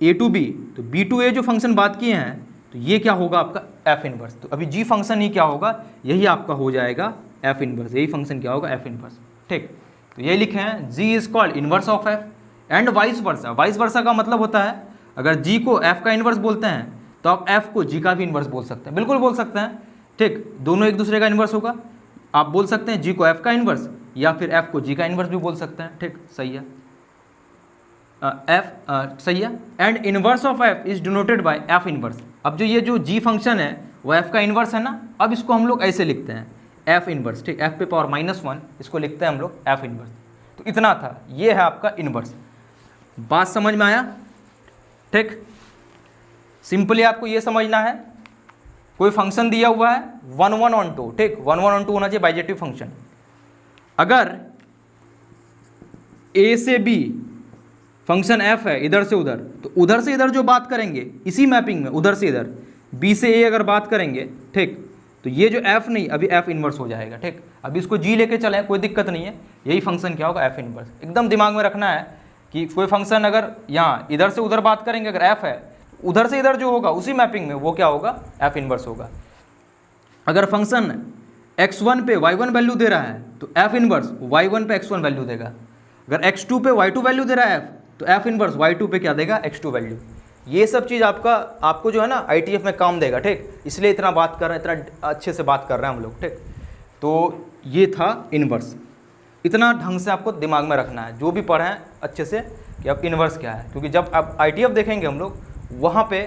a टू b, तो b टू a जो फंक्शन बात किए हैं तो ये क्या होगा आपका f इन्वर्स। तो अभी g फंक्शन ही क्या होगा, यही आपका हो जाएगा f इन्वर्स, यही फंक्शन क्या होगा, f इन्वर्स, ठीक। तो ये लिखे हैं g is called inverse of f and vice versa. Vice versa का मतलब होता है अगर g को f का इन्वर्स बोलते हैं तो आप f को g का भी इन्वर्स बोल सकते हैं, बिल्कुल बोल सकते हैं, ठीक। दोनों एक दूसरे का इन्वर्स होगा, आप बोल सकते हैं g को f का इन्वर्स या फिर f को g का इन्वर्स भी बोल सकते हैं, ठीक, सही है। सही है। And inverse of f is denoted by f inverse. अब जो g फंक्शन है वो f का इन्वर्स है ना, अब इसको हम लोग ऐसे लिखते हैं f इन्वर्स, ठीक, f पे पावर -1, इसको लिखते हैं हम लोग f इन्वर्स। तो इतना था, ये है आपका इन्वर्स। बात समझ में आया, ठीक। सिंपली आपको ये समझना है, कोई फंक्शन दिया हुआ है 1 1 on 2, ठीक, 1 1 on 2 होना चाहिए बाइजेक्टिव फंक्शन। अगर a से b फंक्शन f है इधर से उधर, तो उधर से इधर जो बात करेंगे इसी मैपिंग में, उधर से इधर b से a अगर बात करेंगे, ठीक, तो ये जो f नहीं, अभी f इन्वर्स हो जाएगा, ठीक। अभी इसको g लेके चले, कोई दिक्कत नहीं है, यही फंक्शन क्या होगा, f इन्वर्स। एकदम दिमाग में रखना है कि कोई फंक्शन अगर यहाँ इधर से उधर बात करेंगे, अगर f है, उधर से इधर जो होगा उसी मैपिंग में वो क्या होगा, f इन्वर्स होगा। अगर फंक्शन x1 पे y1 वैल्यू दे रहा है तो f इन्वर्स y1 पे x1 वैल्यू देगा। अगर x2 पे y2 वैल्यू दे रहा है f, तो f इन्वर्स y2 पे क्या देगा, x2 वैल्यू। ये सब चीज़ आपको जो है ना ITF में काम देगा, ठीक, इसलिए इतना बात कर रहे हैं, इतना अच्छे से बात कर रहे हैं हम लोग, ठीक। तो ये था इन्वर्स, इतना ढंग से आपको दिमाग में रखना है, जो भी पढ़ें अच्छे से कि अब इन्वर्स क्या है, क्योंकि जब आप ITF देखेंगे हम लोग वहाँ पे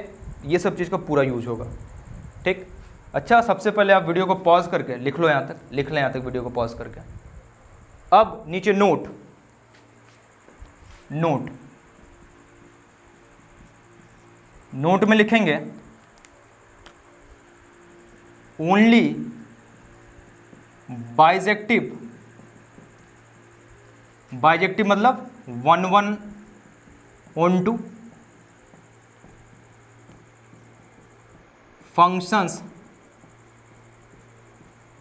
ये सब चीज़ का पूरा यूज होगा, ठीक। अच्छा, सबसे पहले आप वीडियो को पॉज करके लिख लो, यहाँ तक लिख लें, यहाँ तक वीडियो को पॉज करके। अब नीचे नोट में लिखेंगे ओनली बाइजेक्टिव मतलब 1 1 on 2 functions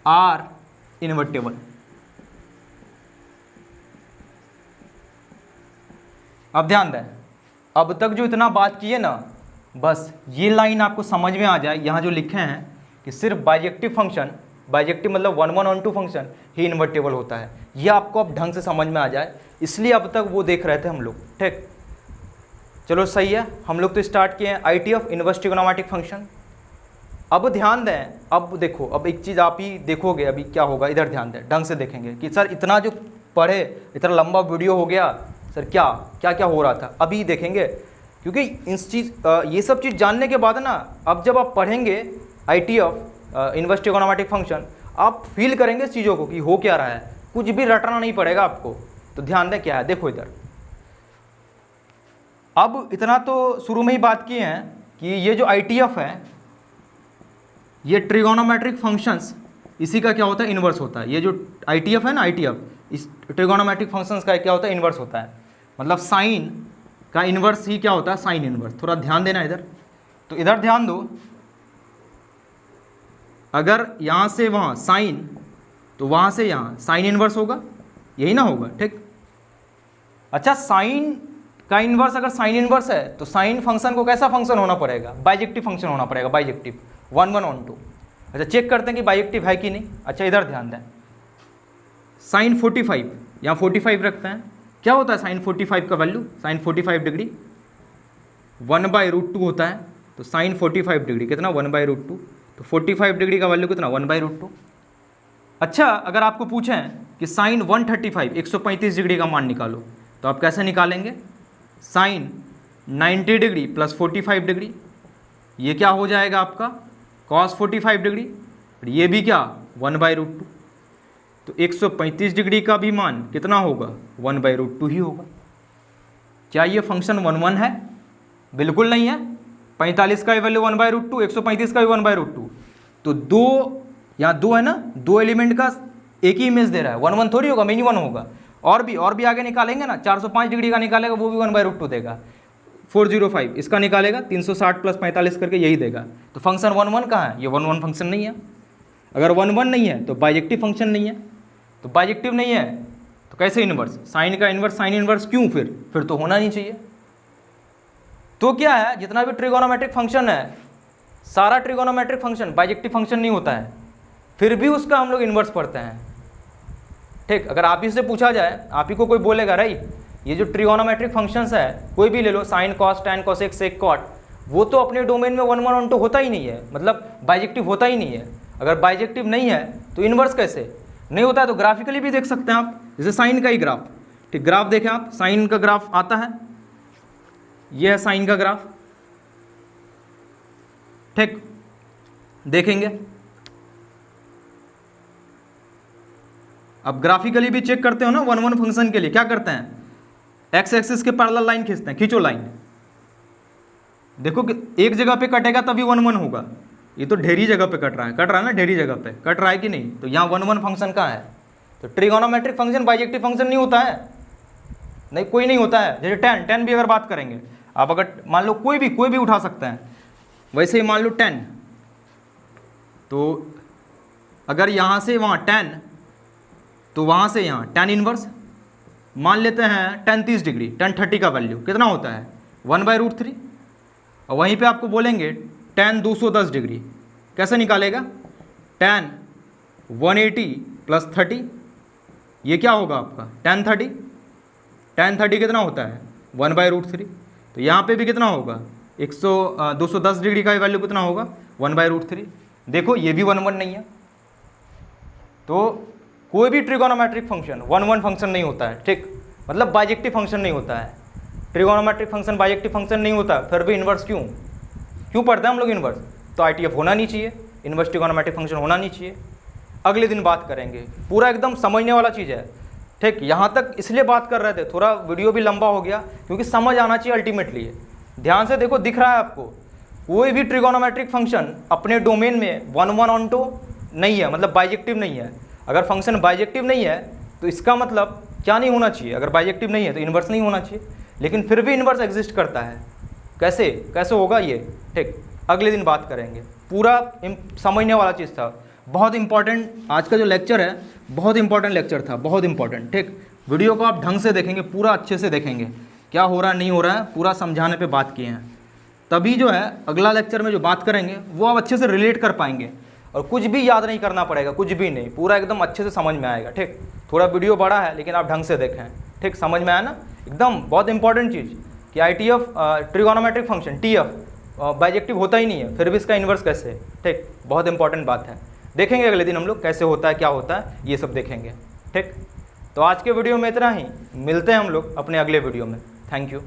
are invertible। अब ध्यान दें, अब तक जो इतना बात की है ना, बस ये लाइन आपको समझ में आ जाए, यहाँ जो लिखे हैं कि सिर्फ बाइजेक्टिव फंक्शन, बाइजेक्टिव मतलब 1 1 on 2 फंक्शन ही इन्वर्टेबल होता है, ये आपको अब ढंग से समझ में आ जाए, इसलिए अब तक वो देख रहे थे हम लोग, ठीक। चलो सही है, हम लोग तो स्टार्ट किए हैं ITF इन्वर्स ट्रिगोनोमेट्रिक फंक्शन। अब ध्यान दें, अब देखो, अब एक चीज़ आप ही देखोगे अभी क्या होगा, इधर ध्यान दें, ढंग से देखेंगे कि सर इतना जो पढ़े, इतना लंबा वीडियो हो गया सर, क्या क्या क्या हो रहा था, अभी देखेंगे। क्योंकि ये सब चीज़ जानने के बाद ना, अब जब आप पढ़ेंगे ITF इन्वर्स ट्रिगोनोमेट्रिक फंक्शन, आप फील करेंगे इस चीज़ों को कि हो क्या रहा है, कुछ भी रटना नहीं पड़ेगा आपको। तो ध्यान दें क्या है, देखो इधर। अब इतना तो शुरू में ही बात की है कि ये जो ITF है, ये ट्रिगोनोमेट्रिक फंक्शंस, इसी का क्या होता है, इन्वर्स होता है। ये जो ITF है ना, ITF इस ट्रिगोनोमेट्रिक फंक्शंस का क्या होता है, इन्वर्स होता है। मतलब साइन का इन्वर्स ही क्या होता है, साइन इन्वर्स। थोड़ा ध्यान देना इधर, तो इधर ध्यान दो, अगर यहाँ से वहाँ साइन, तो वहाँ से यहाँ साइन इन्वर्स होगा, यही ना होगा, ठीक। अच्छा, साइन का इन्वर्स अगर साइन इन्वर्स है तो साइन फंक्शन को कैसा फंक्शन होना पड़ेगा, बाइजेक्टिव फंक्शन होना पड़ेगा, बाइजेक्टिव 1 1 on 2। अच्छा, चेक करते हैं कि बाइजेक्टिव है कि नहीं। अच्छा, इधर ध्यान दें, साइन 45, यहाँ 45 रखते हैं, क्या होता है साइन 45 का वैल्यू, साइन 45 डिग्री 1/√2 होता है। तो साइन 45 डिग्री कितना, 1/√2, तो 45 डिग्री का वैल्यू कितना, 1/√2। अच्छा, अगर आपको पूछें कि साइन 135 135 डिग्री का मान निकालो, तो आप कैसे निकालेंगे, साइन 90 डिग्री प्लस 45 डिग्री, ये क्या हो जाएगा आपका कॉस 45 डिग्री, और ये भी क्या 1/√2। तो 135 डिग्री का भी मान कितना होगा, 1/√2 ही होगा। क्या ये फंक्शन 1 1 है, बिल्कुल नहीं है। 45 का भी वैल्यू 1/√2, 135 का भी 1/√2, तो दो, यहाँ दो है ना, दो एलिमेंट का एक ही इमेज दे रहा है, 1 1 थोड़ी होगा, मिनी 1 होगा। और भी आगे निकालेंगे ना, 405 डिग्री का निकालेगा, वो भी 1/√2 देगा। 405 इसका निकालेगा, 360 प्लस 45 करके यही देगा। तो फंक्शन 1 1 कहाँ है, ये 1 1 फंक्शन नहीं है। अगर 1 1 नहीं है तो बाइजेक्टिव फंक्शन नहीं है, तो बाइजेक्टिव नहीं है तो कैसे इन्वर्स, साइन का इन्वर्स साइन इन्वर्स क्यों, फिर तो होना नहीं चाहिए। तो क्या है, जितना भी ट्रिगोनोमेट्रिक फंक्शन है, सारा ट्रिगोनोमेट्रिक फंक्शन बाइजेक्टिव फंक्शन नहीं होता है, फिर भी उसका हम लोग इन्वर्स पढ़ते हैं, ठीक। अगर आप ही से पूछा जाए, आप ही को कोई बोलेगा राइट, ये जो ट्रिगोनोमेट्रिक फंक्शंस है, कोई भी ले लो, sine cos tan cosec sec cot, वो तो अपने डोमेन में 1 1 on 2 होता ही नहीं है, मतलब बाइजेक्टिव होता ही नहीं है। अगर बाइजेक्टिव नहीं है तो इन्वर्स कैसे नहीं होता है, तो ग्राफिकली भी देख सकते हैं आप, जैसे साइन का ही ग्राफ, ठीक। ग्राफ देखें आप, साइन का ग्राफ आता है, यह है साइन का ग्राफ, ठीक, देखेंगे। अब ग्राफिकली भी चेक करते हो ना, 1 1 फंक्शन के लिए क्या करते हैं, एक्स एक्सिस के पैरेलल लाइन खींचते हैं, खींचो लाइन, देखो कि एक जगह पे कटेगा तभी 1 1 होगा। ये तो ढेरी जगह पे कट रहा है ना, ढेरी जगह पे कट रहा है कि नहीं, तो यहाँ 1 1 फंक्शन कहाँ है। तो ट्रिगोनोमेट्रिक फंक्शन बाइजेक्टिव फंक्शन नहीं होता है, नहीं कोई नहीं होता है। जैसे टेन भी अगर बात करेंगे आप, अगर मान लो कोई भी उठा सकते हैं, वैसे ही मान लो 10, तो अगर यहाँ से वहाँ 10, तो वहाँ से यहाँ tan इन्वर्स मान लेते हैं, tan 30 डिग्री, tan 30 का वैल्यू कितना होता है 1/√3। और वहीं पे आपको बोलेंगे tan 210 डिग्री कैसे निकालेगा, tan 180 प्लस 30, ये क्या होगा आपका tan 30 कितना होता है 1/√3। तो यहाँ पे भी कितना होगा 210 डिग्री का वैल्यू कितना होगा 1/√3। देखो ये भी 1 1 नहीं है, तो कोई भी ट्रिगोनोमेट्रिक फंक्शन 1 1 फंक्शन नहीं होता है, ठीक, मतलब बाइजेक्टिव फंक्शन नहीं होता है। ट्रिगोनोमेट्रिक फंक्शन बाइजेक्टिव फंक्शन नहीं होता, फिर भी इन्वर्स क्यों पढ़ते हैं हम लोग इन्वर्स, तो ITF होना नहीं चाहिए, इन्वर्स ट्रिगोनोमेट्रिक फंक्शन होना नहीं चाहिए। अगले दिन बात करेंगे, पूरा एकदम समझने वाला चीज़ है, ठीक। यहाँ तक इसलिए बात कर रहे थे, थोड़ा वीडियो भी लंबा हो गया क्योंकि समझ आना चाहिए अल्टीमेटली। ध्यान से देखो, दिख रहा है आपको, कोई भी ट्रिगोनोमेट्रिक फंक्शन अपने डोमेन में 1 1 on 2 नहीं है, मतलब बाइजेक्टिव नहीं है। अगर फंक्शन बाइजेक्टिव नहीं है तो इसका मतलब क्या नहीं होना चाहिए, अगर बाइजेक्टिव नहीं है तो इन्वर्स नहीं होना चाहिए, लेकिन फिर भी इन्वर्स एग्जिस्ट करता है। कैसे होगा ये, ठीक, अगले दिन बात करेंगे। पूरा समझने वाला चीज़ था, बहुत इंपॉर्टेंट। आज का जो लेक्चर है बहुत इंपॉर्टेंट लेक्चर था, बहुत इंपॉर्टेंट, ठीक। वीडियो को आप ढंग से देखेंगे, पूरा अच्छे से देखेंगे, क्या हो रहा है नहीं हो रहा है, पूरा समझाने पे बात किए हैं, तभी जो है अगला लेक्चर में जो बात करेंगे वो आप अच्छे से रिलेट कर पाएंगे, और कुछ भी याद नहीं करना पड़ेगा, कुछ भी नहीं, पूरा एकदम अच्छे से समझ में आएगा, ठीक। थोड़ा वीडियो बड़ा है लेकिन आप ढंग से देखें, ठीक, समझ में आया ना, एकदम बहुत इंपॉर्टेंट चीज़ कि ITF trigonometric function TF bijective होता ही नहीं है, फिर भी इसका इन्वर्स कैसे है। ठीक, बहुत इंपॉर्टेंट बात है। देखेंगे अगले दिन हम लोग कैसे होता है, क्या होता है, ये सब देखेंगे। ठीक, तो आज के वीडियो में इतना ही, मिलते हैं हम लोग अपने अगले वीडियो में। Thank you.